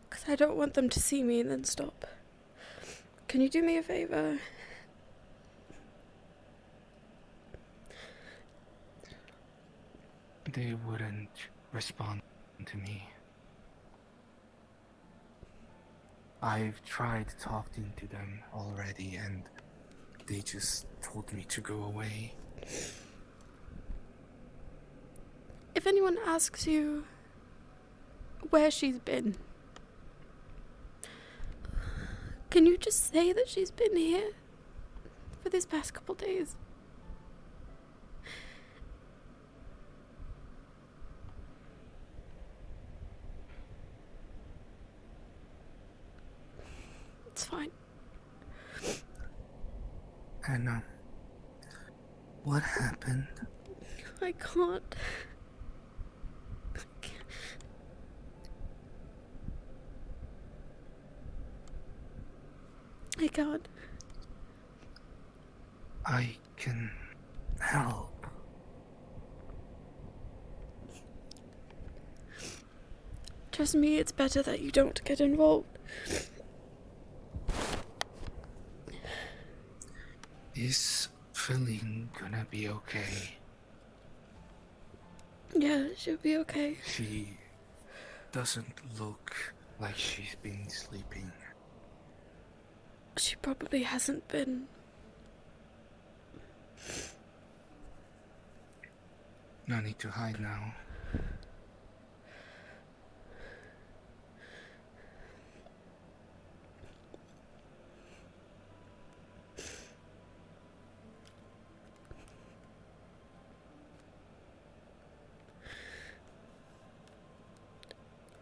Because I don't want them to see me and then stop. Can you do me a favor? They wouldn't respond to me. I've tried talking to them already and they just told me to go away. If anyone asks you where she's been, can you just say that she's been here for these past couple days? It's fine. Anna, what happened? I can't. I can't. I can help. Trust me, it's better that you don't get involved. Is Feline gonna be okay? Yeah, she'll be okay. She doesn't look like she's been sleeping. She probably hasn't been. No need to hide now.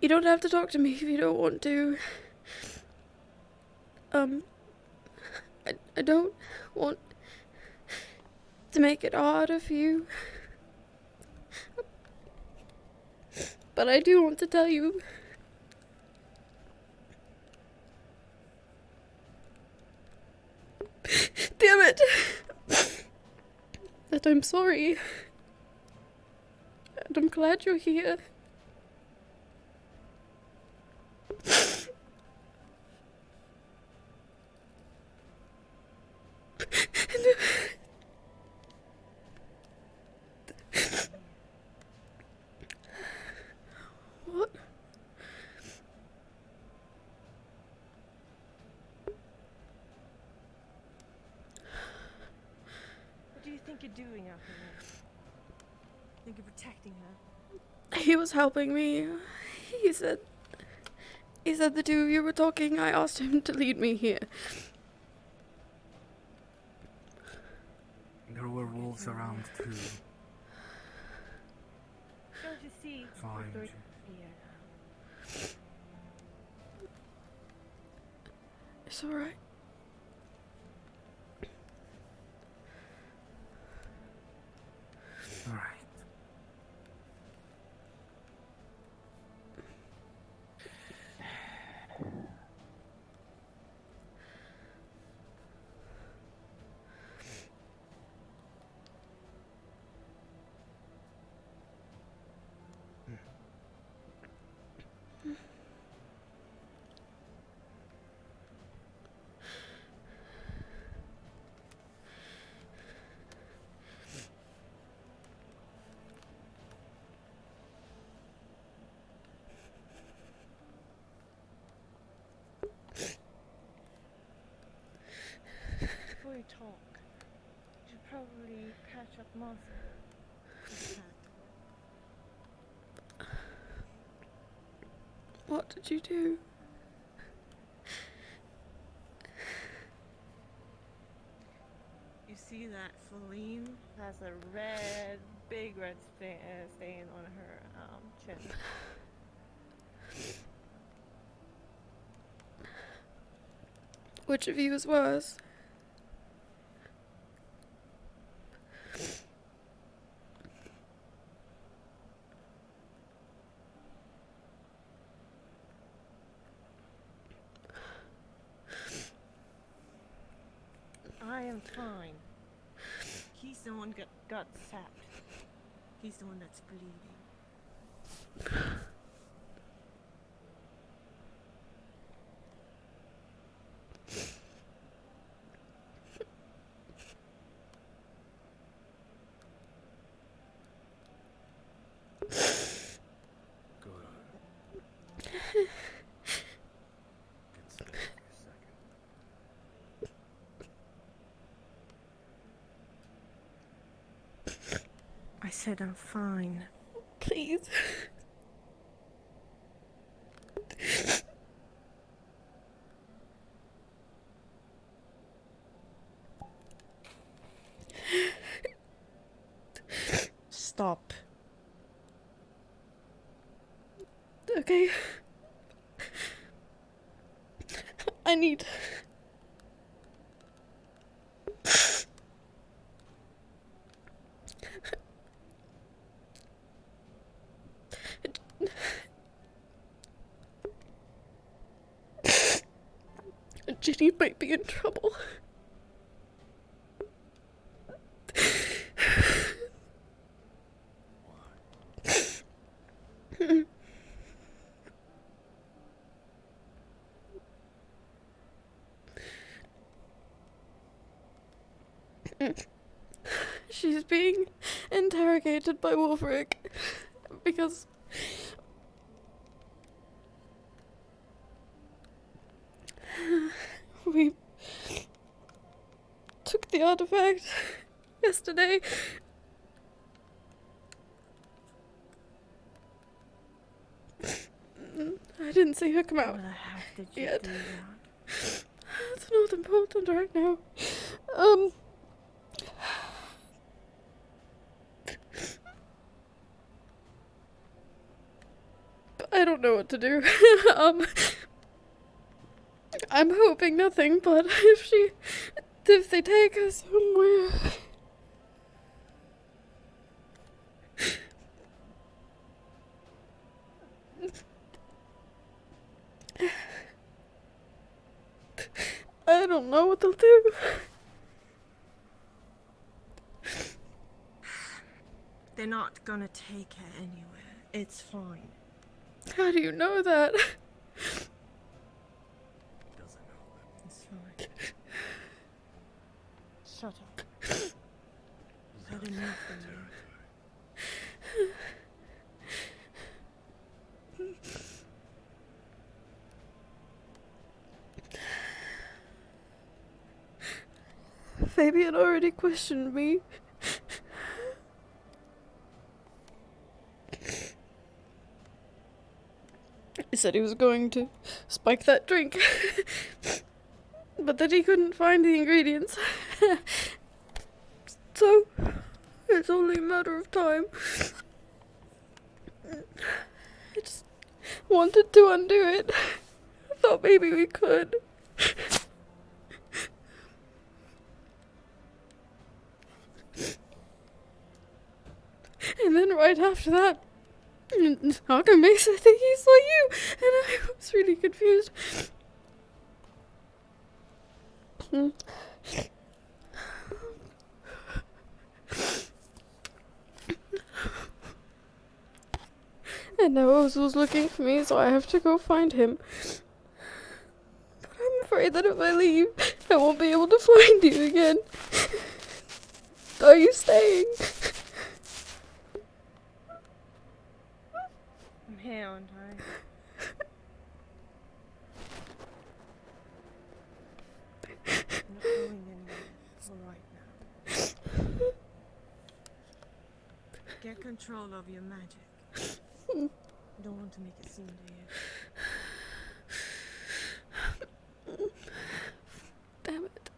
You don't have to talk to me if you don't want to. I don't want to make it harder for you. But I do want to tell you. Damn it! That I'm sorry. And I'm glad you're here. What? What do you think you're doing out here? Think you're protecting her? He was helping me. He said the two of you were talking. I asked him to lead me here. There were wolves around too. Don't you see? Fine. We're here. It's alright. Alright. Before you talk, you should probably patch up Martha. What did you do? You see that Feline has a big red stain on her chin. Which of you is worse? I am fine. He's the one got sapped. He's the one that's bleeding. I said I'm fine. Please. Stop. Okay. I need... Ginny might be in trouble. She's being interrogated by Wolfric because we took the artifact yesterday. I didn't see her come out yet. It's not important right now. I don't know what to do. I'm hoping nothing, but if they take us somewhere... I don't know what they'll do. They're not gonna take her anywhere. It's fine. How do you know that? It's fine. Shut up. Had enough from you. Fabian already questioned me. He said he was going to spike that drink. But that he couldn't find the ingredients. So, it's only a matter of time. I just wanted to undo it. I thought maybe we could. And then right after that, Alchemy said that he saw you, and I was really confused. And now Ozul's looking for me, so I have to go find him. But I'm afraid that if I leave, I won't be able to find you again. Are you staying? I'm here, aren't I? I'm not going anywhere for right now. Get control of your magic. I don't want to make it seem to you. Damn it.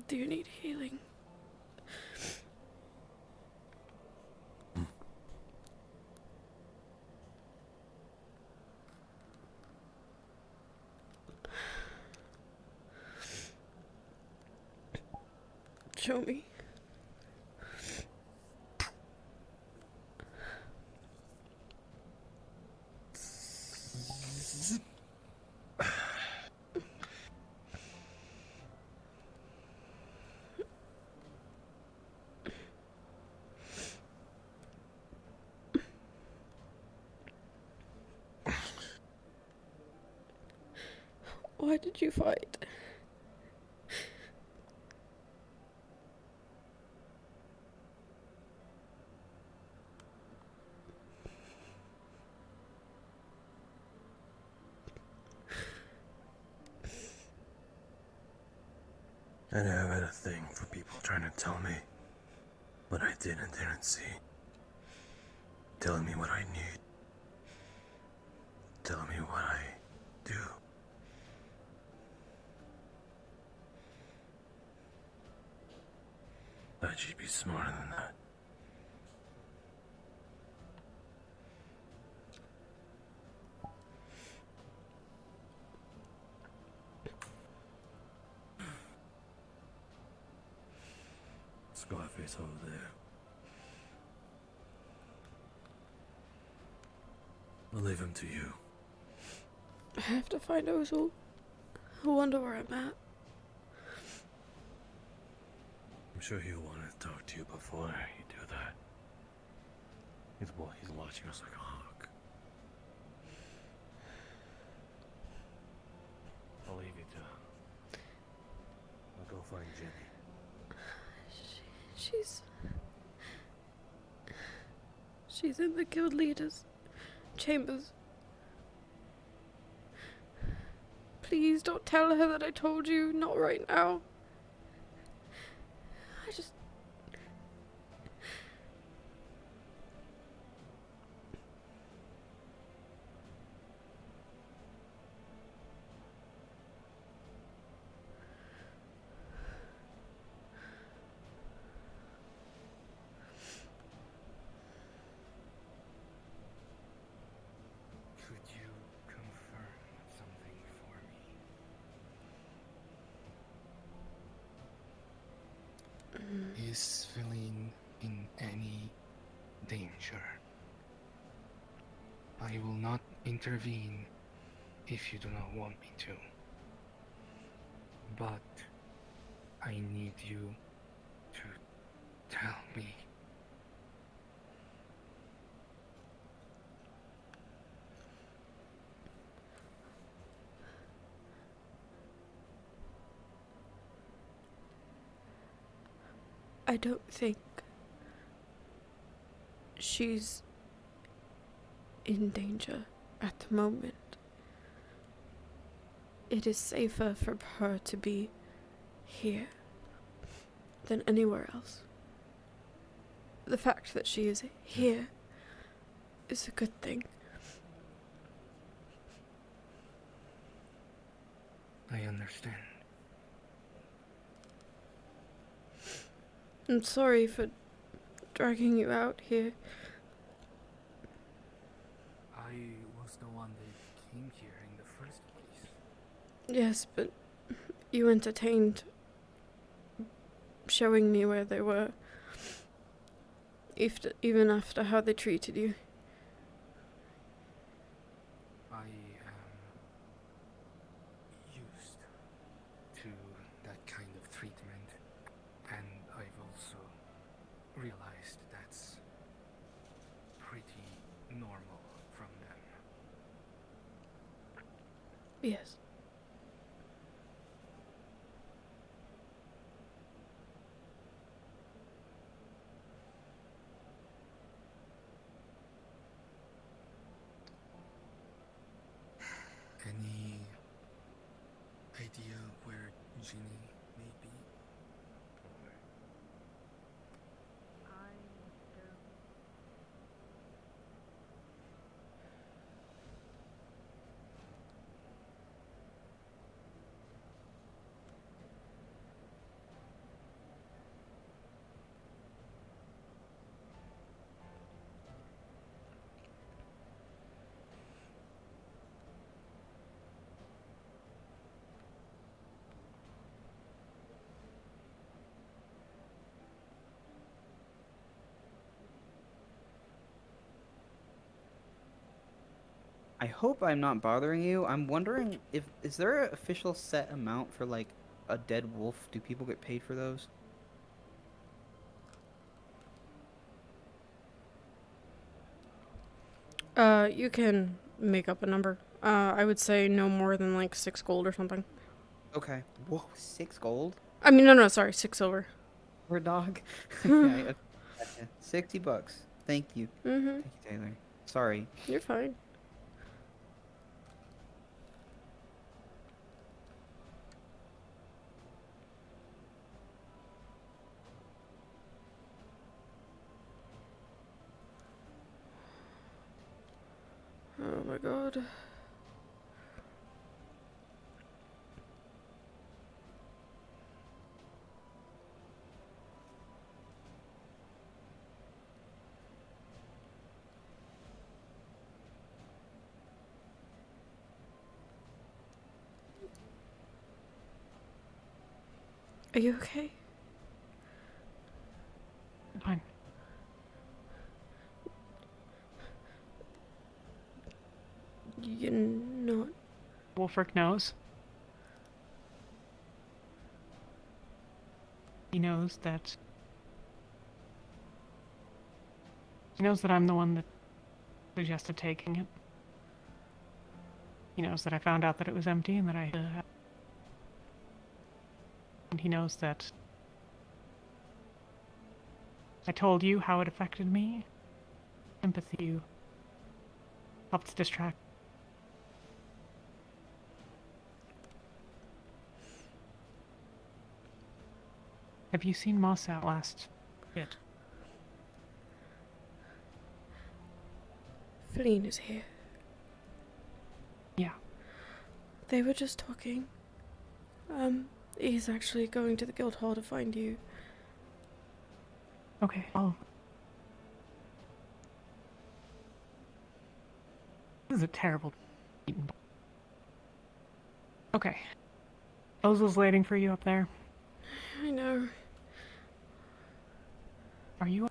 Do you need healing? Show me. Why did you fight? I never had a thing for people trying to tell me what I did and didn't see. Telling me what I need. Telling me what I do. Thought she'd be smarter than that. Scarface over there. I'll leave him to you. I have to find Ozul. I wonder where I'm at. I'm sure he'll want to talk to you before you do that. He's watching us like a hawk. I'll leave you to. I'll go find Jenny. She's in the guild leader's chambers. Please don't tell her that I told you. Not right now. Could you confirm something for me? Is Feline in any danger? I will not intervene if you do not want me to. But I need you to tell me. I don't think she's in danger at the moment. It is safer for her to be here than anywhere else. The fact that she is here is a good thing. I understand. I'm sorry for dragging you out here. I was the one that came here in the first place. Yes, but you entertained showing me where they were, even after how they treated you. I am used to that kind of treatment, and I've also realized that's pretty normal from them. Yes. Any idea where Ginny may be? I hope I'm not bothering you. I'm wondering if is there an official set amount for like a dead wolf? Do people get paid for those? You can make up a number. I would say no more than like 6 gold or something. Okay. Whoa, 6 gold? I mean, no, sorry, 6 silver. For a dog? Okay, okay. Gotcha. $60. Thank you. Mm-hmm. Thank you, Taylor. Sorry. You're fine. Oh my god. Are you okay? Fine. You're not. Wolfric knows. He knows that... He knows that I'm the one that suggested taking it. He knows that I found out that it was empty and that I... and he knows that... I told you how it affected me. Empathy you helped distract. Have you seen Moss out last bit? Feline is here. Yeah. They were just talking. He's actually going to the guild hall to find you. Okay, I'll... This is a terrible... Okay. Ozel's waiting for you up there. I know. Are you...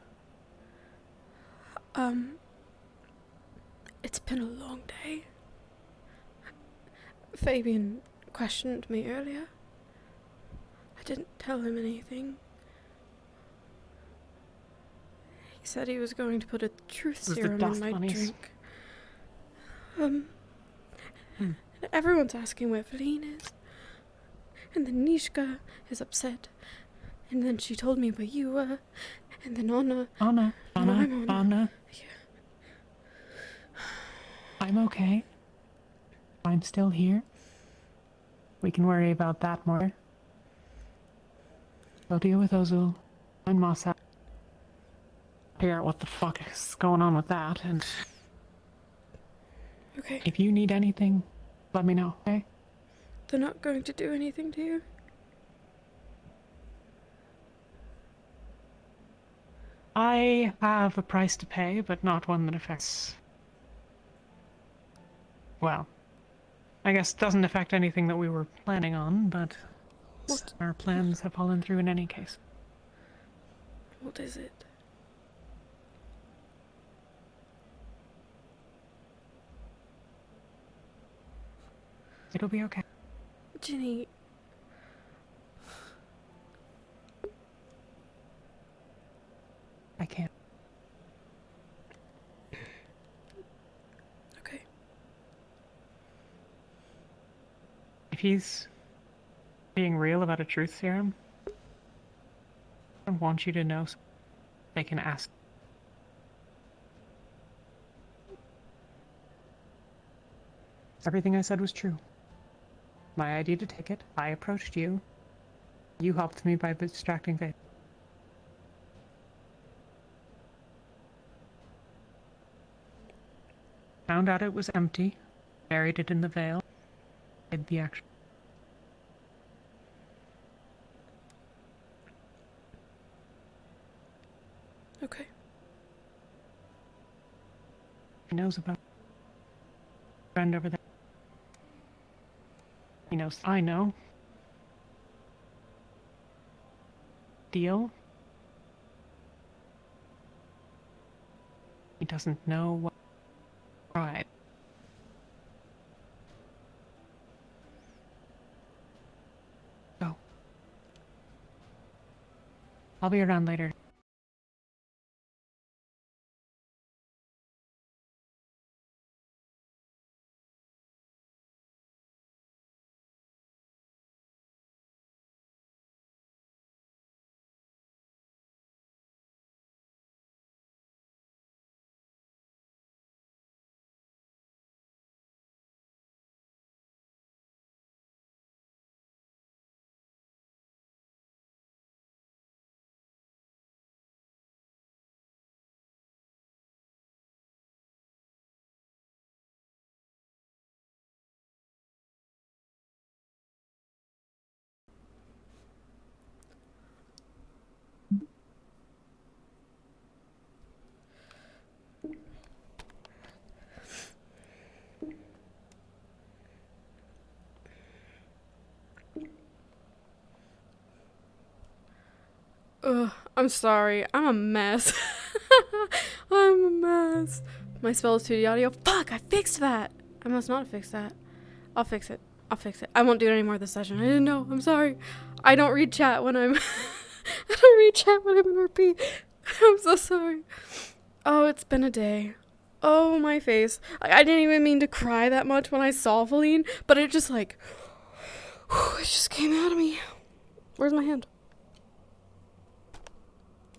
It's been a long day. Fabian questioned me earlier. I didn't tell him anything. He said he was going to put a truth serum in my drink. Everyone's asking where Feline is. And then Nishka is upset. And then she told me where you were. And then Anna. Anna. Yeah. I'm okay. I'm still here. We can worry about that more. We'll deal with Ozul and Mossa. Figure out what the fuck is going on with that, and... Okay. If you need anything, let me know, okay? They're not going to do anything to you? I have a price to pay, but not one that affects... Well, I guess it doesn't affect anything that we were planning on, but What? Our plans have fallen through in any case. What is it? It'll be okay. Ginny. I can't. Okay. If he's being real about a truth serum, I want you to know so they can ask. Everything I said was true. My idea to take it, I approached you. You helped me by distracting Faith. Found out it was empty, buried it in the veil, did the action. Okay. He knows about friend over there. He knows I know. Deal? He doesn't know what... Right. Go. I'll be around later. Ugh, I'm sorry. I'm a mess. I'm a mess. My spell is 2D audio. Fuck, I fixed that. I must not have fixed that. I'll fix it. I'll fix it. I won't do it anymore this session. I didn't know. I'm sorry. I don't read chat when I'm I don't read chat when I'm in RP. I'm so sorry. Oh, it's been a day. Oh, my face. I didn't even mean to cry that much when I saw Feline, but it just like, it just came out of me. Where's my hand?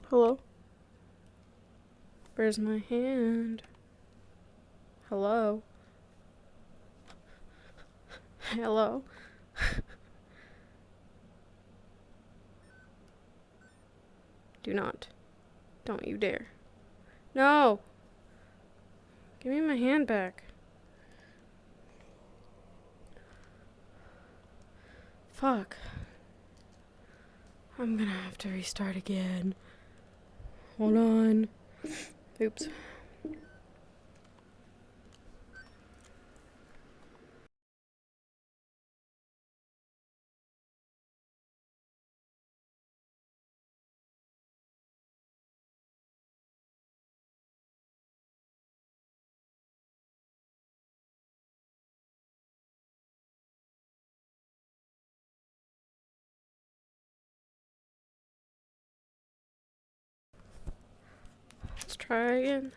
Hello? Where's my hand? Hello? Hello? Do not. Don't you dare. No! Give me my hand back. Fuck. I'm gonna have to restart again. Hold on. Oops. Let's try again.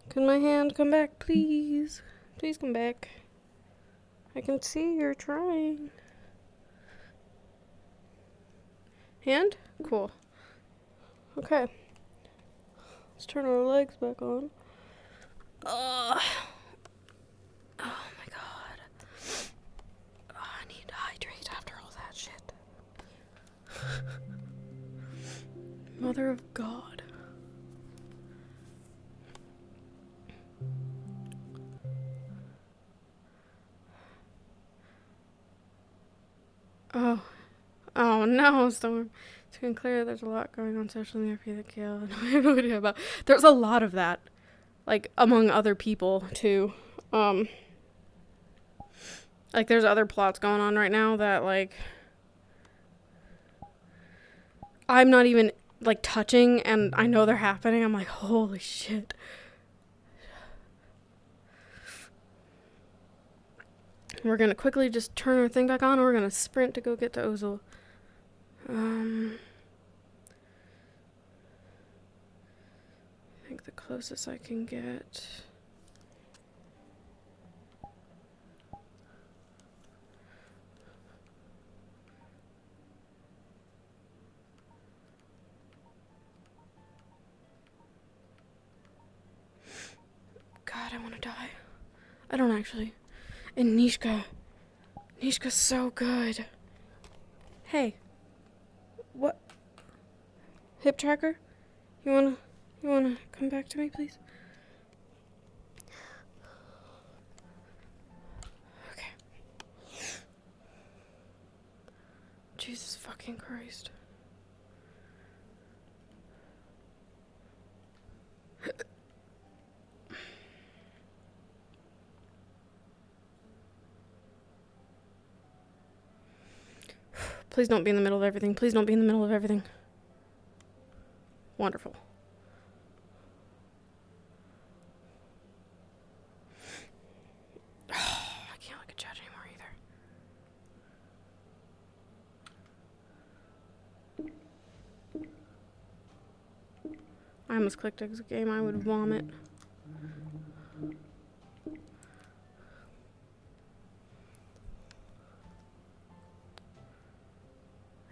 Can my hand come back, please? Please come back. I can see you're trying. Hand? Cool. Okay. Let's turn our legs back on. Oh my god. Oh, I need to hydrate after all that shit. Mother of God. Oh no, Storm. To be clear, there's a lot going on socially in RP that Kale and I have no idea about. There's a lot of that. Like, among other people, too. Like, there's other plots going on right now that, like, I'm not even, like, touching, and I know they're happening. I'm like, holy shit. We're gonna quickly just turn our thing back on, and we're gonna sprint to go get to Ozil. I think the closest I can get... God, I want to die. I don't actually. And Nishka. Nishka's so good. Hey. What? Hip tracker? You wanna come back to me, please? Okay. Jesus fucking Christ. Please don't be in the middle of everything. Please don't be in the middle of everything. Wonderful. I can't look at chat anymore either. I almost clicked exit game. I would vomit.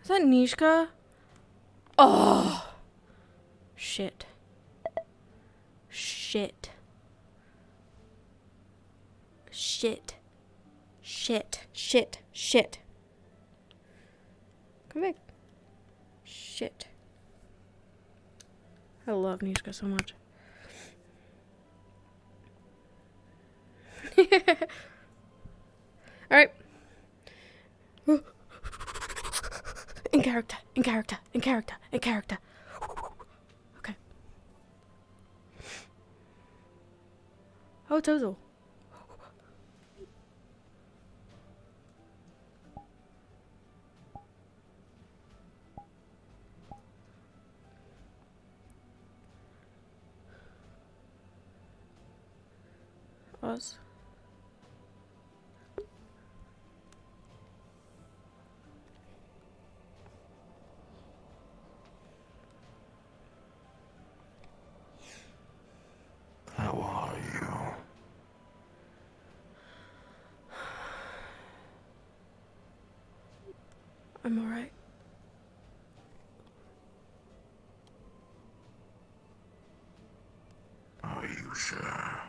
Is that Nishka? Oh! Shit. Shit. Shit. Shit. Shit. Shit. Come back. Shit. I love Nishka so much. Alright. In character, in character, in character, in character. Okay. Oh, it's Ozil. Oz. I'm alright. Are you sure?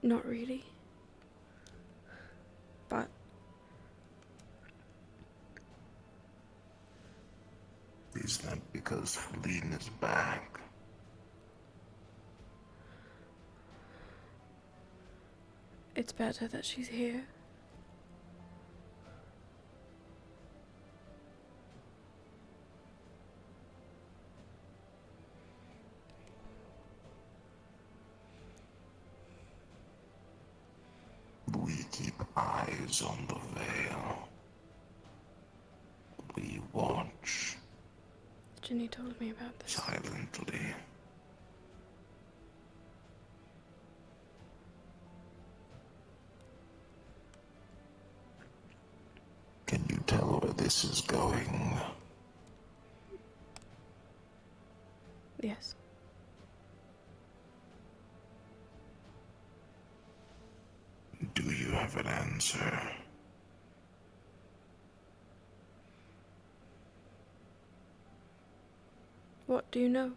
Not really. But Is that because Feline is back? it's better that she's here. We keep eyes on the veil. We watch Ginny told me about this. silently. Can you tell where this is going? Yes. Do you have an answer? What do you know?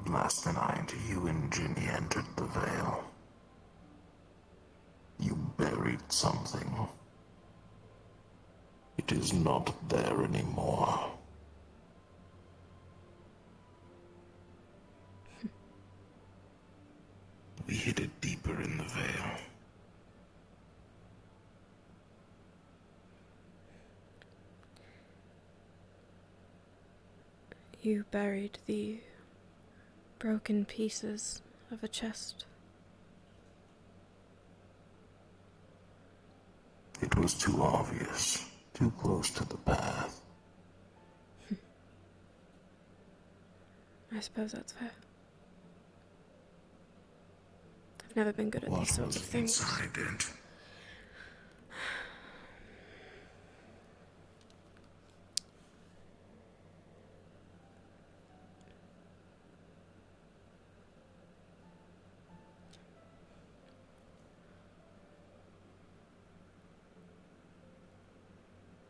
Last night, you and Ginny entered the veil. You buried something. It is not there anymore. We hid it deeper in the veil. You buried the broken pieces of a chest. It was too obvious, too close to the path. I suppose that's fair. I've never been good at these sorts of things. Inside it?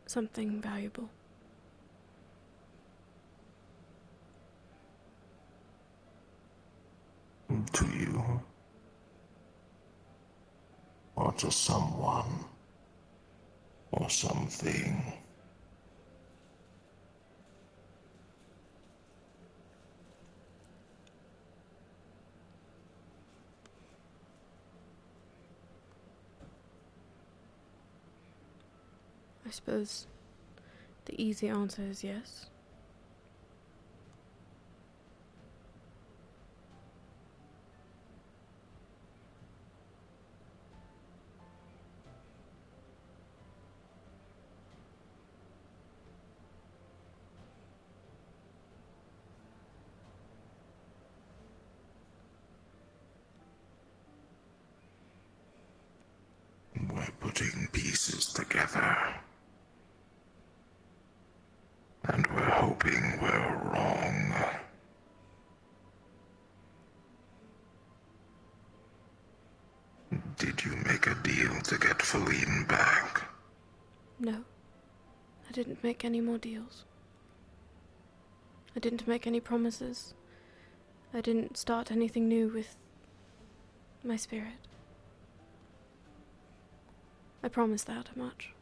Something valuable. To you? Or to someone? Or something? I suppose the easy answer is yes. We're putting pieces together. And we're hoping we're wrong. Did you make a deal to get Feline back? No. I didn't make any more deals. I didn't make any promises. I didn't start anything new with my spirit. I promise that much.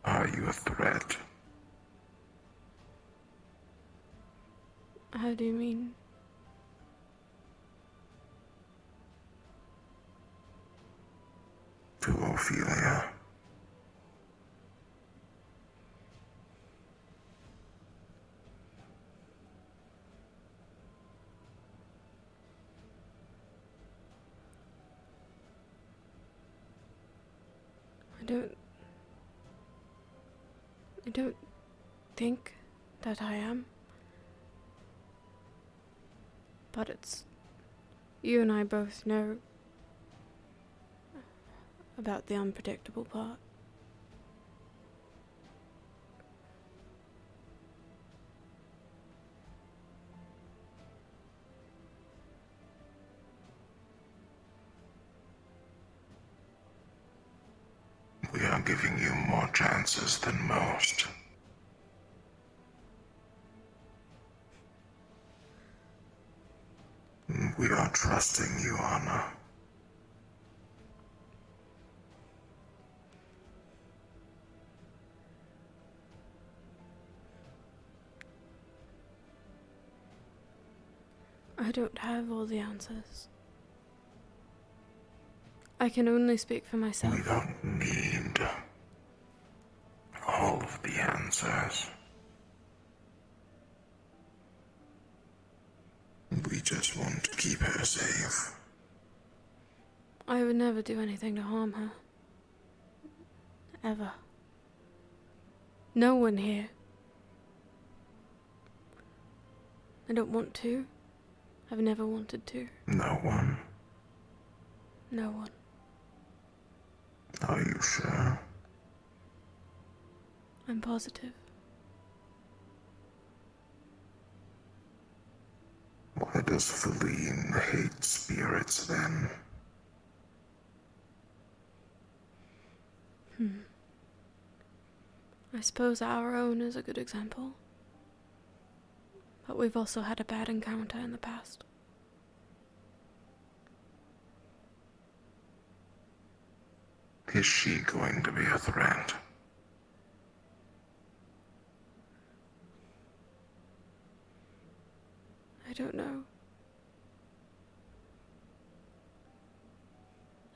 Are you a threat? How do you mean? To Ophelia? I don't think that I am. But you and I both know about the unpredictable part. We are giving you more chances than most. We are trusting you, Anna. I don't have all the answers. I can only speak for myself. We don't need all of the answers. We just want to keep her safe. I would never do anything to harm her. Ever. No one here. I don't want to. I've never wanted to. No one. No one. Are you sure? I'm positive. Why does Feline hate spirits then? I suppose our own is a good example. But we've also had a bad encounter in the past. Is she going to be a threat? I don't know.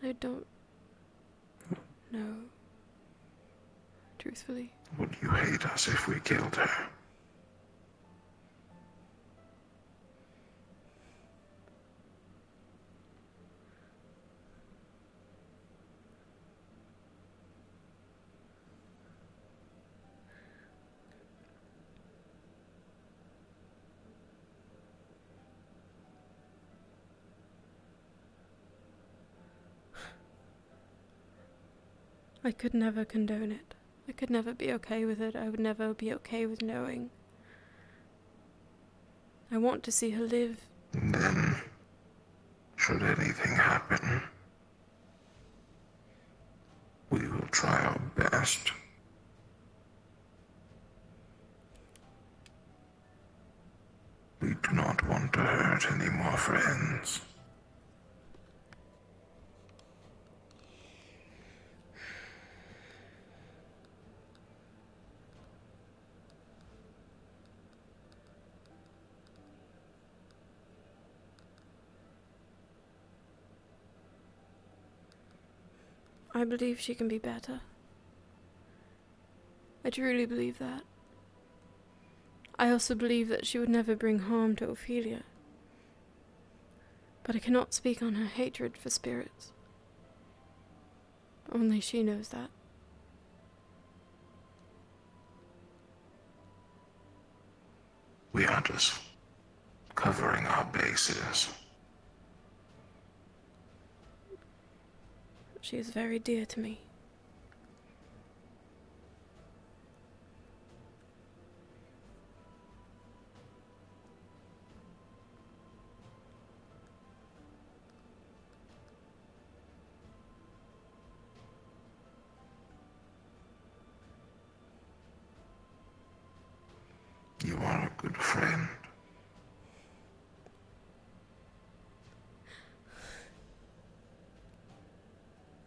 I don't know. Truthfully. Would you hate us if we killed her? I could never condone it. I could never be okay with it. I would never be okay with knowing. I want to see her live. And then, should anything happen, we will try our best. We do not want to hurt any more friends. I believe she can be better. I truly believe that. I also believe that she would never bring harm to Ophelia. But I cannot speak on her hatred for spirits. Only she knows that. We are just covering our bases. She is very dear to me. You are a good friend.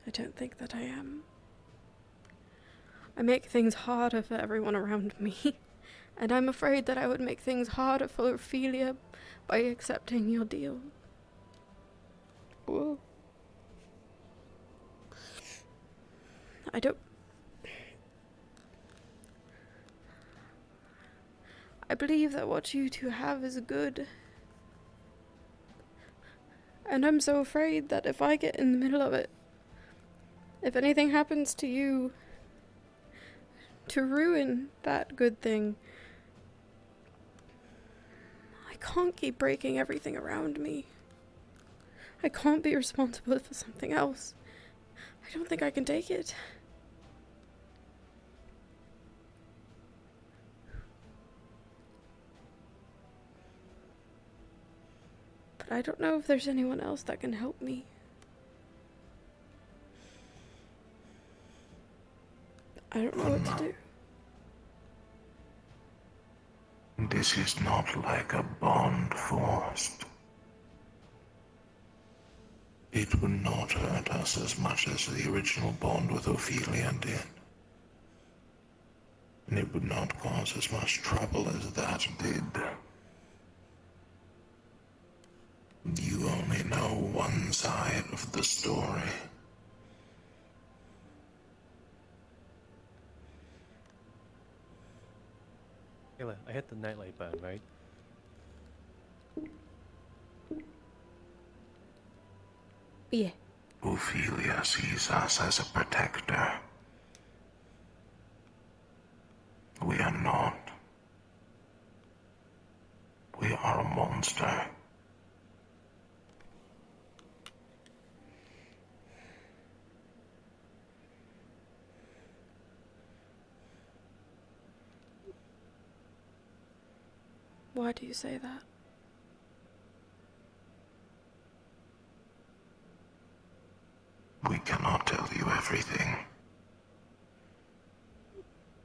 I don't think that I am. I make things harder for everyone around me, and I'm afraid that I would make things harder for Ophelia by accepting your deal. Whoa. I don't... I believe that what you two have is good. And I'm so afraid that if I get in the middle of it, if anything happens to you to ruin that good thing, I can't keep breaking everything around me. I can't be responsible for something else. I don't think I can take it. But I don't know if there's anyone else that can help me. I don't know what to do. This is not like a bond forced. It would not hurt us as much as the original bond with Ophelia did. And it would not cause as much trouble as that did. You only know one side of the story. Kayla, I hit the nightlight button, right? Yeah. Ophelia sees us as a protector. We are not. We are a monster. Why do you say that? We cannot tell you everything.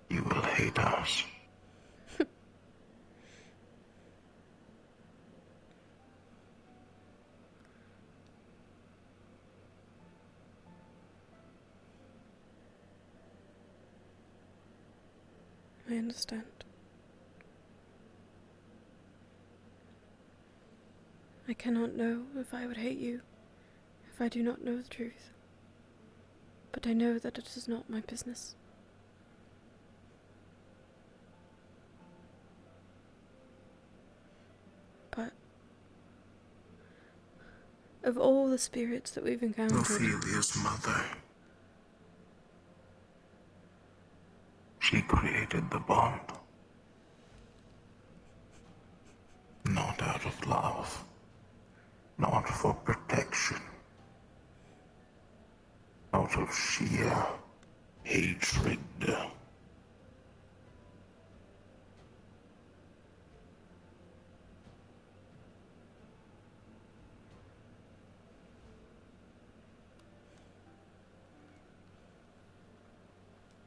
You will hate us. I understand. I cannot know if I would hate you if I do not know the truth. But I know that it is not my business. But of all the spirits that we've encountered, Ophelia's mother. She created the bond. Not out of love. Not for protection. Out of sheer hatred.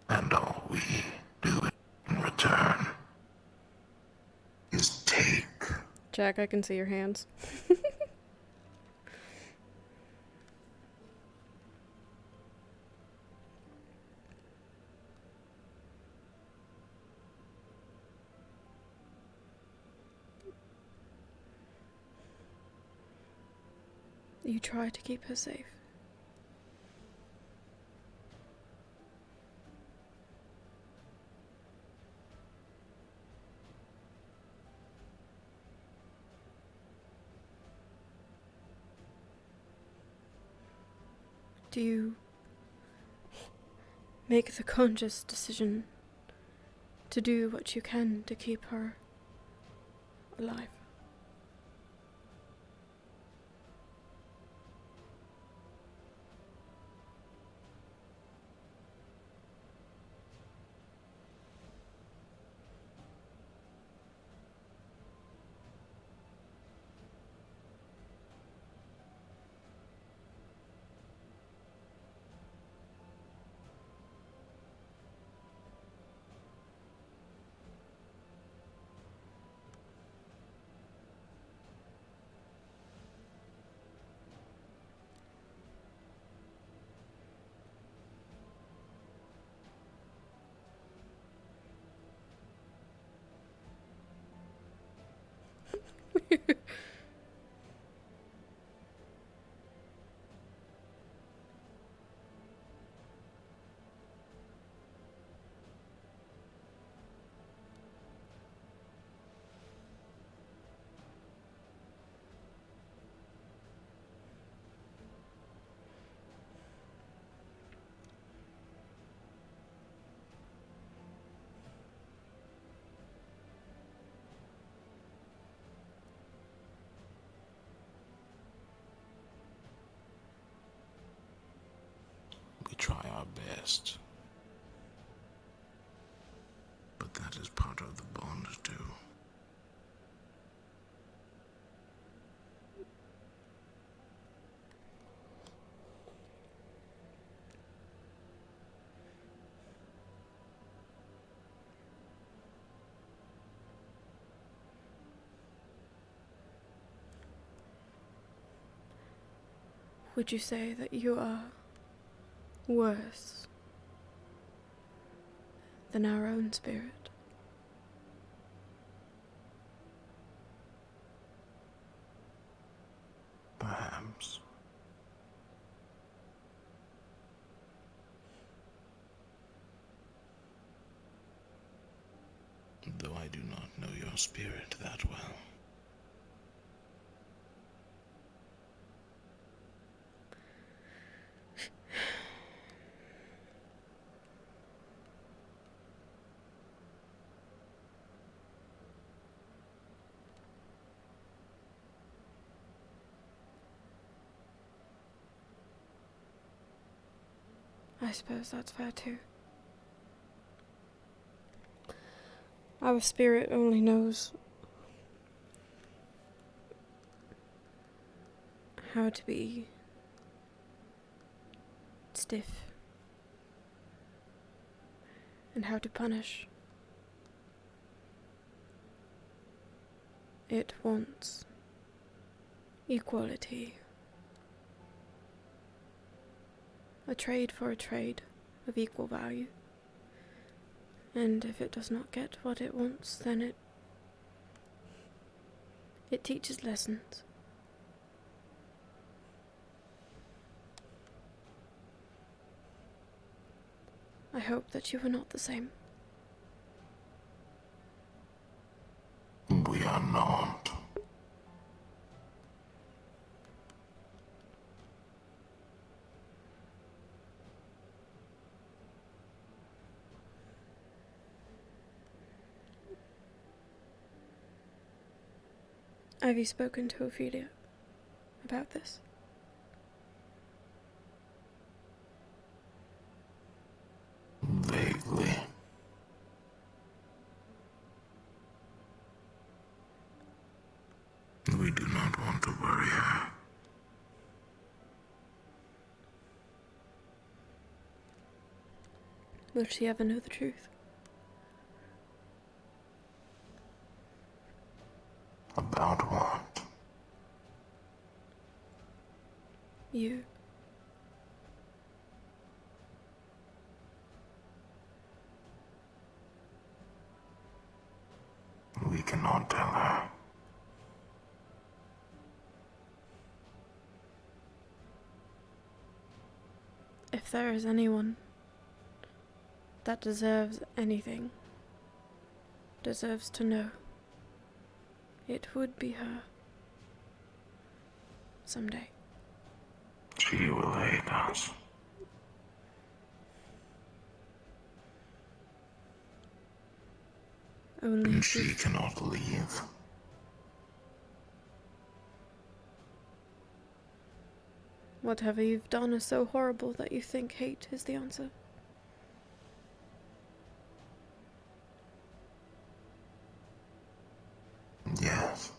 And all we do in return is take. Jack, I can see your hands. You try to keep her safe. Do you make the conscious decision to do what you can to keep her alive? our best. But that is part of the bond, too. Would you say that you are worse than our own spirit? Perhaps. Though I do not know your spirit that well. I suppose that's fair too. Our spirit only knows how to be stiff and how to punish. It wants equality. A trade for a trade of equal value. And if it does not get what it wants, then it teaches lessons. I hope that you are not the same. We are not. Have you spoken to Ophelia about this? Vaguely. We do not want to worry her. Will she ever know the truth? About what? You. We cannot tell her. If there is anyone that deserves anything, deserves to know, it would be her. Someday. She will hate us. Only and she cannot leave. Whatever you've done is so horrible that you think hate is the answer. Yes.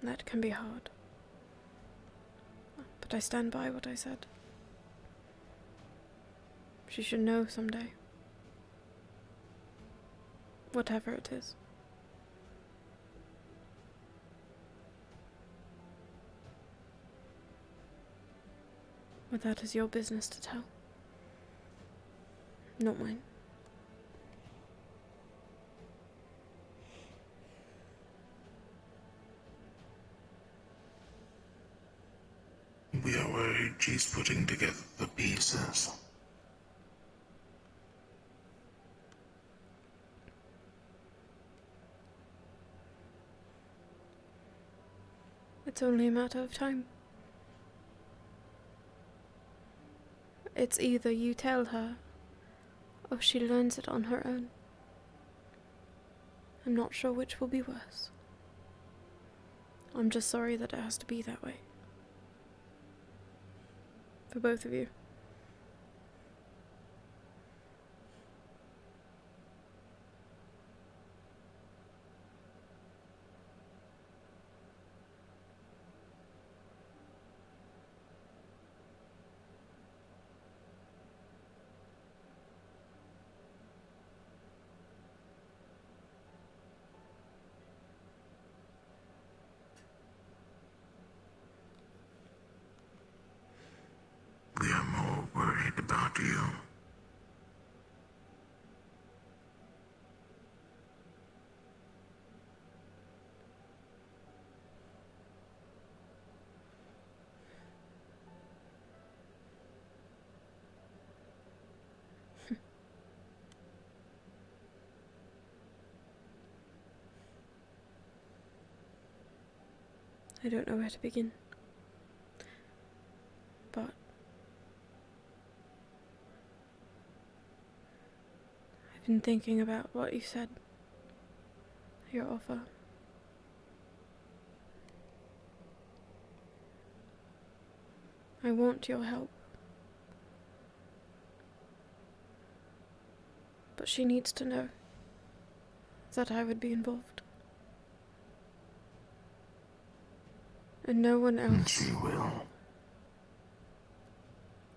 That can be hard. But I stand by what I said. She should know someday. Whatever it is. But that is your business to tell. Not mine. We are worried she's putting together the pieces. It's only a matter of time. It's either you tell her, or she learns it on her own. I'm not sure which will be worse. I'm just sorry that it has to be that way. For both of you. We are more worried about you. I don't know where to begin. But I've been thinking about what you said. Your offer. I want your help. But she needs to know that I would be involved. And no one else. She will.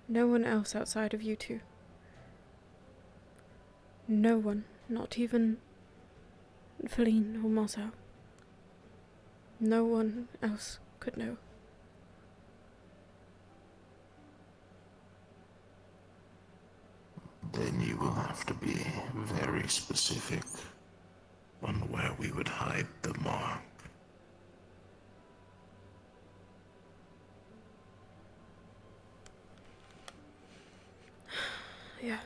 No one else outside of you two. No one, not even Feline or Marcel. No one else could know. Then you will have to be very specific on where we would hide the mark. Yeah.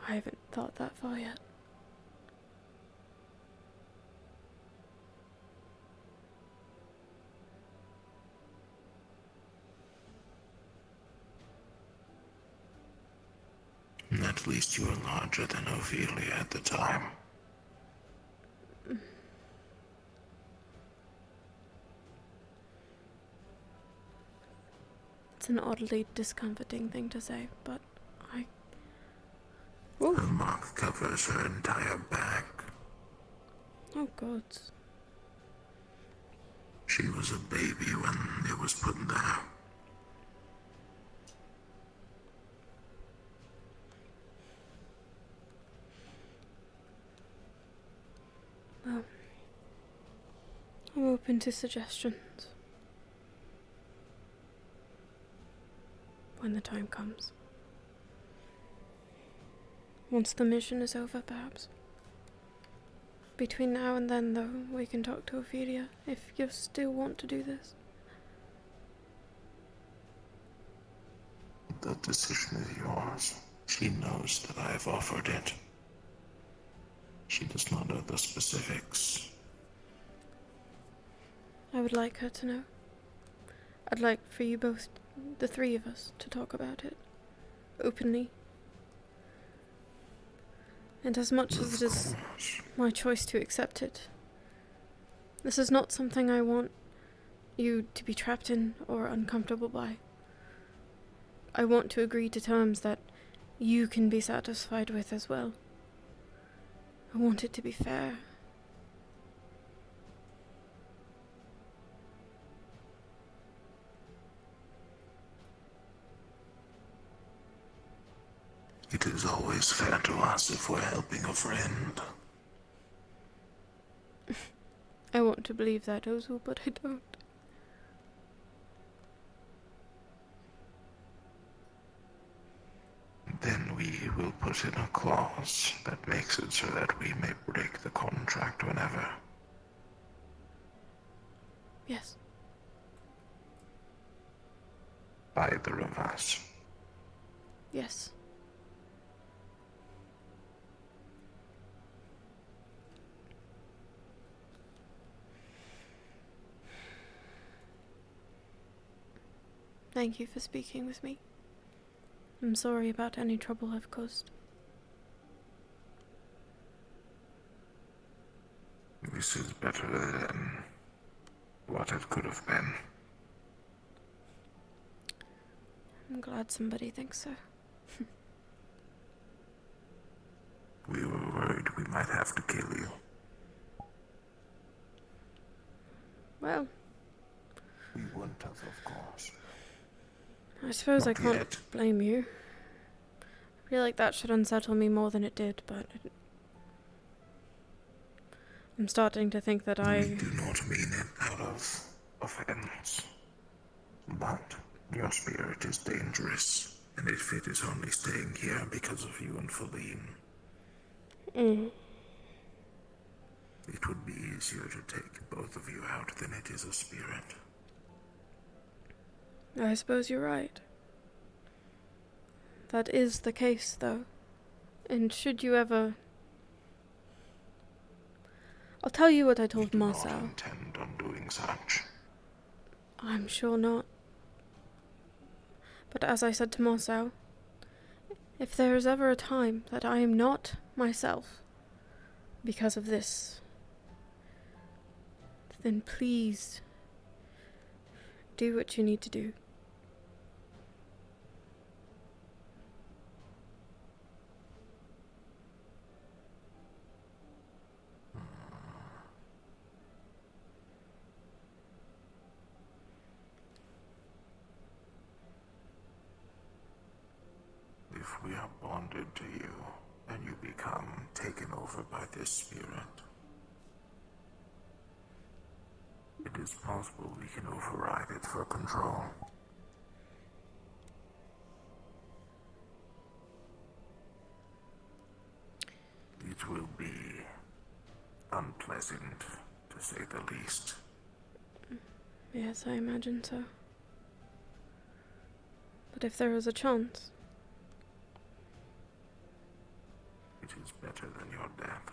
I haven't thought that far yet. At least you were larger than Ophelia at the time. It's an oddly discomforting thing to say, but The mark covers her entire back. Oh God. She was a baby when it was put there. Well, I'm open to suggestions. When the time comes. Once the mission is over, perhaps. Between now and then, though, we can talk to Ophelia, if you still want to do this. The decision is yours. She knows that I have offered it. She does not know the specifics. I would like her to know. I'd like for you both, the three of us, to talk about it. Openly. And as much as it is my choice to accept it, this is not something I want you to be trapped in or uncomfortable by. I want to agree to terms that you can be satisfied with as well. I want it to be fair. It is always fair to us if we're helping a friend. I want to believe that, Ozu, but I don't. Then we will put in a clause that makes it so that we may break the contract whenever. Yes. Either of us. Yes. Thank you for speaking with me. I'm sorry about any trouble I've caused. This is better than what it could have been. I'm glad somebody thinks so. We were worried we might have to kill you. Well, We wouldn't have, of course. I suppose I Not can't yet. blame you. I feel like that should unsettle me more than it did, but I'm starting to think that We I... do not mean it out of offense. But your spirit is dangerous, and if it is only staying here because of you and Feline, it would be easier to take both of you out than it is a spirit. I suppose you're right. That is the case, though. And should you ever... I'll tell you what I told Marcel. I intend on doing such. I'm sure not. But as I said to Marcel, if there is ever a time that I am not myself because of this, then please do what you need to do. If we are bonded to you, and you become taken over by this spirit, it is possible we can override it for control. It will be unpleasant, to say the least. Yes, I imagine so. But if there is a chance... It is better than your death.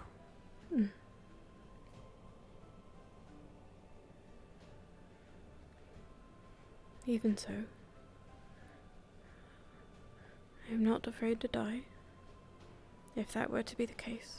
Even so, I am not afraid to die, if that were to be the case.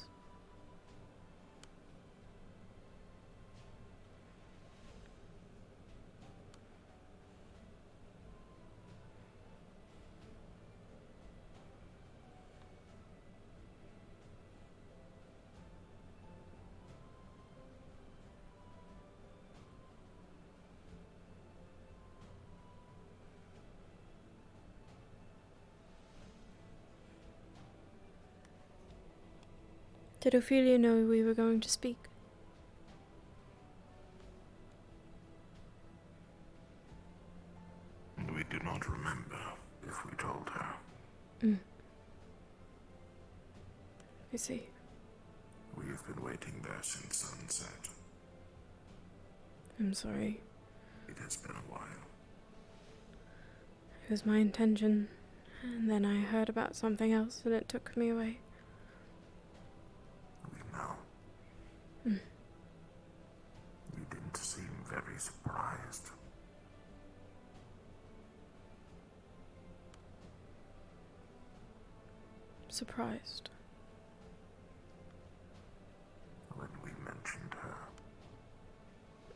Did Ophelia know we were going to speak? We do not remember if we told her. I see. We have been waiting there since sunset. I'm sorry. It has been a while. It was my intention, and then I heard about something else and it took me away. We know. You didn't seem very surprised. Surprised. When we mentioned her.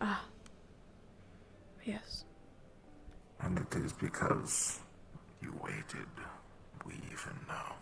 Ah. Yes. And it is because you waited, we even know.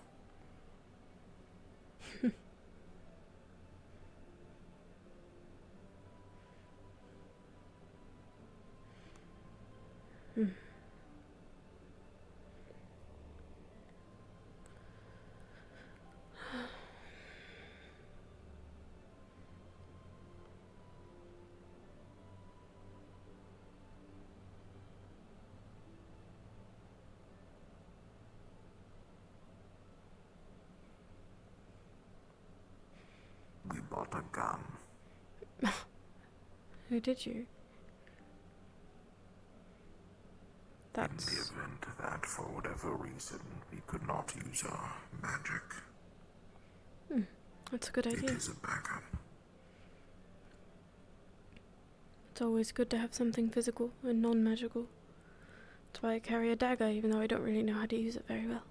We bought a gun. Who did you? That's... In the event that, for whatever reason, we could not use our magic. That's a good idea. It is a backup. It's always good to have something physical and non-magical. That's why I carry a dagger, even though I don't really know how to use it very well.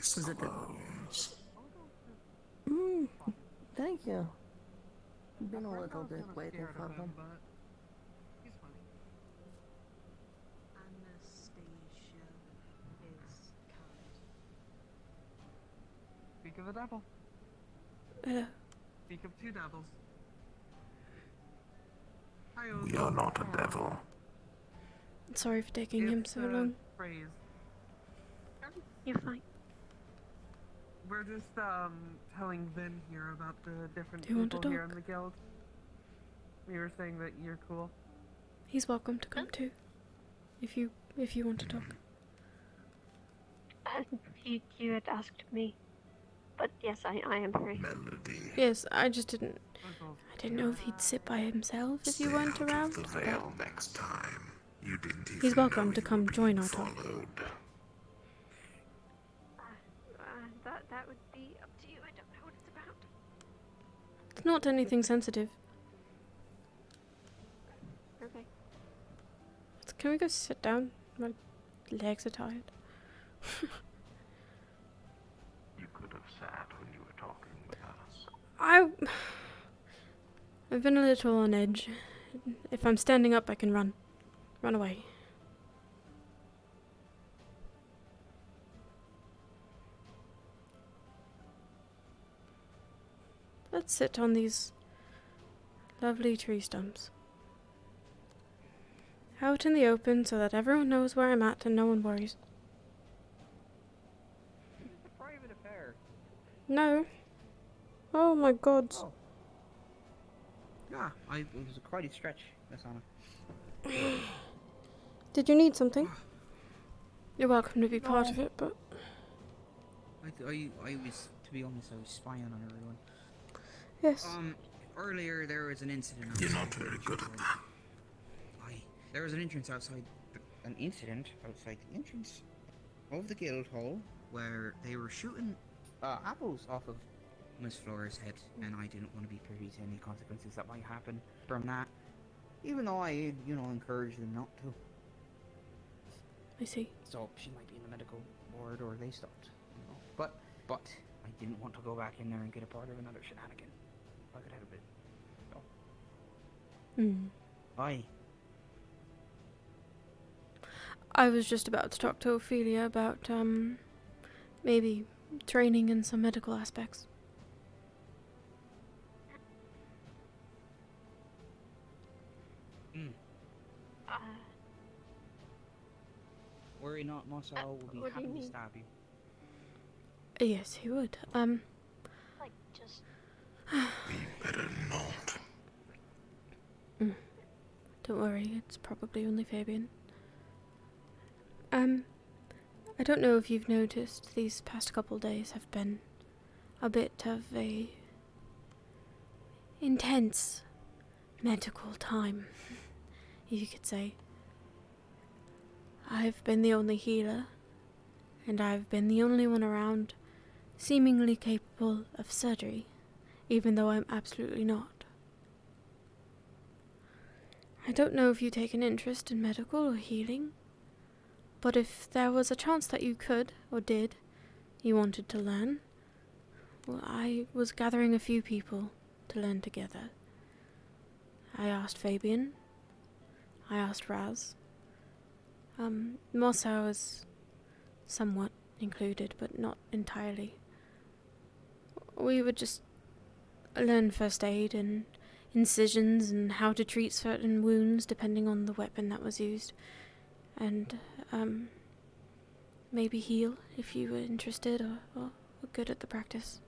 Case Was it the- closed. Thank you. Been a At first I little was bit kinda waiting scared for of him, them. but he's funny. Anastasia is kind. Speak of the devil. Hello. Speak of two devils. Hi, We are not a devil. Sorry for taking him so long. Phrase. You're fine. We're just telling Vin here about the different Do you want to people here in talk? the guild. We were saying that you're cool. He's welcome to come too. If you want to talk. You had asked me, but yes, I am free. Yes, I just didn't. I didn't know if he'd sit by himself if you weren't around. The veil next time. You didn't even He's welcome know to you come were join being our talk. followed. That would be up to you. I don't know what it's about. It's not anything sensitive. Okay. Can we go sit down? My legs are tired. You could have sat when you were talking with us. I've been a little on edge. If I'm standing up, I can run. Run away. Let's sit on these lovely tree stumps. Out in the open so that everyone knows where I'm at and no one worries. It's a private affair. No. Oh my god. Oh. Yeah, it was quite a stretch, Miss Anna. Did you need something? You're welcome to be part of it, but... I was, to be honest, I was spying on everyone. Yes. Earlier there was an incident. You're not very good at that. There was an incident outside the entrance of the guild hall where they were shooting apples off of Miss Flora's head, and I didn't want to be privy to any consequences that might happen from that, even though I, encouraged them not to. I see. So she might be in the medical ward, or they stopped, But I didn't want to go back in there and get a part of another shenanigan. If I could help it. So. Aye. I was just about to talk to Ophelia about, maybe training in some medical aspects. Worry not, Marcel will be what do you happy to mean? stab you. Yes, he would. Like, just... We better not. Don't worry, it's probably only Fabian. I don't know if you've noticed, these past couple days have been a bit of a intense medical time, you could say. I've been the only healer, and I've been the only one around seemingly capable of surgery, even though I'm absolutely not. I don't know if you take an interest in medical or healing, but if there was a chance that you could, or did, you wanted to learn, well, I was gathering a few people to learn together. I asked Fabian, I asked Raz, Mossau is somewhat included, but not entirely. We would just learn first aid and incisions and how to treat certain wounds depending on the weapon that was used, and maybe heal if you were interested or good at the practice.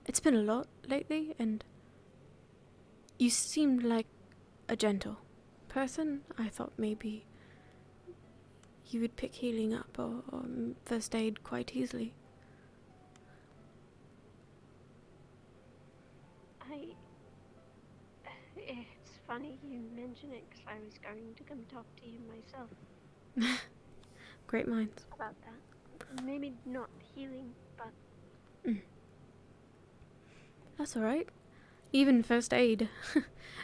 It's been a lot lately, and you seemed like a gentle person. I thought maybe you would pick healing up or first aid quite easily. It's funny you mention it, because I was going to come talk to you myself. Great minds. About that. Maybe not healing, but... That's alright. Even first aid.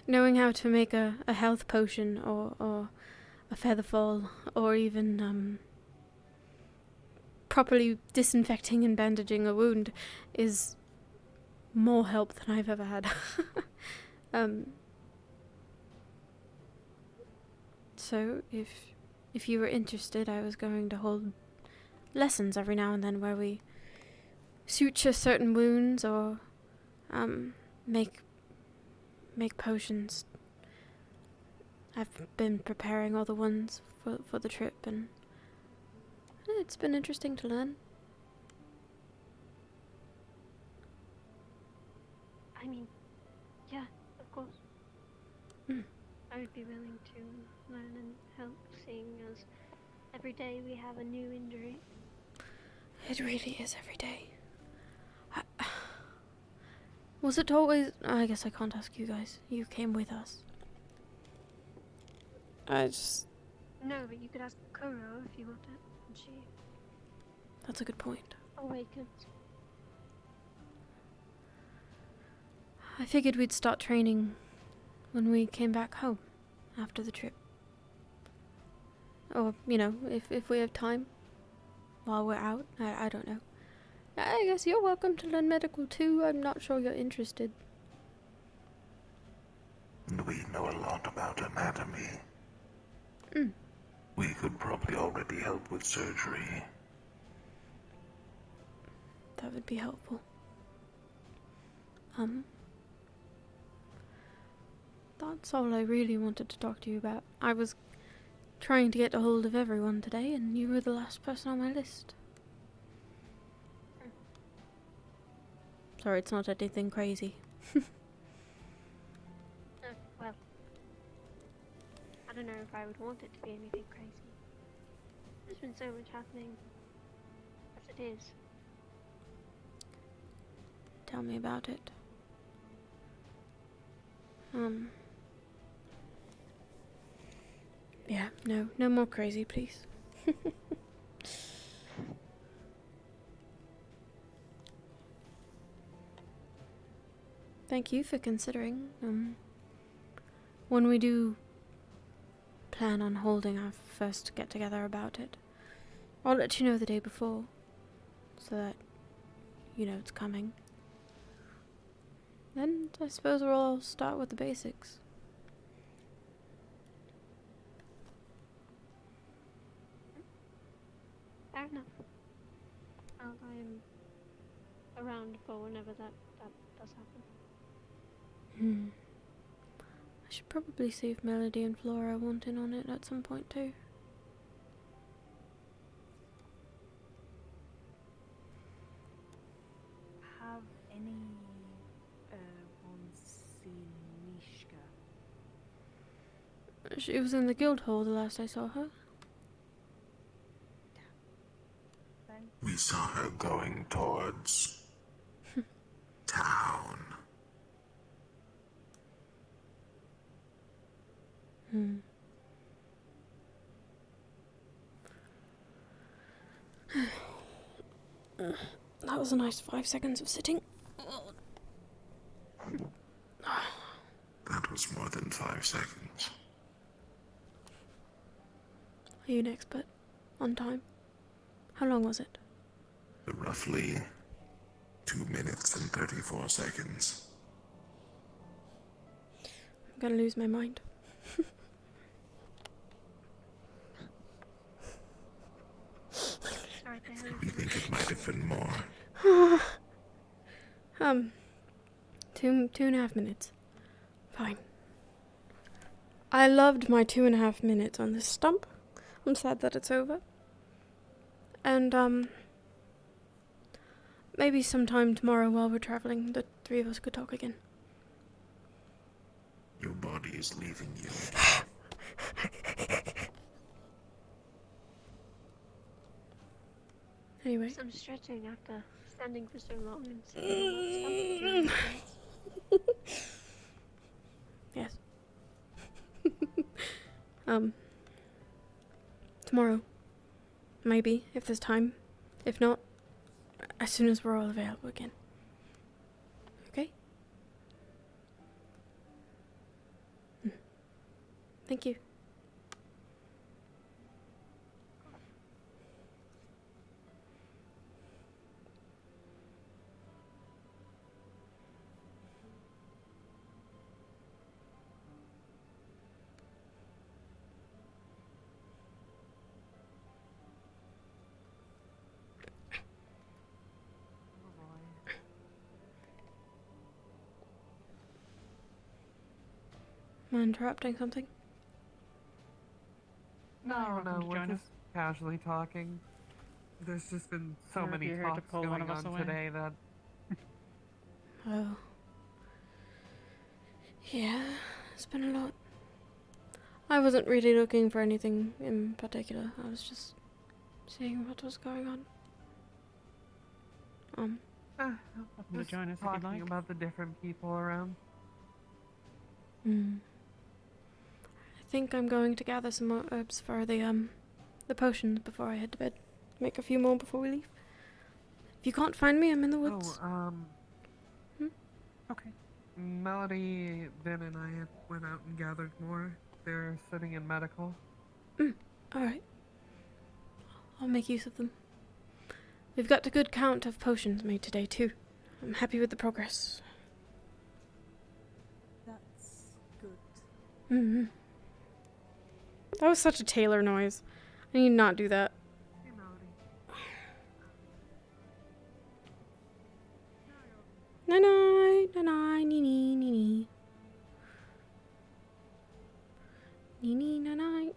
Knowing how to make a health potion or a feather fall, or even properly disinfecting and bandaging a wound is more help than I've ever had. So if you were interested, I was going to hold lessons every now and then where we suture certain wounds or make potions. I've been preparing all the ones for the trip, and it's been interesting to learn. I mean, yeah, of course. I would be willing to learn and help, seeing as every day we have a new injury. It really is every day. Was it always... I guess I can't ask you guys. You came with us. I just... No, but you could ask Kuro if you wanted, and she That's a good point. awakened. I figured we'd start training when we came back home after the trip. Or, you know, if we have time while we're out. I don't know. I guess you're welcome to learn medical too. I'm not sure you're interested. We know a lot about anatomy. We could probably already help with surgery. That would be helpful. That's all I really wanted to talk to you about. I was trying to get a hold of everyone today, and you were the last person on my list. Sorry, it's not anything crazy. Well, I don't know if I would want it to be anything crazy. There's been so much happening as it is. Tell me about it. Yeah, no more crazy, please. Thank you for considering. When we do plan on holding our first get-together about it, I'll let you know the day before, so that you know it's coming. Then I suppose we'll all start with the basics. Fair enough. I'm around for whenever that does happen. I should probably see if Melody and Flora want in on it at some point too. Have any ones seen Mishka? She was in the guild hall the last I saw her. We saw her going towards town. That was a nice 5 seconds of sitting. That was more than 5 seconds. Are you an expert? On time? How long was it? Roughly 2 minutes and 34 seconds. I'm gonna lose my mind. We think it might have been more. 2.5 minutes. Fine. I loved my 2.5 minutes on this stump. I'm sad that it's over. And, maybe sometime tomorrow while we're traveling, the three of us could talk again. Your body is leaving you. Anyway. Some stretching after standing for so long and sitting Yes. Tomorrow. Maybe, if there's time. If not, as soon as we're all available again. Okay? Thank you. Am I interrupting something? No, no, we're join us. just casually talking. There's just been so Or if many you're here to talks pull one going of us on away. today that Oh. Yeah, it's been a lot. I wasn't really looking for anything in particular. I was just seeing what was going on. Welcome to join us if you'd talking like. about the different people around. I think I'm going to gather some more herbs for the potions before I head to bed. Make a few more before we leave. If you can't find me, I'm in the woods. Okay. Melody, Vin, and I went out and gathered more. They're sitting in medical. Alright. I'll make use of them. We've got a good count of potions made today, too. I'm happy with the progress. That's good. That was such a Taylor noise. I need to not do that. Hey, Melody. Night, night, nee, nee, nee, nee. Nee, nee, night, night.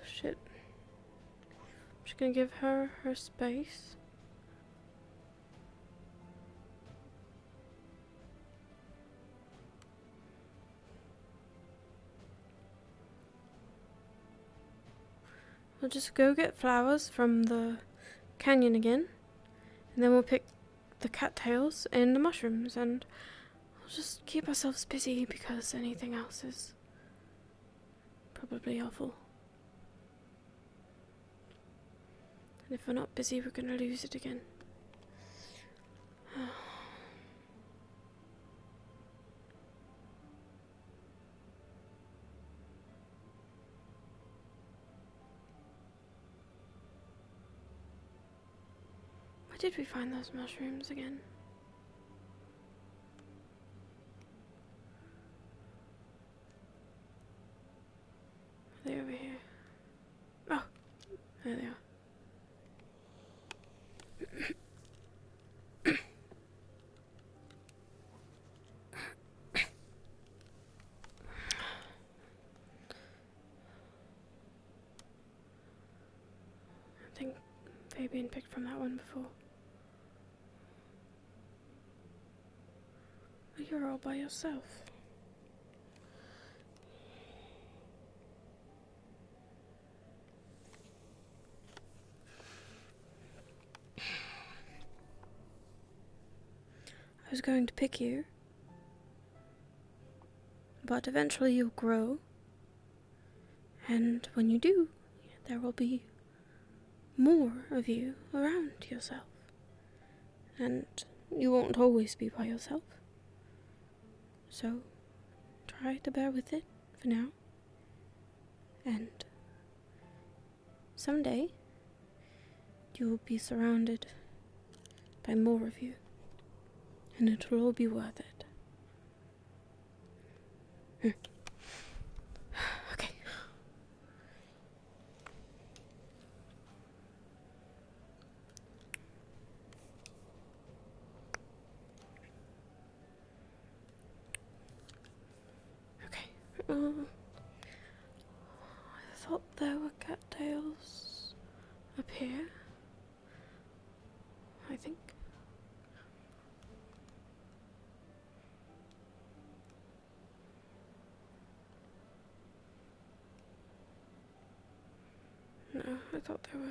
Shit. I'm just gonna give her her space. We'll just go get flowers from the canyon again, and then we'll pick the cattails and the mushrooms, and we'll just keep ourselves busy because anything else is probably awful. And if we're not busy, we're gonna lose it again. Where did we find those mushrooms again? Are they over here? Oh, there they are. I think Fabian picked from that one before. But you're all by yourself. I was going to pick you, but eventually you'll grow, and when you do, there will be more of you around yourself, and you won't always be by yourself. So try to bear with it for now, and someday you will be surrounded by more of you, and it will all be worth it. Okay. I thought there were cattails up here. I think. No, I thought there were.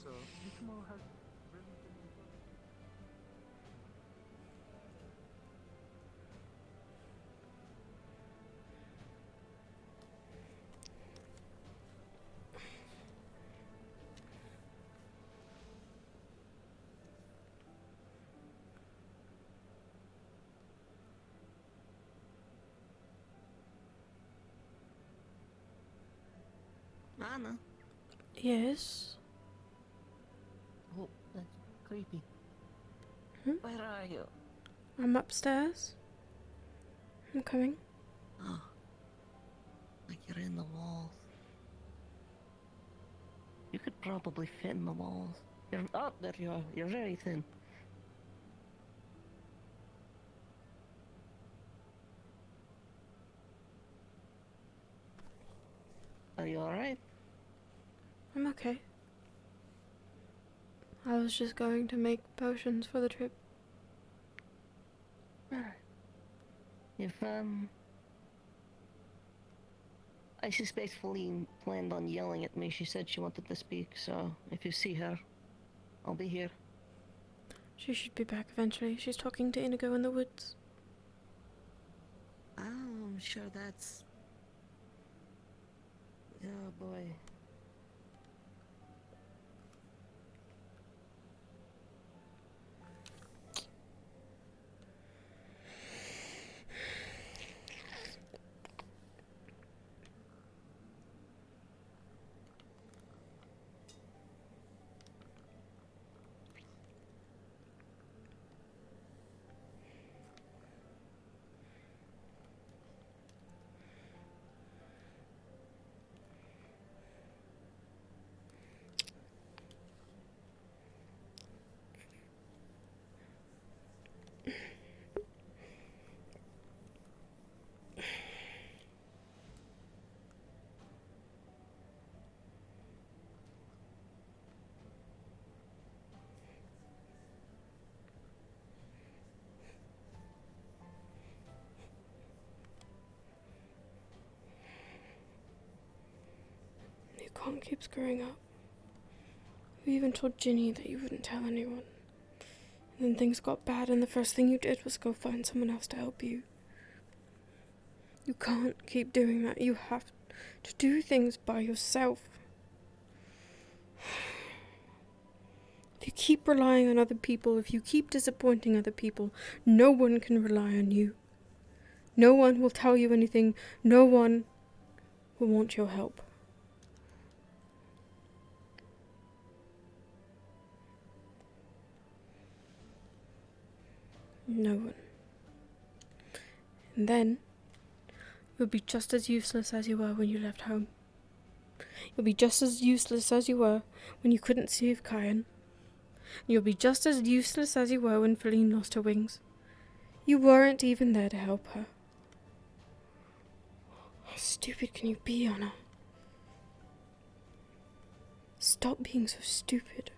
so Nikimo has really been enjoying. Anna. Yes? Oh, that's creepy. Hmm? Where are you? I'm upstairs. I'm coming. Oh, like you're in the walls. You could probably fit in the walls. Oh, there you are. You're very thin. Are you alright? I'm okay. I was just going to make potions for the trip. If, I suspect Feline planned on yelling at me. She said she wanted to speak, so if you see her, I'll be here. She should be back eventually. She's talking to Inigo in the woods. Oh, I'm sure that's... Oh boy. You can't keep screwing up. You even told Ginny that you wouldn't tell anyone. And then things got bad and the first thing you did was go find someone else to help you. You can't keep doing that. You have to do things by yourself. If you keep relying on other people, if you keep disappointing other people, no one can rely on you. No one will tell you anything. No one will want your help. No one. And then, you'll be just as useless as you were when you left home. You'll be just as useless as you were when you couldn't save Kyan. You'll be just as useless as you were when Feline lost her wings. You weren't even there to help her. How stupid can you be, Anna? Stop being so stupid.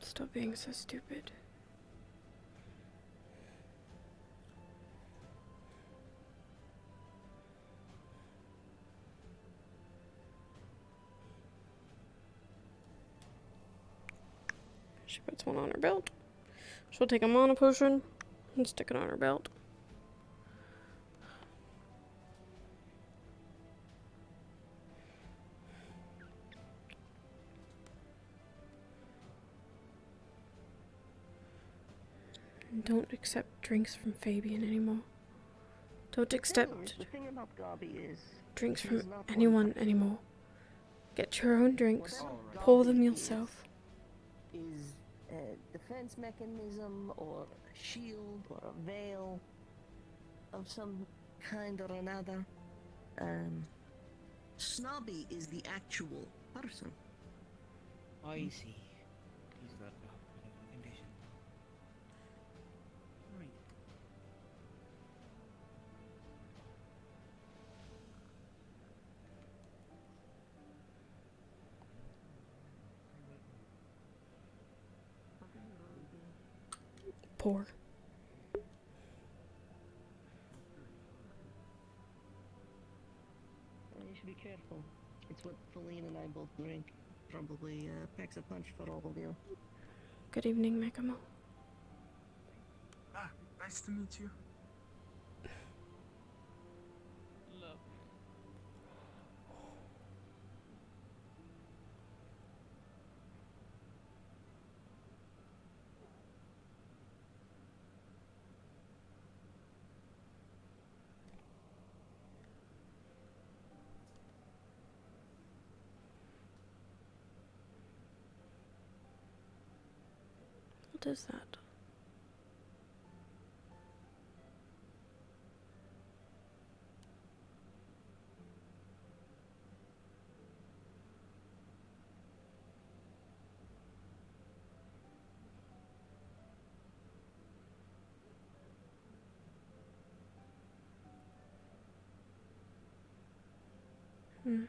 Stop being so stupid. She puts one on her belt. She'll take a mana potion and stick it on her belt. And don't accept drinks from Fabian anymore. Don't accept The thing about Gobby is... drinks she's from not anyone one- anymore. Get your own drinks. Whatever Pour them Gobby yourself. Is a defense mechanism or a shield or a veil of some kind or another. Snobby is the actual person. I see. Is that a condition? Right. pour. Well, you should be careful. It's what Feline and I both drink. Probably packs a punch for all of you. Good evening, Megamo. Ah, nice to meet you. What is that? Hmm.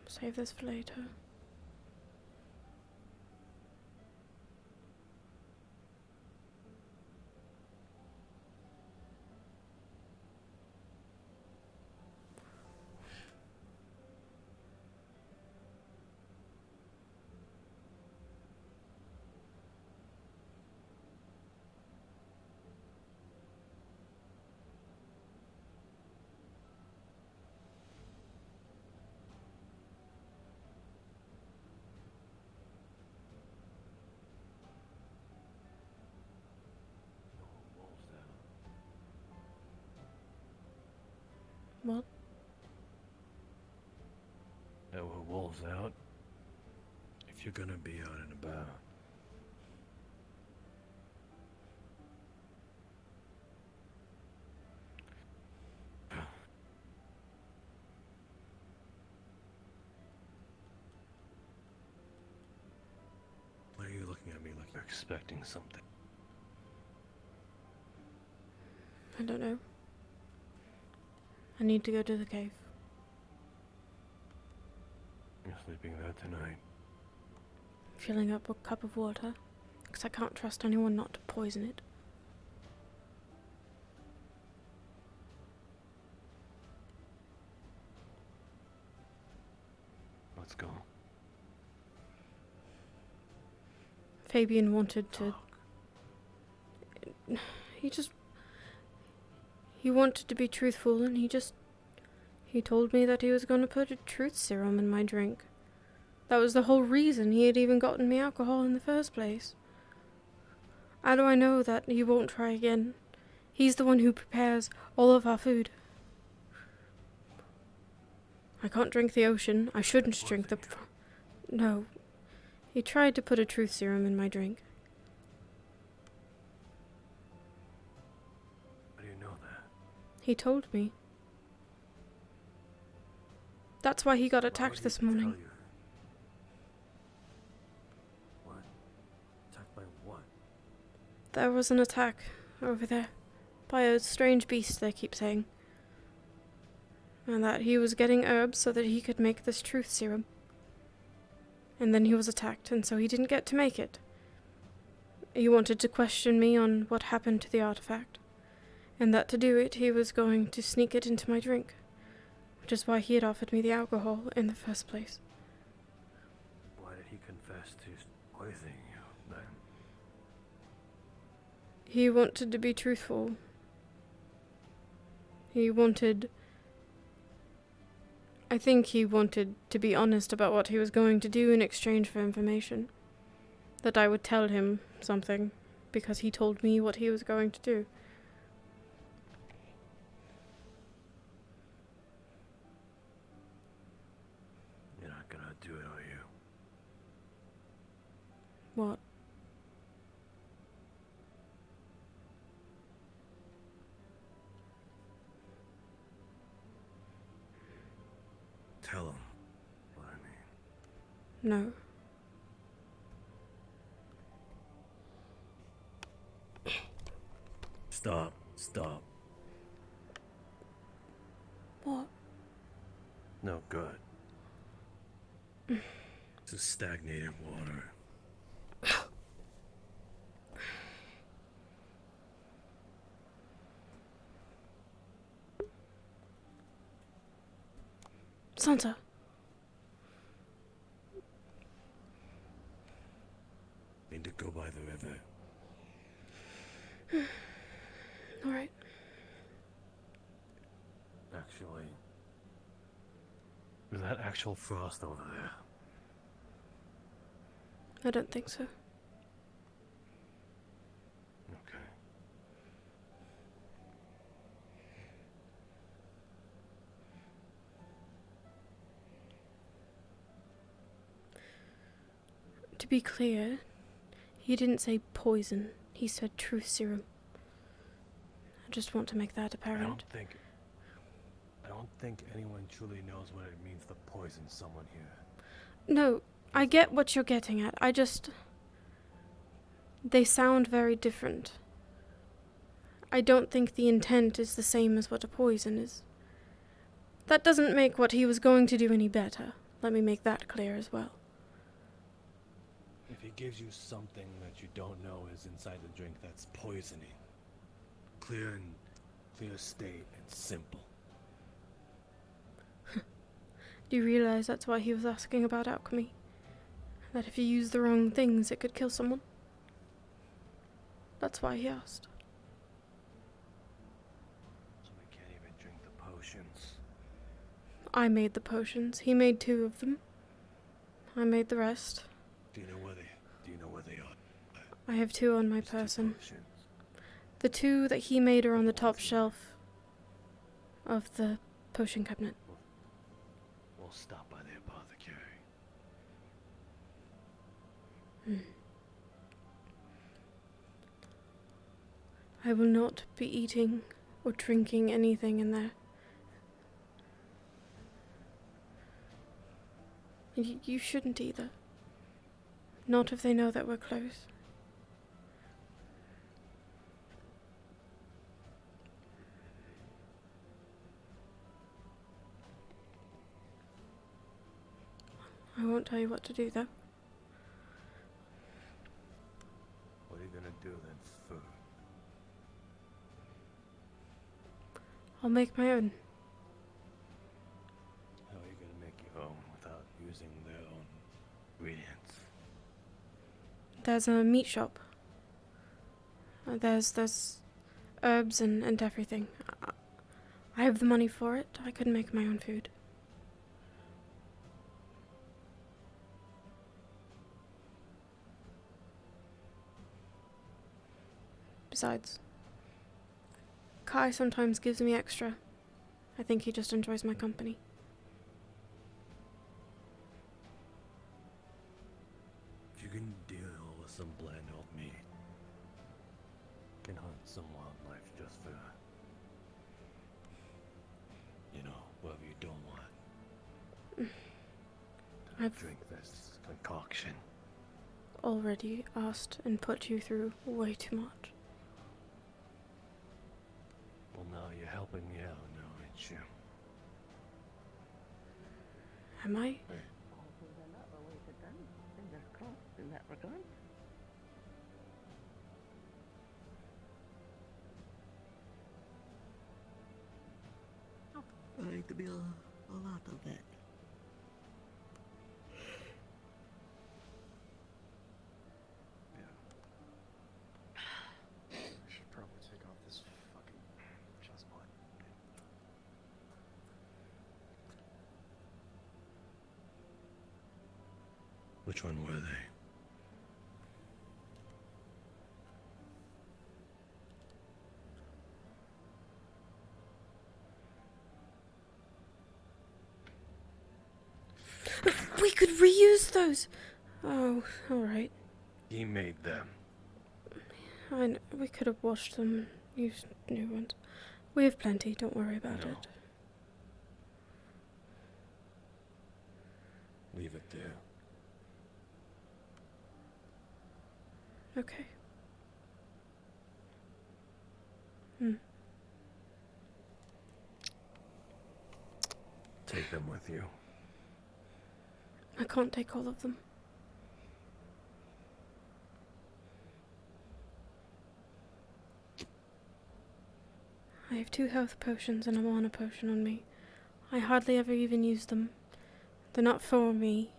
Save this for later. What? There were wolves out. If you're gonna be out and about. Why are you looking at me like you're expecting something? I don't know. I need to go to the cave. You're sleeping there tonight. Filling up a cup of water, because I can't trust anyone not to poison it. Let's go. Fabian wanted to... He wanted to be truthful, and he told me that he was going to put a truth serum in my drink. That was the whole reason he had even gotten me alcohol in the first place. How do I know that he won't try again? He's the one who prepares all of our food. I can't drink the ocean. I shouldn't drink the... No. He tried to put a truth serum in my drink. How do you know that? He told me. That's why he got attacked this morning. What? Attacked by what? There was an attack over there by a strange beast, they keep saying. And that he was getting herbs so that he could make this truth serum. And then he was attacked, and so he didn't get to make it. He wanted to question me on what happened to the artifact, and that to do it he was going to sneak it into my drink, which is why he had offered me the alcohol in the first place. Why did he confess to poisoning you, then? He wanted to be truthful. I think he wanted to be honest about what he was going to do in exchange for information. That I would tell him something, because he told me what he was going to do. You're not gonna do it, are you? What? Tell him what I mean. No. Stop. Stop. What? No good. It's just stagnated water. Sansa. Need to go by the river. All right. Actually, is that actual frost over there? I don't think so. Okay. To be clear, he didn't say poison. He said truth serum. I just want to make that apparent. I don't think anyone truly knows what it means to poison someone here. No, I get what you're getting at. They sound very different. I don't think the intent is the same as what a poison is. That doesn't make what he was going to do any better. Let me make that clear as well. If he gives you something that you don't know is inside the drink, that's poisoning. Clear state and simple. Do you realize that's why he was asking about alchemy? That if you use the wrong things, it could kill someone? That's why he asked. So we can't even drink the potions. I made the potions. He made 2 of them. I made the rest. Do you know where they are? I have 2 on my person. The 2 that he made are on the top shelf of the potion cabinet. We'll stop by the apothecary. I will not be eating or drinking anything in there. You shouldn't either. Not if they know that we're close. I won't tell you what to do, though. What are you gonna do then, food? I'll make my own. How are you gonna make your own without using their own ingredients? There's a meat shop. There's herbs and everything. I have the money for it. I could make my own food. Besides, Kai sometimes gives me extra. I think he just enjoys my company. If you can deal with some bland old meat, you can hunt some wildlife just for, whatever you don't want. I've Drink this concoction. already asked and put you through way too much. Well, now you're helping me out now, ain't you? Am I? Fingers crossed in that regard. Going to be a lot of that. Should probably take off this fucking chest plate. Which one were they? We could reuse those! Oh, alright. He made them. We could have washed them and used new ones. We have plenty, don't worry about No. it. Leave it there. Okay. Take take them with you. I can't take all of them. I have 2 health potions and a mana potion on me. I hardly ever even use them. They're not for me.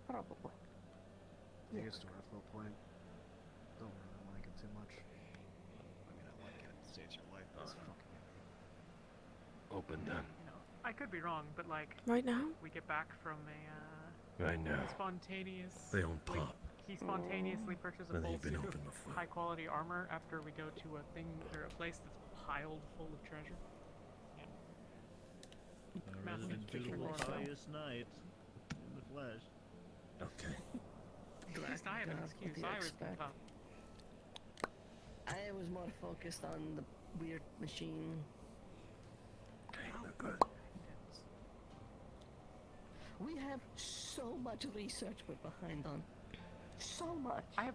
Probably. I used to have low point. Don't really like it too much. I mean, I like it. It saves your life. It's fucking Open them. You know, I could be wrong, but like right now, we get back from a Right now. spontaneous. They don't pop. He spontaneously purchased a Then full they've been suit opened of before. high quality armor after we go to a thing or a place that's piled full of treasure. Yeah. Massive picture for highest knight in the flesh. Okay. At least I have an excuse. I was the top. I was more focused on the weird machine. Okay, they're good. We have so much research we're behind on. So much. I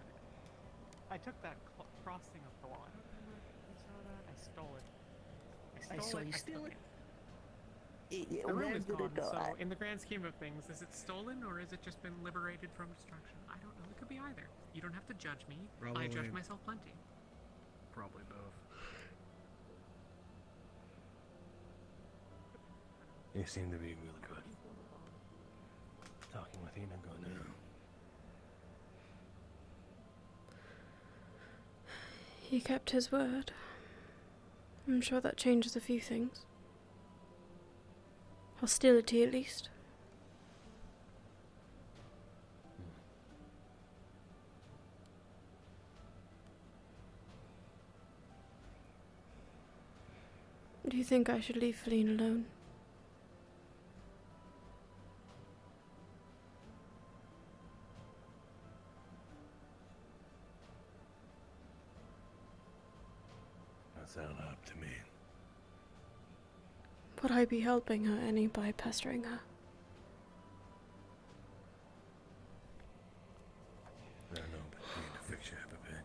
took that frosting off the wall. I don't remember if you saw that. I stole it. I saw you steal it. The Where room is did gone, it go? so in the grand scheme of things, is it stolen or has it just been liberated from destruction? I don't know. It could be either. You don't have to judge me. I judge myself plenty. Probably both. You seem to be really good. Talking with Inigo now. he kept his word. I'm sure that changes a few things. Hostility, at least. Do you think I should leave Feline alone? That's not up to me. Would I be helping her any by pestering her? I don't know, but you need to fix your hip a bit.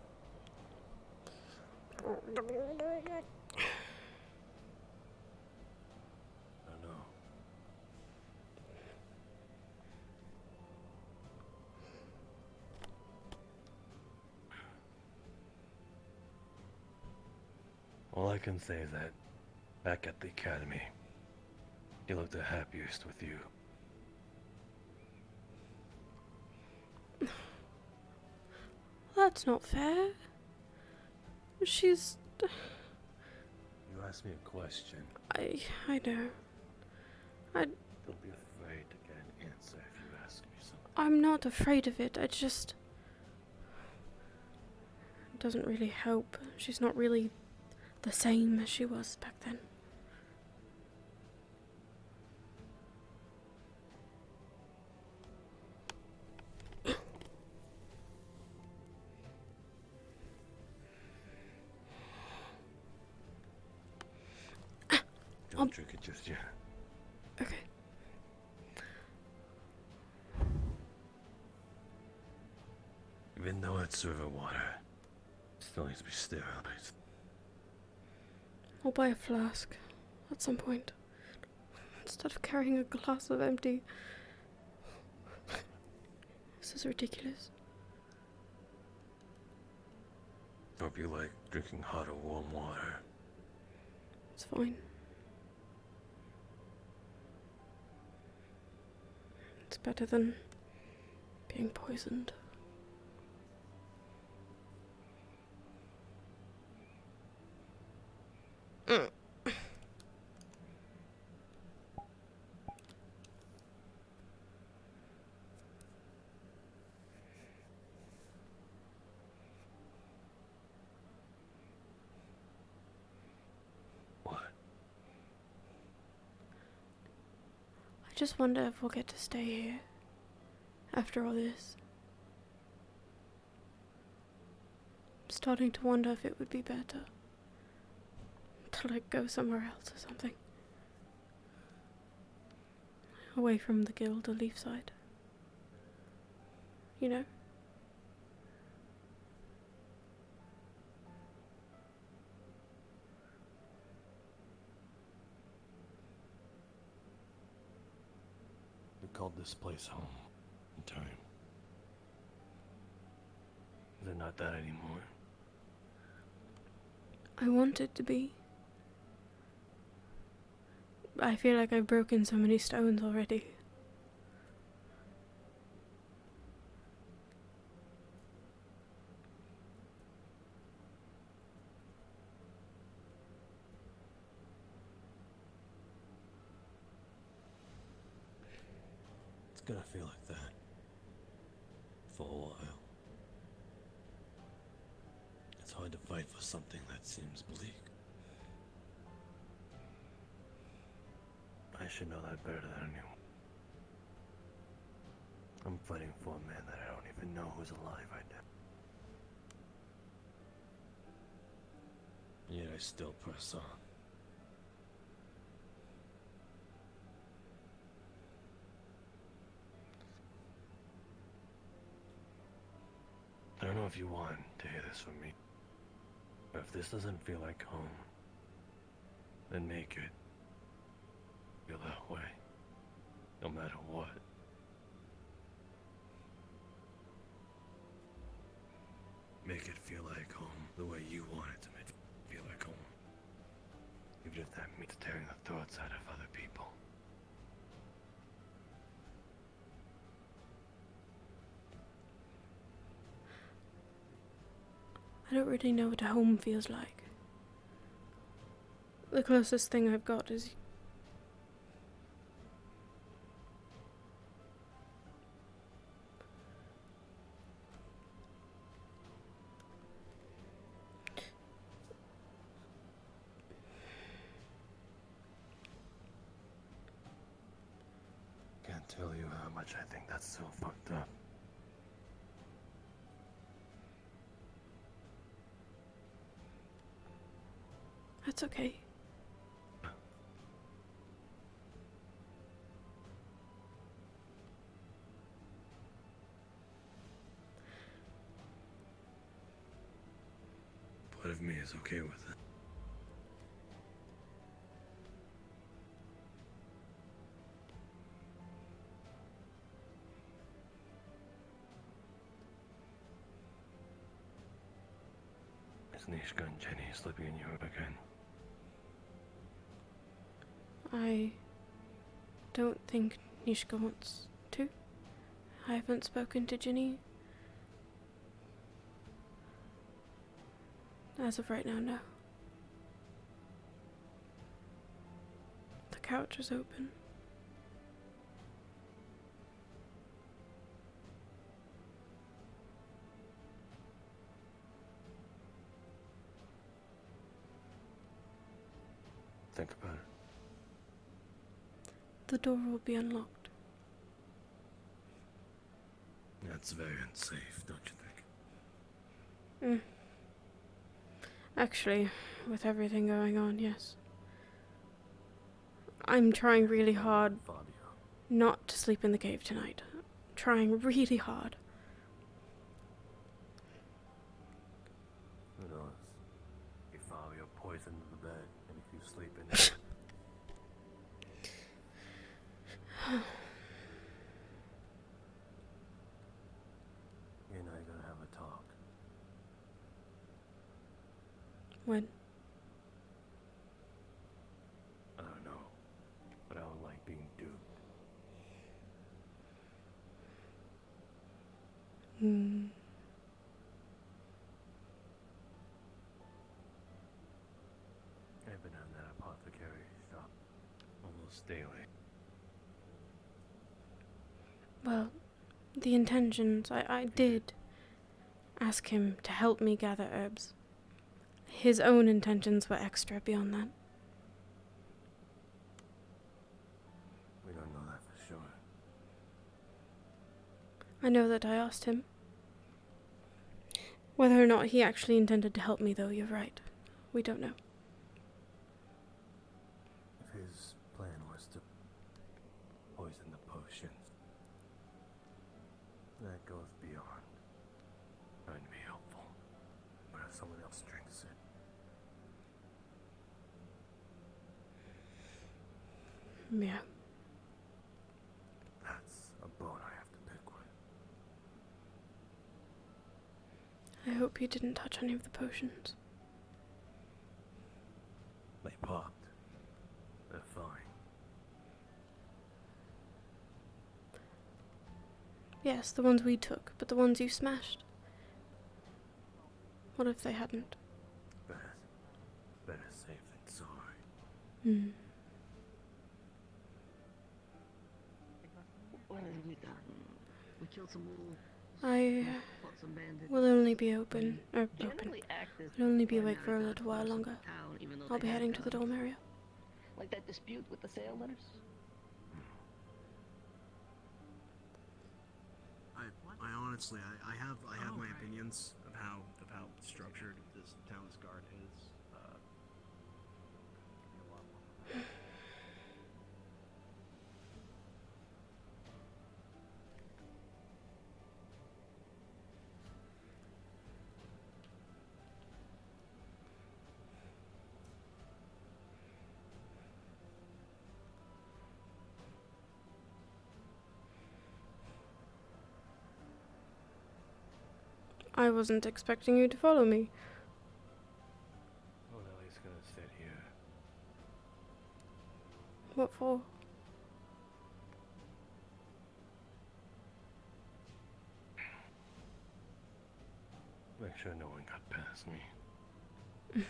I don't know. All I can say is that back at the academy, he looked the happiest with you. That's not fair. She's... You asked me a question. I know. Don't be afraid to get an answer if you ask me something. I'm not afraid of it. It doesn't really help. She's not really the same as she was back then. Don't drink it just yet. Okay. Even though it's river water, it still needs to be sterilized. I'll buy a flask at some point. Instead of carrying a glass of empty... This is ridiculous. Hope you like drinking hot or warm water. It's fine. It's better than being poisoned. I just wonder if we'll get to stay here after all this. I'm starting to wonder if it would be better to like go somewhere else or something. Away from the guild or Leafside. You know? called this place home in time. Is it not that anymore? I want it to be. I feel like I've broken so many stones already. It's gonna feel like that for a while. It's hard to fight for something that seems bleak. I should know that better than anyone. I'm fighting for a man that I don't even know who's alive right now. Yet I still press on. I don't know if you want to hear this from me, but if this doesn't feel like home, then make it feel that way, no matter what. Make it feel like home the way you want it to make it feel like home. Even if that means tearing the thoughts out of other people. I don't really know what a home feels like. The closest thing I've got is... Can't tell you how much I think that's so fucked up. That's okay. Part of me is okay with it. Is Nishka and Jenny sleeping in Europe again? I don't think Nishka wants to. I haven't spoken to Ginny. As of right now, no. The couch is open. Think about it. The door will be unlocked. That's very unsafe, don't you think? Actually, with everything going on, yes. I'm trying really hard not to sleep in the cave tonight. Trying really hard. Who knows? You follow your poison to the bed, and if you sleep in it... You and I are gonna have a talk. When? I don't know, but I don't like being duped. I've been on that Apothecary shop almost daily. Well, the intentions, I did ask him to help me gather herbs. His own intentions were extra beyond that. We don't know that for sure. I know that I asked him. Whether or not he actually intended to help me, though, you're right. We don't know. If his plan was to poison the potions, that goes beyond trying to be helpful. But if someone else drinks it, Yeah. that's I hope you didn't touch any of the potions. They popped. They're fine. Yes, the ones we took, but the ones you smashed. What if they hadn't? Better safe than sorry. Hmm. What have we done? We killed some wolves. I fought some bandits. will only be open. Generally act as I'll only be awake ordinary for a guys little while across the longer. town, even though I'll they be had heading to the guns. dorm area. Like that dispute with the sailors? I honestly, I have my opinions of how structured this town's guard is. I wasn't expecting you to follow me. Well, Ellie's gonna sit here. What for? Make sure no one got past me.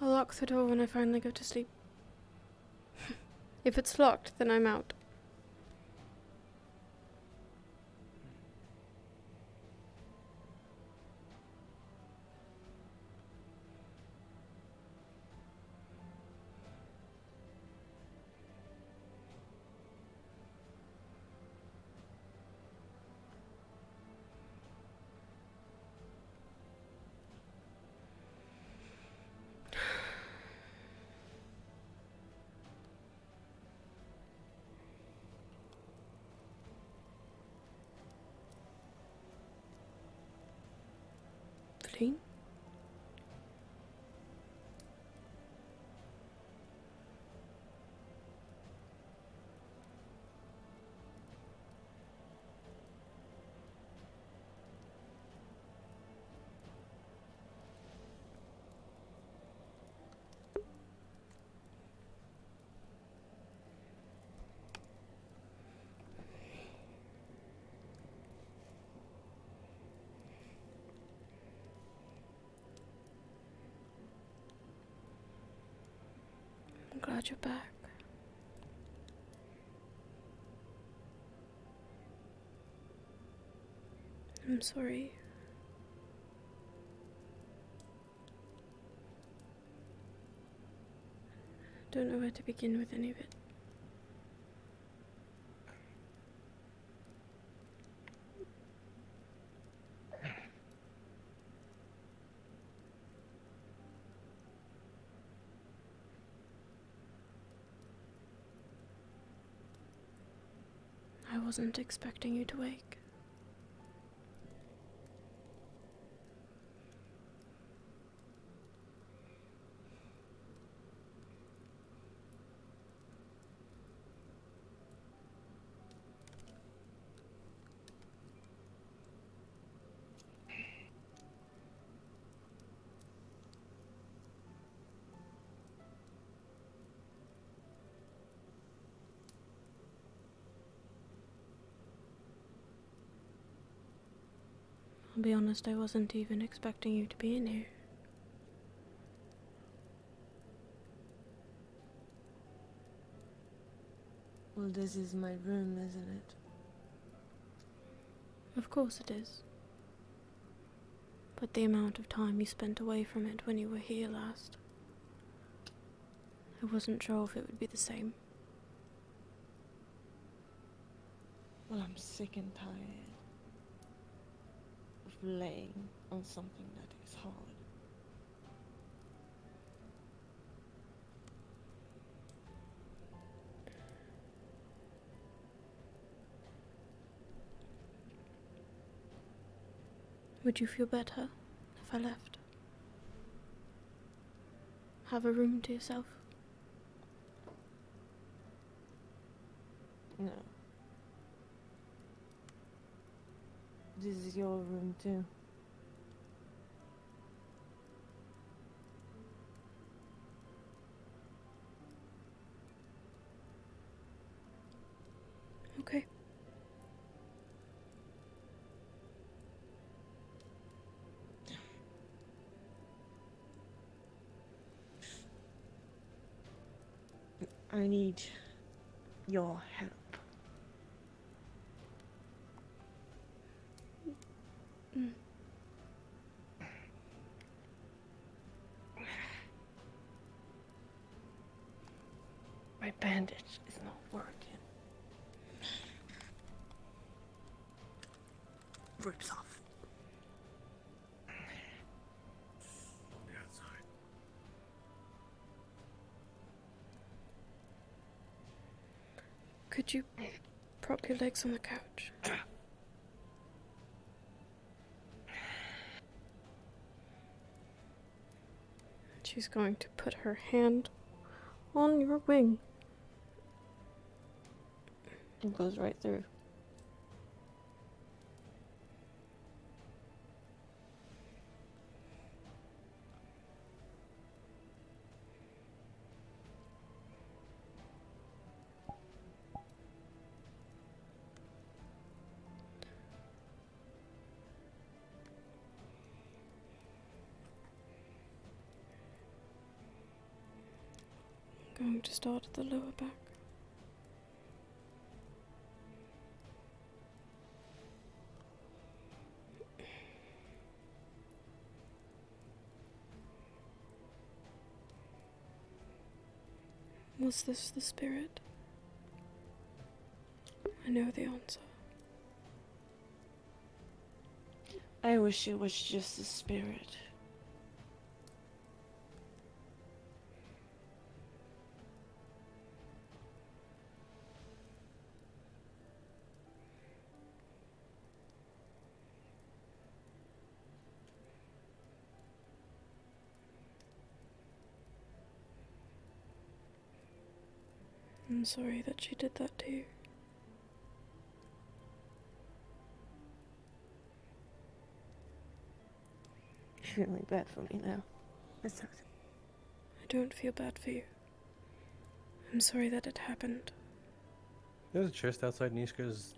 I'll lock the door when I finally go to sleep. If it's locked, then I'm out. Feline? I'm glad you're back. I'm sorry. Don't know where to begin with any of it. I wasn't expecting you to wake. I'll be honest, I wasn't even expecting you to be in here. Well, this is my room, isn't it? Of course it is. But the amount of time you spent away from it when you were here last, I wasn't sure if it would be the same. Well, I'm sick and tired of laying on something that is hard. Would you feel better if I left? have a room to yourself? No. This is your room too. Okay. I need your help. Mm. My bandage is not working. Rips off. Yeah, outside. Could you prop your legs on the couch? She's going to put her hand on your wing. It goes right through. I'm going to start at the lower back. Was this the spirit? I know the answer. I wish it was just a spirit. I'm sorry that she did that to you. Feeling bad for me now. It's not. I don't feel bad for you. I'm sorry that it happened. There's a chest outside Nishka's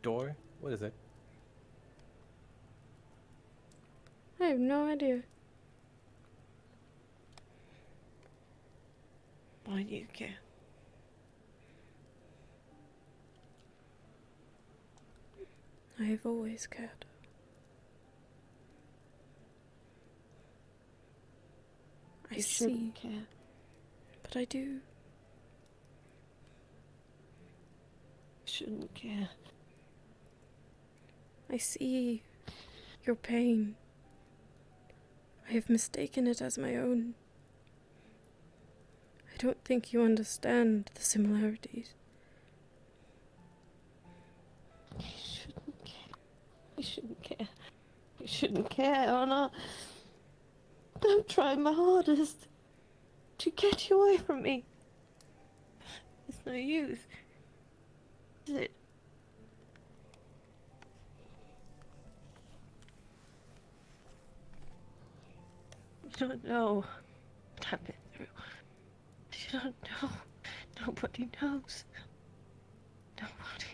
door. What is it? I have no idea. Why do you care? I have always cared. I You see, shouldn't care. but I do. You shouldn't care. I see your pain. I have mistaken it as my own. I don't think you understand the similarities. You shouldn't care. You shouldn't care. You shouldn't care, Anna. I've tried my hardest to get you away from me. It's no use. Is it? You don't know what I've been through. You don't know. Nobody knows. Nobody.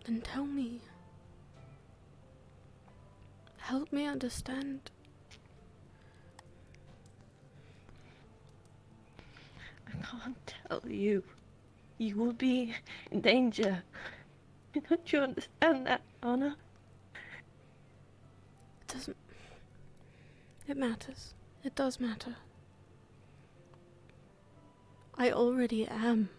Then tell me. Help me understand. I can't tell you. You will be in danger. Don't you understand that, Anna? It doesn't. It matters. It does matter. I already am.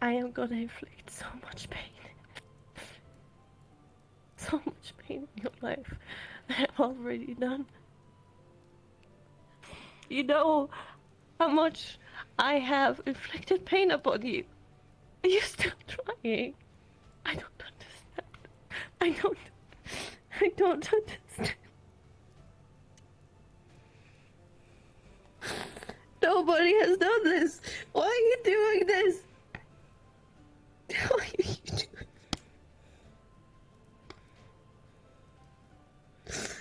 I am gonna inflict so much pain. So much pain life that I've already done. You know how much I have inflicted pain upon you. Are you still trying? I don't understand. I don't understand. Nobody has done this. Why are you doing this? Why are you doing this?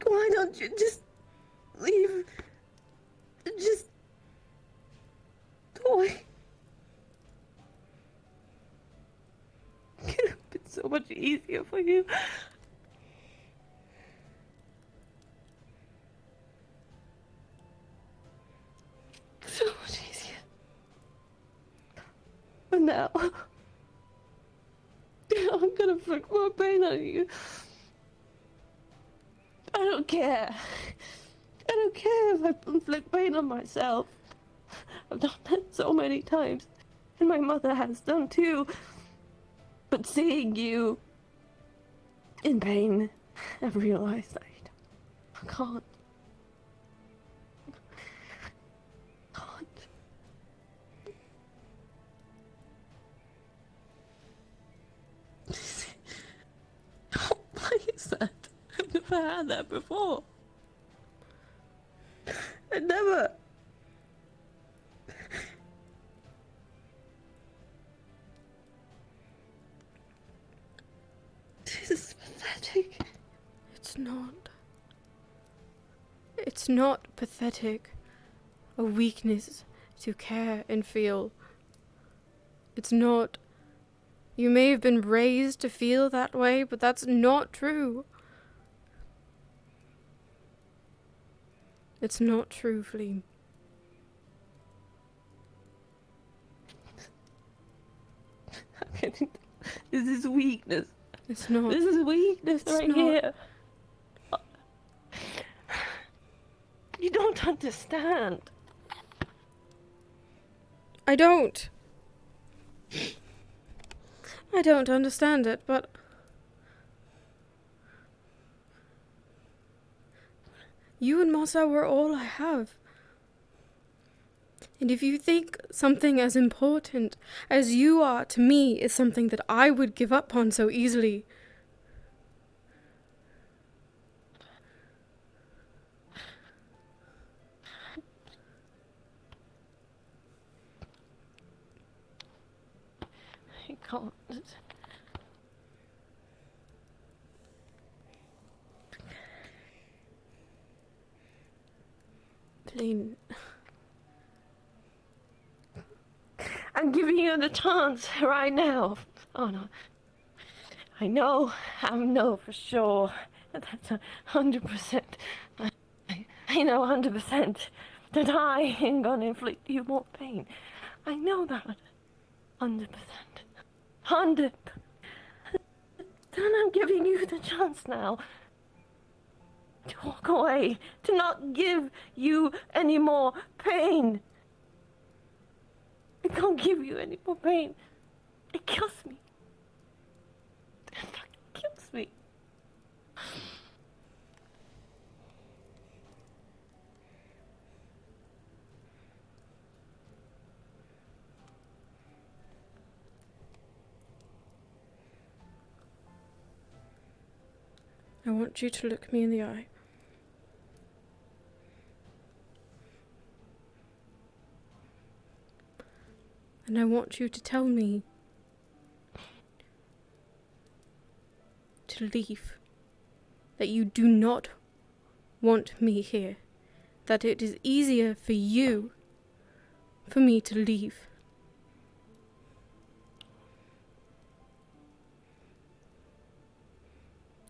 Why don't you just leave? Just toy. It could have been so much easier for you. So much easier. But now, I'm gonna inflict more pain on you. I don't care. I don't care if I inflict pain on myself. I've done that so many times. And my mother has done too. But seeing you in pain, I've realized I can't. Why is that? I've never had that before. I never. This is pathetic. It's not. It's not pathetic. A weakness to care and feel. It's not. You may have been raised to feel that way, but that's not true. It's not true, Fleem. This is weakness. It's not. This is weakness It's right not. here. You don't understand. I don't. I don't understand it, but you and Mossa were all I have. And if you think something as important as you are to me is something that I would give up on so easily, I can't. Fleem, I'm giving you the chance right now. Oh no. I know for sure. That's 100%. I know 100% that I ain't gonna inflict you more pain. I know that. 100%. 100. Then I'm giving you the chance now to walk away, to not give you any more pain. I can't give you any more pain. It kills me. It fucking kills me. I want you to look me in the eye. And I want you to tell me to leave. That you do not want me here. That it is easier for you for me to leave.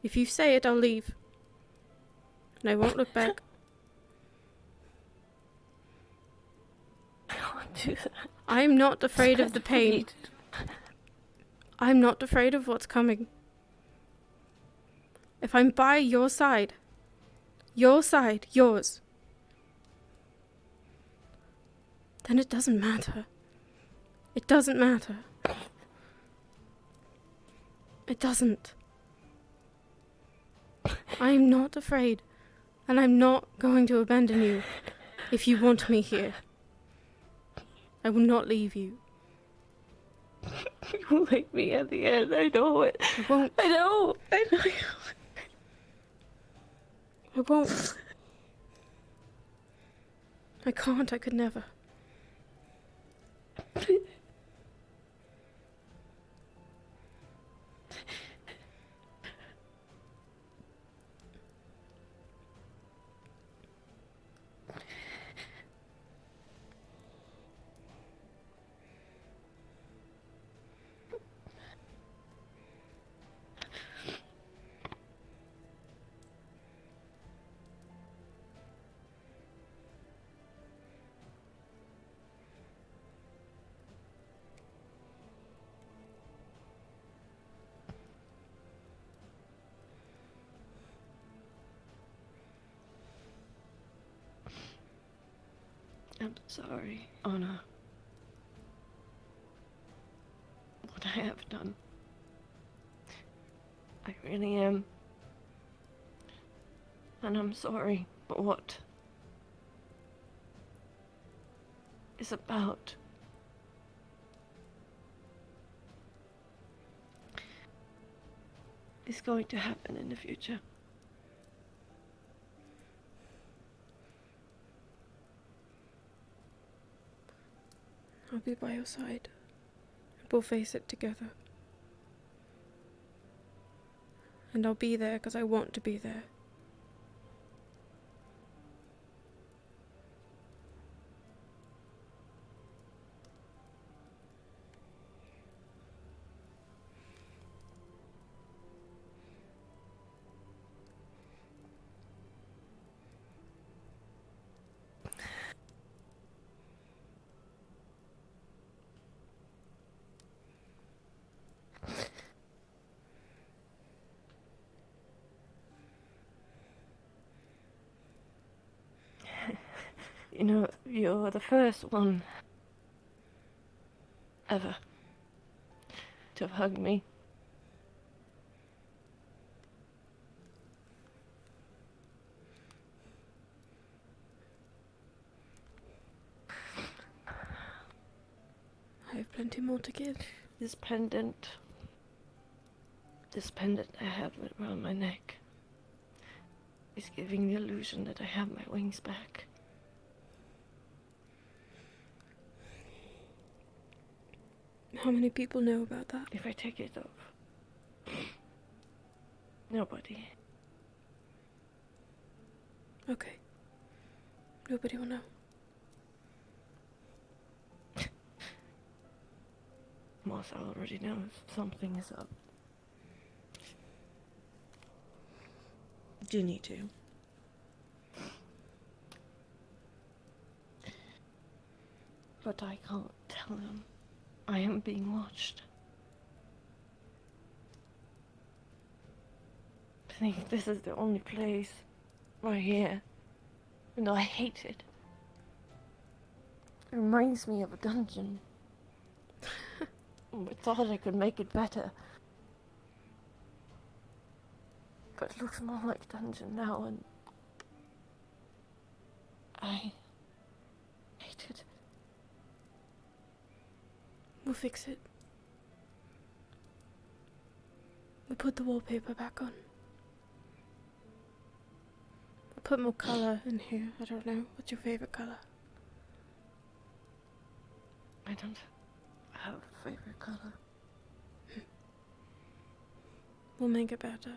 If you say it, I'll leave. And I won't look back. I'm not afraid of the pain. I'm not afraid of what's coming. If I'm by your side, yours, then it doesn't matter. It doesn't matter. It doesn't. I am not afraid, and I'm not going to abandon you if you want me here. I will not leave you. You will leave me at the end, I know it. I won't. I know. I won't. I can't, I could never. I'm sorry, Anna. What I have done. I really am. And I'm sorry, but what is about is going to happen in the future. I'll be by your side. We'll face it together. And I'll be there because I want to be there. You know, you're the first one ever to hug me. I have plenty more to give. This pendant I have around my neck is giving the illusion that I have my wings back. How many people know about that? If I take it off, nobody. Okay. Nobody will know. Moss already knows something is up. Do you need to? But I can't tell him. I am being watched. I think this is the only place right here. And I hate it. It reminds me of a dungeon. I thought I could make it better. But it looks more like a dungeon now, and I hate it. We'll fix it. We'll put the wallpaper back on. We'll put more colour in here. I don't know. What's your favourite colour? I don't have a favorite colour. We'll make it better.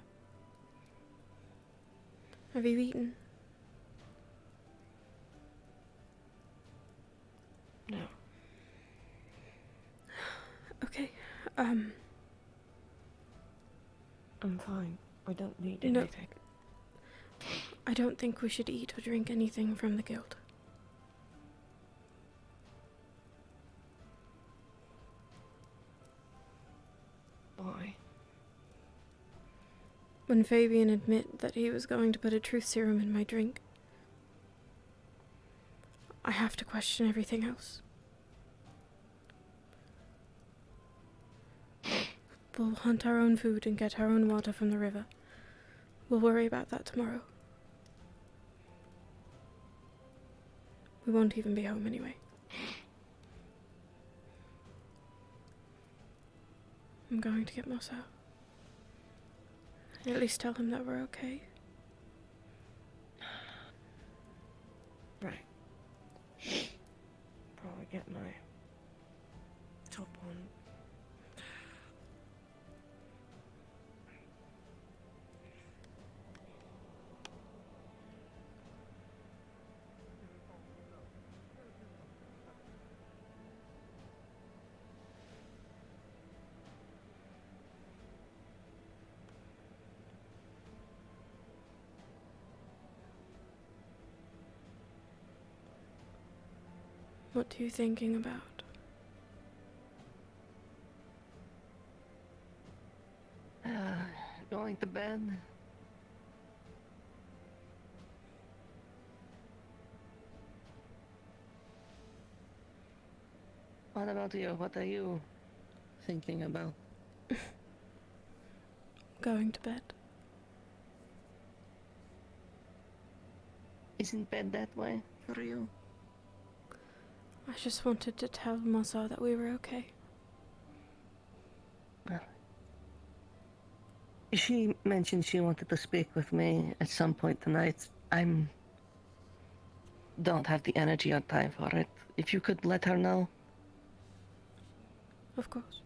Have you eaten? No. Okay, I'm fine. I don't need No. anything. I don't think we should eat or drink anything from the guild. Why? When Fabian admitted that he was going to put a truth serum in my drink, I have to question everything else. We'll hunt our own food and get our own water from the river. We'll worry about that tomorrow. We won't even be home anyway. I'm going to get Mosso. At least tell him that we're okay. Right. Probably get my top on. What are you thinking about? Going to bed. What about you? What are you thinking about? Going to bed. Isn't bed that way for you? I just wanted to tell Mosso that we were okay. She mentioned she wanted to speak with me at some point tonight. Don't have the energy or time for it. If you could let her know. Of course.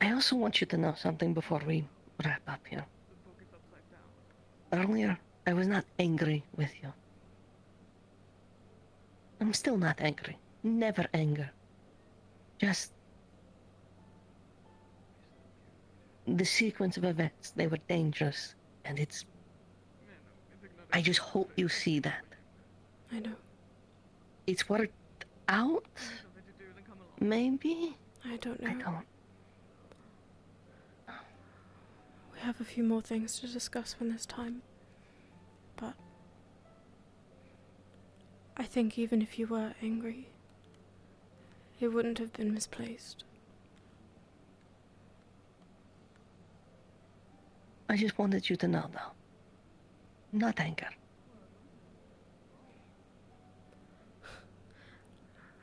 I also want you to know something before we wrap up here. Earlier, I was not angry with you. I'm still not angry. Never anger. Just the sequence of events. They were dangerous, and I just hope you see that. I know. It's worked out? Maybe? I don't know. I don't. We have a few more things to discuss when there's time. But I think even if you were angry, it wouldn't have been misplaced. I just wanted you to know, though. Not anger.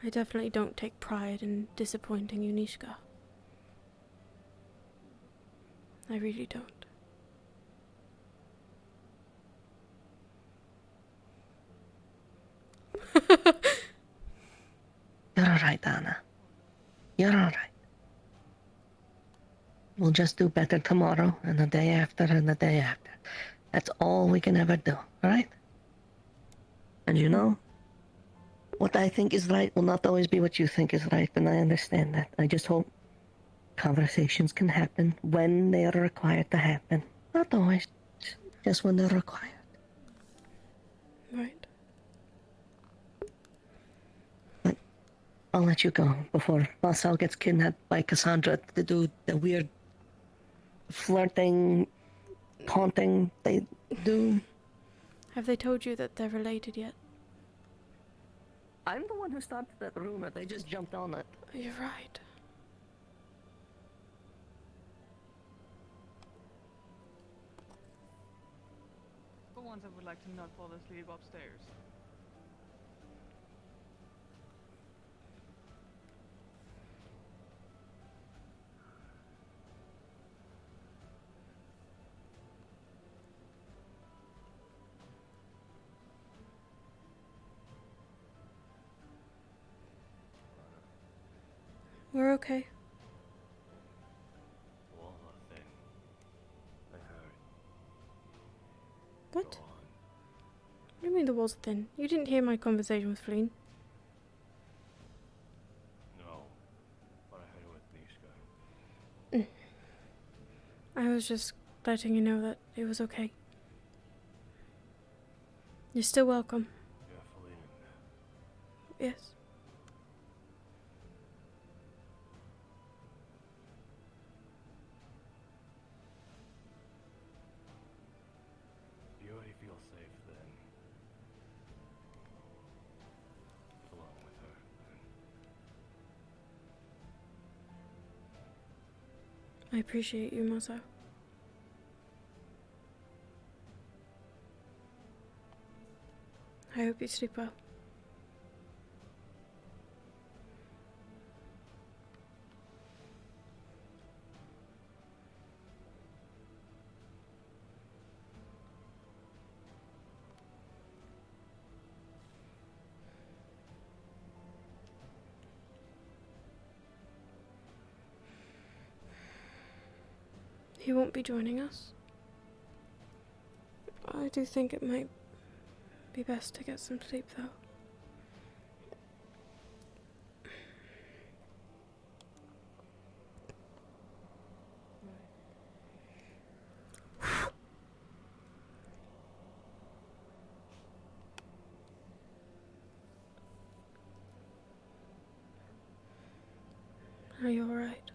I definitely don't take pride in disappointing Unishka. I really don't. You're alright, Anna. You're alright. We'll just do better tomorrow, and the day after, and the day after. That's all we can ever do, alright? And you know, what I think is right will not always be what you think is right, and I understand that. I just hope conversations can happen when they are required to happen. Not always, just when they're required. Right. But I'll let you go before Marcel gets kidnapped by Cassandra to do the weird flirting, taunting they do. Have they told you that they're related yet? I'm the one who started that rumor. They just jumped on it. You're right. For once, I would like to not fall asleep upstairs. We're okay. The walls are thin. I heard. What? What do you mean the walls are thin? You didn't hear my conversation with Fleen. No, but I heard it with Nishka. I was just letting you know that it was okay. You're still welcome. You're Fleen in there. Yes. You already feel safe then. I appreciate you, Mozo. I hope you sleep well. He won't be joining us. I do think it might be best to get some sleep, though. Are you alright?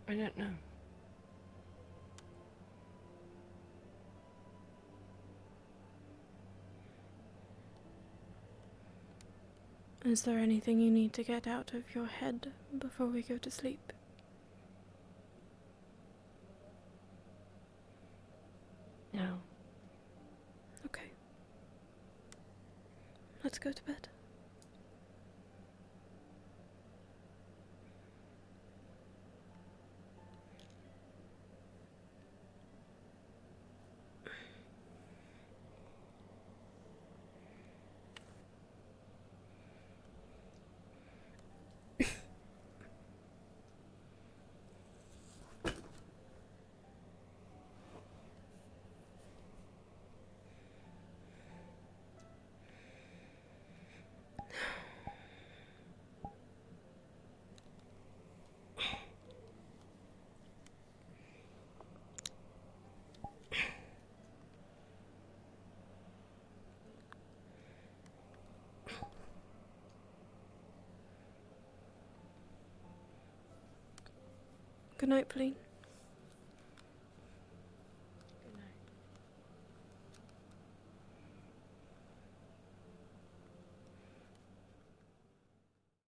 I don't know. Is there anything you need to get out of your head before we go to sleep? No. Okay. Let's go to bed. Good night, Pauline.